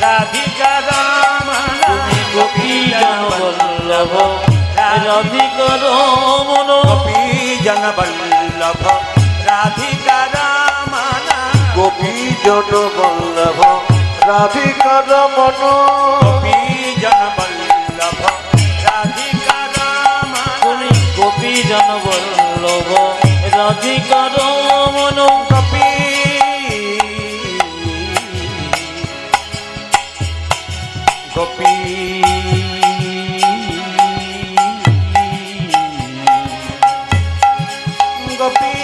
রাধিকা রমণ, তুমি গোপীজন বল্লভ রাধিকা রমণ, গোপীজন বল্লভ রাধিকা রমণ, গোপীজন বল্লভ রাধিকা রমণ, গোপীজন বল্লভ রাধিকা রমণ, তুমি গোপীজন বল্লভ রাধিকা রমণ, গোপী গোপী গোপী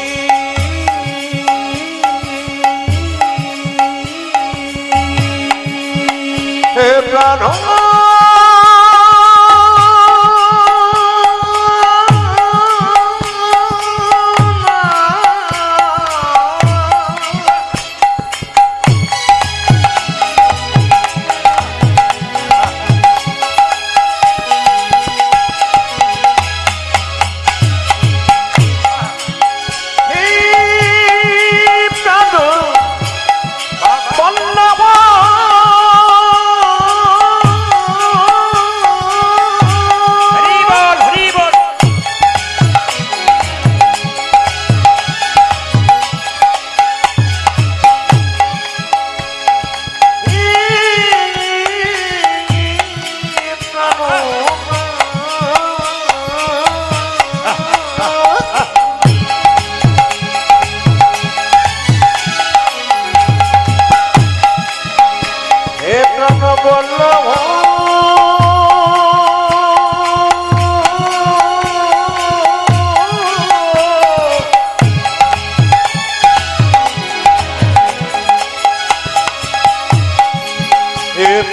হে প্রাণ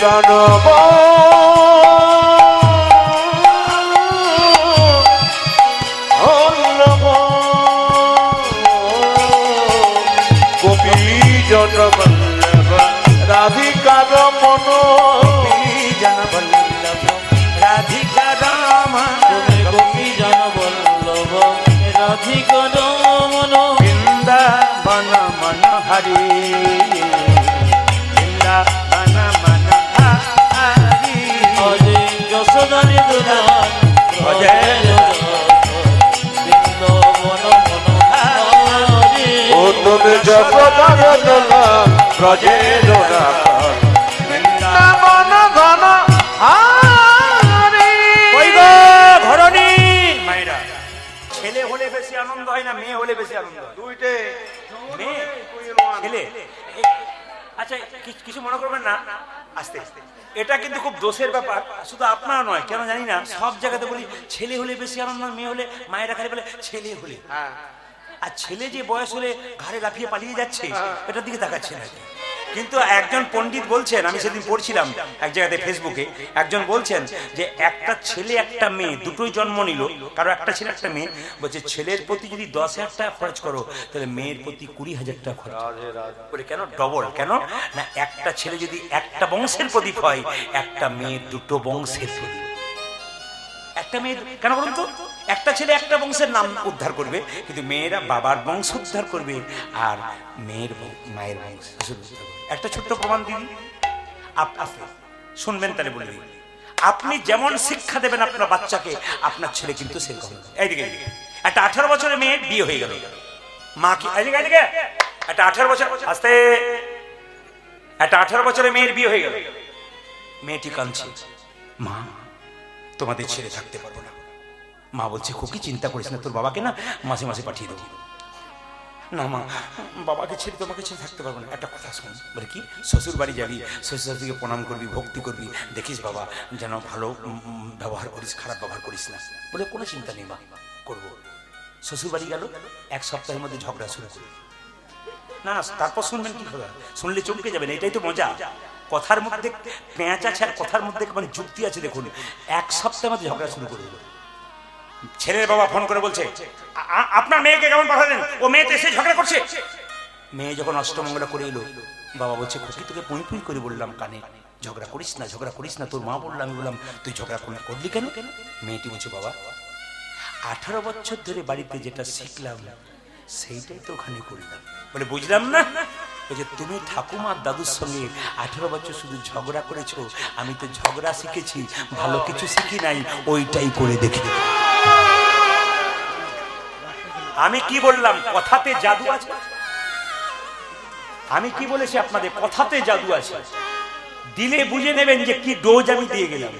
দানব অল্লভ গোপী জনবল্লভ রাধিকার মন জনবল্লভ রাধিকা রাম তুমি গোপী জন বল্লভ রাধিকা রমন বৃন্দাবন মন হরি বৃন্দাবন মন হরি অজে যশোদারি দুলাল অজয় বৃন্দাবন মনোহরি ও তুমি জগদার দোলাল ব্রজের রাখাল বৃন্দাবন ঘন হারি ওই গো ঘরণী মায়েরা, ছেলে হলে বেশি আনন্দ হয় না মেয়ে হলে বেশি আনন্দ হয়? দুইটে মেয়ে ছেলে আচ্ছা কিছু মনে করবেন না, আস্তে আস্তে এটা কিন্তু খুব দোষের ব্যাপার, শুধু আপনার নয়, কেন জানি না সব জায়গাতে বলি ছেলে হলে বেশি আনন্দ, মেয়ে হলে মায়েরা খালি বলে ছেলে হলে। হ্যাঁ আর ছেলে যে বয়স হলে ঘাড়ে লাফিয়ে পালিয়ে যাচ্ছে এটার দিকে তাকাচ্ছে না। কিন্তু একজন পণ্ডিত বলছেন, আমি সেদিন পড়ছিলাম এক জায়গাতে ফেসবুকে, একজন বলছেন যে একটা ছেলে একটা মেয়ে দুটোই জন্ম নিল, কারো একটা ছেলে একটা মেয়ে, বলছে ছেলের প্রতি যদি 10,000 টাকা খরচ করো তাহলে মেয়ের প্রতি 20,000 টাকা খরচ করে। কেন ডবল? কেন না একটা ছেলে যদি একটা বংশের প্রদীপ হয়, একটা মেয়ে দুটো বংশের প্রদীপ। একটা মেয়ে কেন বলুন তো, একটা ছেলে একটা বংশের নাম উদ্ধার করবে, কিন্তু মেয়েরা বাবার বংশ উদ্ধার করবে আর মেয়ের মায়ের বংশ উদ্ধার করবে। একটা ছোট্ট প্রমাণ দিদি, আপনি শুনবেন তাহলে বলে দিই। আপনি যেমন শিক্ষা দেবেন আপনার বাচ্চাকে, আপনার ছেলে কিন্তু সেরকম। এইদিকে একটা 18 বছরের মেয়ে বিয়ে হয়ে গেল, মা কি এইদিকে একটা 18 বছর আস্তে একটা 18 বছরের মেয়ের বিয়ে হয়ে গেল, মেয়েটি কাঁদছে, মা তোমাদের ছেড়ে থাকতে পারবো না। মা বলছে খুকি চিন্তা করিস না, তোর বাবাকে না মাসে মাসে পাঠিয়ে দেবো। না মা, বাবাকে ছেড়ে তোমাকে ছেড়ে থাকতে পারবো না। একটা কথা শোন, বলে কি, শ্বশুর বাড়ি যাবি, শ্বশুর শাশুড়িকে প্রণাম করবি, ভক্তি করবি, দেখিস বাবা যেন ভালো ব্যবহার করিস, খারাপ ব্যবহার করিস না। বলে কোনো চিন্তা নেই মা, করবো। শ্বশুর বাড়ি গেল, 1 সপ্তাহের মধ্যে ঝগড়া শুরু করবে। না না, তারপর শুনবেন কি কথা, শুনলে চমকে যাবেন, এটাই তো মজা। কথার মধ্যে পেঁচ আছে আর কথার মধ্যে মানে যুক্তি আছে। দেখুন, 1 সপ্তাহের মধ্যে ঝগড়া শুরু করে দিল। ছেলের বাবা ফোন করে বলছে, আপনার মেয়েকে কেমন পাঠালেন, ও মেয়েতে এসে ঝগড়া করছে। মেয়ে যখন অষ্টমঙ্গলা করে এলো, বাবা বলছে খুকি তোকে পুঁই পুঁই করে বললাম কানে, ঝগড়া করিস না, ঝগড়া করিস না, তোর মা বললাম, আমি বললাম তুই ঝগড়া করলি কেন? মেয়েটি বলছে বাবা 18 বছর ধরে বাড়িতে যেটা শিখলাম সেইটাই তো ওখানে করলাম। বলে বুঝলাম না। বলছে তুমি ঠাকুমা দাদুর সঙ্গে 18 বছর শুধু ঝগড়া করেছো, আমি তো ঝগড়া শিখেছি, ভালো কিছু শিখি নাই, ওইটাই করে দেখি। আমি কি বললাম, কথাতে জাদু আছে। আমি কি বলেছি আপনাদের, কথাতে জাদু আছে। দিলে বুঝে নেবেন যে কি ডোজ আমি দিয়ে গেলাম।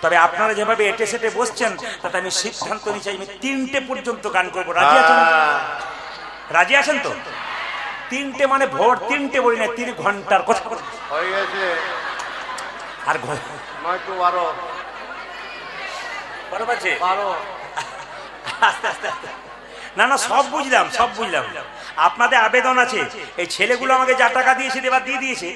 তবে আপনারা যেভাবে এটে সেটে বসছেন, তাতে আমি সিদ্ধান্ত নিচ্ছি আমি 3টে পর্যন্ত গান করবো। রাজি আছেন? রাজি আছেন তো? 3টে মানে ভোর 3টে বলি না, 3 ঘন্টার কথা হয়ে গেছে। আর 9-12 বড় বাজে 12 আস্তে আস্তে আস্তে। না না, সব বুঝলাম, সব বুঝলাম। আপনাদের আবেদন আছে, এই ছেলেগুলো আমাকে যা টাকা দিয়েছে এবার দিয়ে দিয়েছে।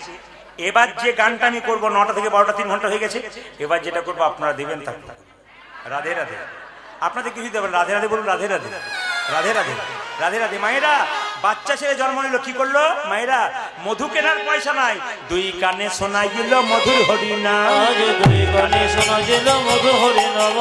এবার যে গানটা আমি করবো 9টা থেকে 12টা, 3 ঘন্টা হয়ে গেছে। এবার যেটা করবো আপনারা দেবেন তাকে রাধে রাধে। আপনাদের কিছু দেবেন, রাধে রাধে বলুন, রাধে রাধে, রাধে রাধে, রাধে রাধে। মায়েরা বাচ্চা ছেলে জন্ম নিল, কি করলো মায়েরা, মধু কেনার পয়সা নাই, 2 কানে শোনাই গেল মধুর হরিনাম, আজ 2 কানে শোনা গেল মধুর হরিনাম,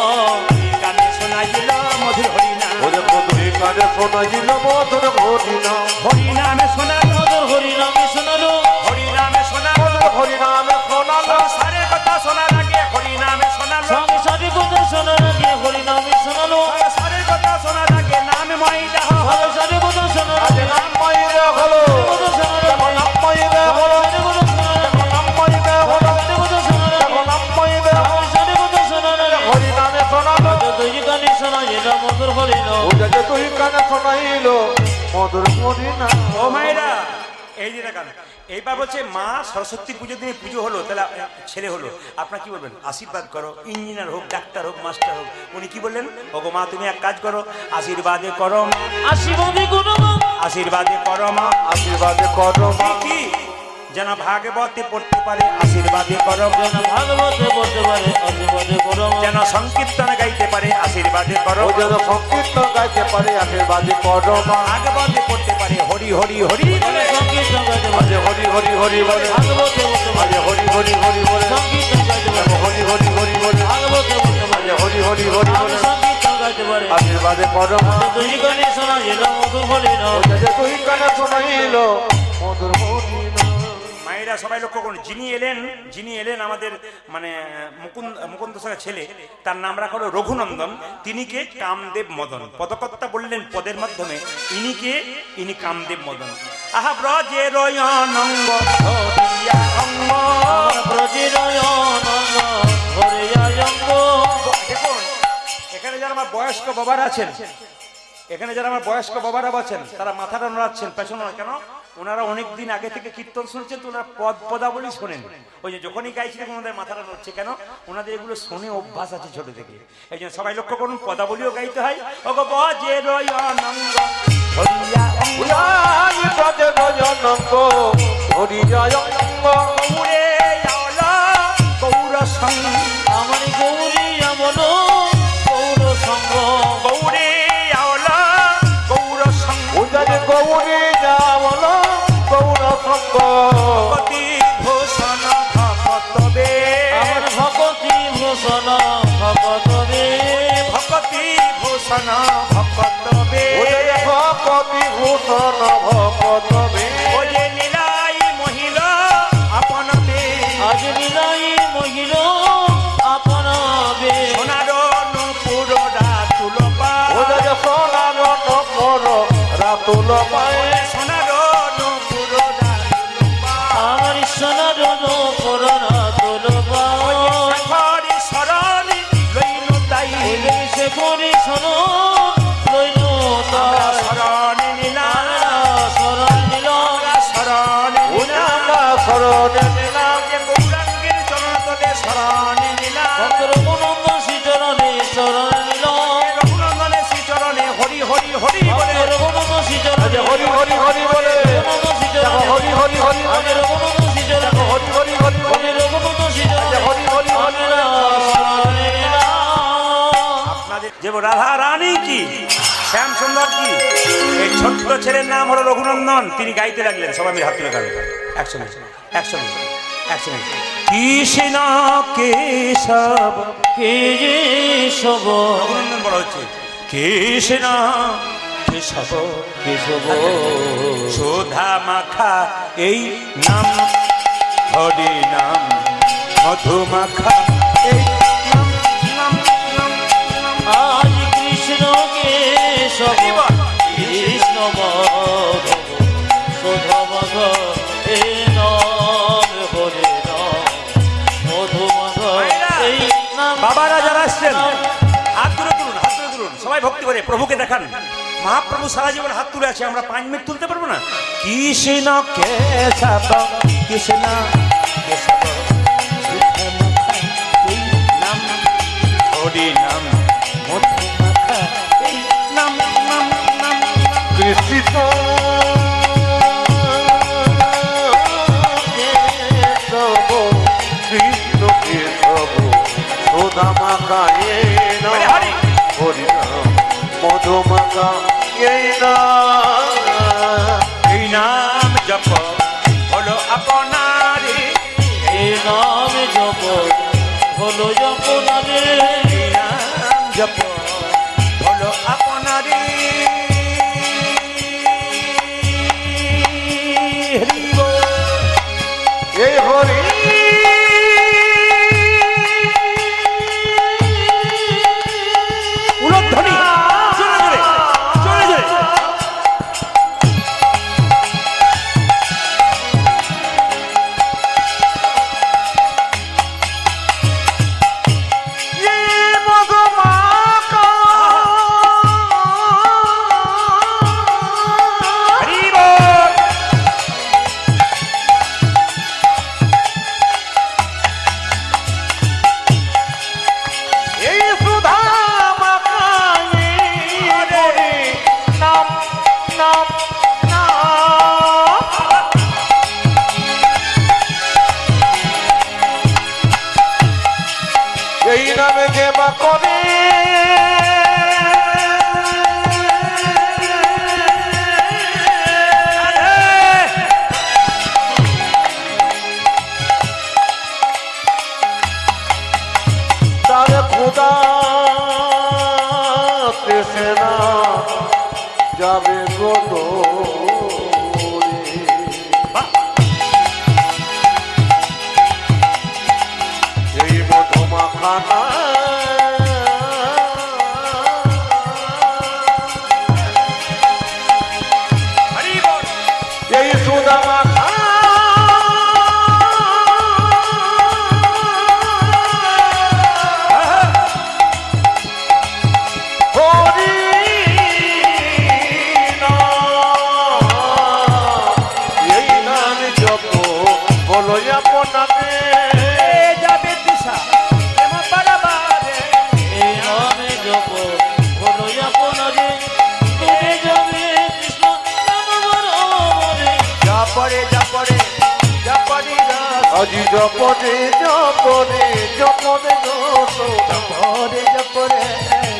2 কানে শোনাই গেল মধুর হরিনাম, ওরে মধুর কানে শোনাইল মধুর হরিনাম হরিনামে শোনা, মধুর হরিনামে শোনালো, হরিনামে শোনা, হরিনামে শোনালো সংসারের কথা শোনা লাগে, হরিনামে শোনালো, সংসারের কথা শোনার আগে হরিনামে শোনালো, সংসারের কথা শোনা লাগে, নামে ময়দা সংসারের কথা শোনার আগে নাম মাইরে হলো কথা শোনার আগে নাম মাইরে হলো নাম মাইরে হলো নাম মাইরে সংসারের কথা শোনার আগে হরিনামে শোনালো 2 কানে শোনা গেল মধুর হরিনাম। ও যে 2 কানে শোনাইল মধুর হরিনাম। ও মায়েরা, এই যে দেখান, এইবার বলছে মা সরস্বতী পুজোর দিনে পুজো হলো, তাহলে ছেলে হলো, আপনার কি বলবেন, আশীর্বাদ করো, ইঞ্জিনিয়ার হোক, ডাক্তার হোক, মাস্টার হোক। উনি কি বললেন, ওগো মা তুমি এক কাজ করো, আশীর্বাদে করো মা, আশীর্বাদে করো মা, আশীর্বাদে করো মা, আশীর্বাদে করো মা। কি যেন ভাগবতে পড়তে পারে আশীর্বাদে করো, যেন ভাগবতে পড়তে পারে আশীর্বাদে করো, যেন সংকীর্তন গাইতে পারে আশীর্বাদে করো, ও যেন সংকীর্তন গাইতে পারে আশীর্বাদে করো মা। ভাগবতে পড়তে পারে হরি হরি হরি বলে, সংকীর্তন গাইতে পারে মাঝে হরি হরি হরি বলে, ভাগবতে পড়তে পারে মাঝে হরি হরি হরি বলে, সংকীর্তন গাইতে পারে হরি হরি হরি বলে, ভাগবতে পড়তে পারে মাঝে হরি হরি হরি বলে, সংকীর্তন গাইতে পারে আশীর্বাদে করো মা। তুই গানে শোনা গেল মধুর হরিণ ও যে তুই কানে শোনাইল মধুর হরিণ। মায়েরা সবাই লক্ষ্য করুন, যিনি এলেন আমাদের মানে মুকুন্দ সঙ্গে ছেলে, তার নাম রাখা হলো রঘুনন্দন। তিনি কে? কামদেব মদন। পদকর্তা বললেন পদের মাধ্যমে ইনি কামদেব মদন। আহা ব্রজের অনঙ্গ হরিয়া অঙ্গ। ব্রজের অনঙ্গ হরিয়া অঙ্গ। দেখুন এখানে যারা আমার বয়স্ক বাবারা আছেন, তারা মাথাটা নড়াচ্ছেন, পেছনে কেন? ওনারা অনেক দিন আগে থেকে কীর্তন শুনছেন, তো ওনারা পদাবলী শোনেন। ওই যে যখনই গাইছিলেন ওনাদের মাথাটা নড়ছে কেন? ওনাদের এগুলো শুনে অভ্যাস আছে ছোট থেকে। এই জন্য সবাই লক্ষ্য করুন, পদাবলীও গাইতে হয়। ওগো ব্রজের অনঙ্গ হরিয়া অঙ্গ। উড়াই ব্রজের অনঙ্গ হরিয়া অঙ্গ। গৌরে আওলা গৌর সঙ্গ। আমার গৌরী আমন গৌর সঙ্গ। গৌরে আওলা গৌর সঙ্গ। উদার গৌরী যাবল গৌর সঙ্গ। ভগতি ভূষণ ভগতবে। আমার ভগতি ভূষণ ভগতবে। ভগতি ভূষণ ভগতবে। ওরে ভগতি ভূষণ ভগতবে। ও যে লীলাই মহিলা আপনবে। আজ লীলাই মহিল আপনাবে। সোনার নূপুর রাতুল পায়। ওরে সোনার নূপুর রাতুল পায়। সোনার নূপুর রাতুল পায়। আমার সোনার করোনা তোলবা। হরি শরণ লইনু তাই। সে করি শরণ লইল তাই। শরণ নিলাম। শরণ নিল। শরণ নিলাম। উনারা শরণে নিলাম। যে গৌরাঙ্গের চরণ তলে শরণ নিলাম। ভক্তর মনন্দ শ্রীচরণে শরণ নিল। রঘুনন্দনের শ্রীচরণে হরি হরি হরি বলে। ভক্তর মনন্দ শ্রীচরণে হরি হরি হরি বলে। রঘুনন্দ শ্রীচরণে হরি হরি হরি আমি বলে। রঘুনন্দ শ্রীচরণে হরি হরি হরি বলে। আমি রঘুনন্দ শ্রীচরণে হরি হরি হরি বলে। শরণে নিলাম। আপনাদের যে রাধা রানী কি শ্যাম সুন্দর কি, এই ছোট্ট ছেলের নাম হলো রঘুনন্দন। তিনি গাইতে লাগলেন, সবাই মিলে হাত তুলে গান। একসঙ্গে কৃষ্ণ কেশব কে যে সব রঘুনন্দন বলা হচ্ছে। কৃষ্ণ কেশব কেশব সুধা মাখা এই নাম, হরি নাম মধু মাখা এই নাম নাম নাম নাম। আজ কৃষ্ণ কেশব কৃষ্ণ মাধব সুধা মাধব এ নাম হরে নাম মধু মাধব এই নাম। বাবারা যারা আসছেন হাত তুলে তুলুন, সবাই ভক্তি করে প্রভুকে দেখান। মহাপ্রভু সারা জীবন হাত তুলে আছে, আমরা 5 মিনিট তুলতে পারবো না? কৃষ্ণ কেশব কৃষ্ণ কেশব এই নাম হরি নাম মধু মাখা এই নাম নাম নাম। কৃষ্ণ কেশব কৃষ্ণ কেশব সুধা মাখা এই নাম হরি হরি নাম মধু মাখা এই নাম। এই নাম জপ হলো আপনারে। এই নাম জপ হলো জপনারে। এই নাম জপ হলো আপনারে। হরি বল। এই হরি উলধ্বনি জোরে জোরে জোরে জোরে। মধু মাখা করে তার খোদা তৃষ্ণা যাবে গত এই মধুমা খানা এই সুদামা যাবে দিশা এমন বাড়াবাড়ে এই নামে জপ হলো আপনারে তুমি যাবে কৃষ্ণ নাম বরমরে জপরে জপরে জপরি রস আজি জপরে জপরে জপরে জপরে জপরে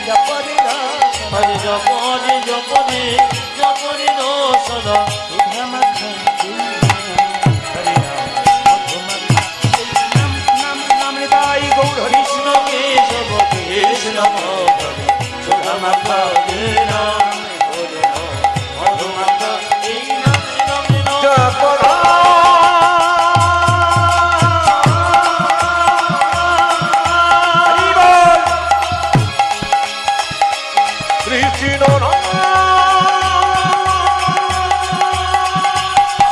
জপরি রস হরি জপরে জপরে জপরে রসনা সুধা মাখা হরি নাম নাম নাম নিতাই গৌর হরি কৃষ্ণ কেশব কৃষ্ণ সুধা মাখা নাম হরে মধু মাখা এই নামে নামে নাম জপরা হরি বল কৃষ্ণ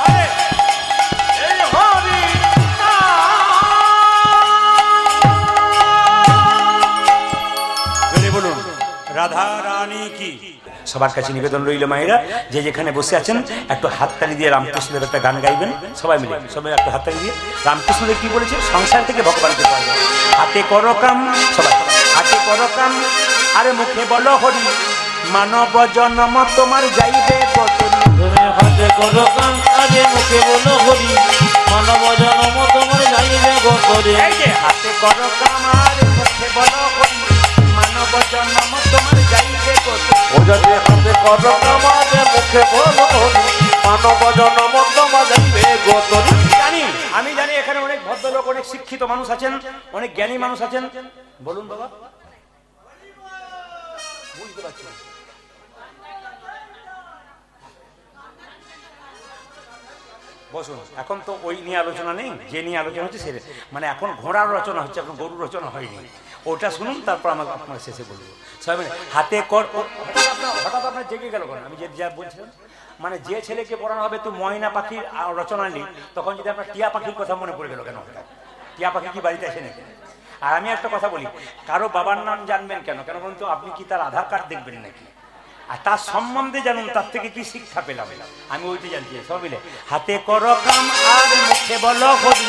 হরে এই হরি জোরে বলুন রাধা রানী কি। সবার কাছে নিবেদন রইল মায়েরা, যে যেখানে বসে আছেন একটু হাততালি দিয়ে রামকৃষ্ণদেব একটা গান গাইবেন সবাই মিলে, সবাই একটু হাততালি দিয়ে। রামকৃষ্ণদেব কি বলেছে? সংসার থেকে ভগবানকে পাওয়া যায়। হাতে করো কাম, সবাই হাতে করো কাম আরে মুখে বলো হরি, মানব জন্ম তোমার যাইবে বতরি। তুমি হাতে করো কাম আগে মুখে বলো হরি, মানব জন্ম তোমার যাইবে গোতরে। এই যে হাতে করো কাম আর মুখে বলো হরি, মানব জন্ম তোমার যাইবে বতরি। ও যদি হাতে কর কামাতে মুখে বলো হরি, মানব জন্ম তোমা যাইবে গোতরি। আমি জানি এখানে অনেক ভদ্রলোক, অনেক শিক্ষিত মানুষ আছেন, অনেক জ্ঞানী মানুষ আছেন। বলুন বাবা, বুঝতে পারছি না। বসুন, এখন তো ওই নিয়ে আলোচনা নেই, যে নিয়ে আলোচনা হচ্ছে সে মানে এখন ঘোড়ার রচনা হচ্ছে, এখন গরুর রচনা হয়নি। ওটা শুনুন, তারপর আমার আপনার শেষে বলবো। সবাই মানে হাতে কর, হঠাৎ আপনার জেগে গেল কেন? আমি যে যা বলছিলাম, মানে যে ছেলেকে পড়ানো হবে তুই ময়না পাখির রচনা নি, তখন যদি আপনার টিয়া পাখির কথা মনে পড়ে গেল কেন? হঠাৎ টিয়া পাখি কি বাড়িতে আসে নাকি? আর আমি একটা কথা বলি, কারো বাবার নাম জানবেন কেন? কেন বলুন তো? আপনি কি তার আধার কার্ড দেখবেন নাকি? আর তার সম্বন্ধে জানুন, তার থেকে কি শিক্ষা পেলাম আমি ওইটি জানছি। সব মিলে হাতে করো কাম আর মুখে বলো হরি,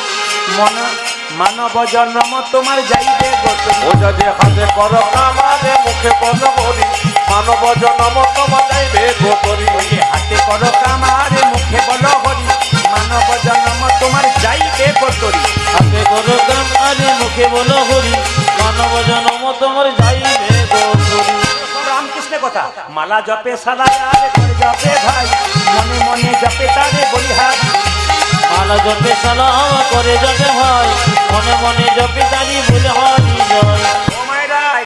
মানব জন্ম তোমার যাইবে গতরি। ও যদি হাতে কর কামাতে মুখে বলো হরি, মানব জন্ম তোমা যাইবে গোতরি। হাতে করো কাম আর মুখে বলো হরি, মানব জন্ম তোমার যাইবে গতরি। হাতে করো কাম আগে মুখে বলো হরি, মানব জন্ম তোমার যাইবে গোতরে। রামকৃষ্ণের কথা, মালা জপে সাদা আর ঘরে জপে ভাই, মনে মনে জপে তারে বলিহার। মালা জপে সালা করে জপে ভাই, মনে মনে জপে তারি বলে হরি জয়।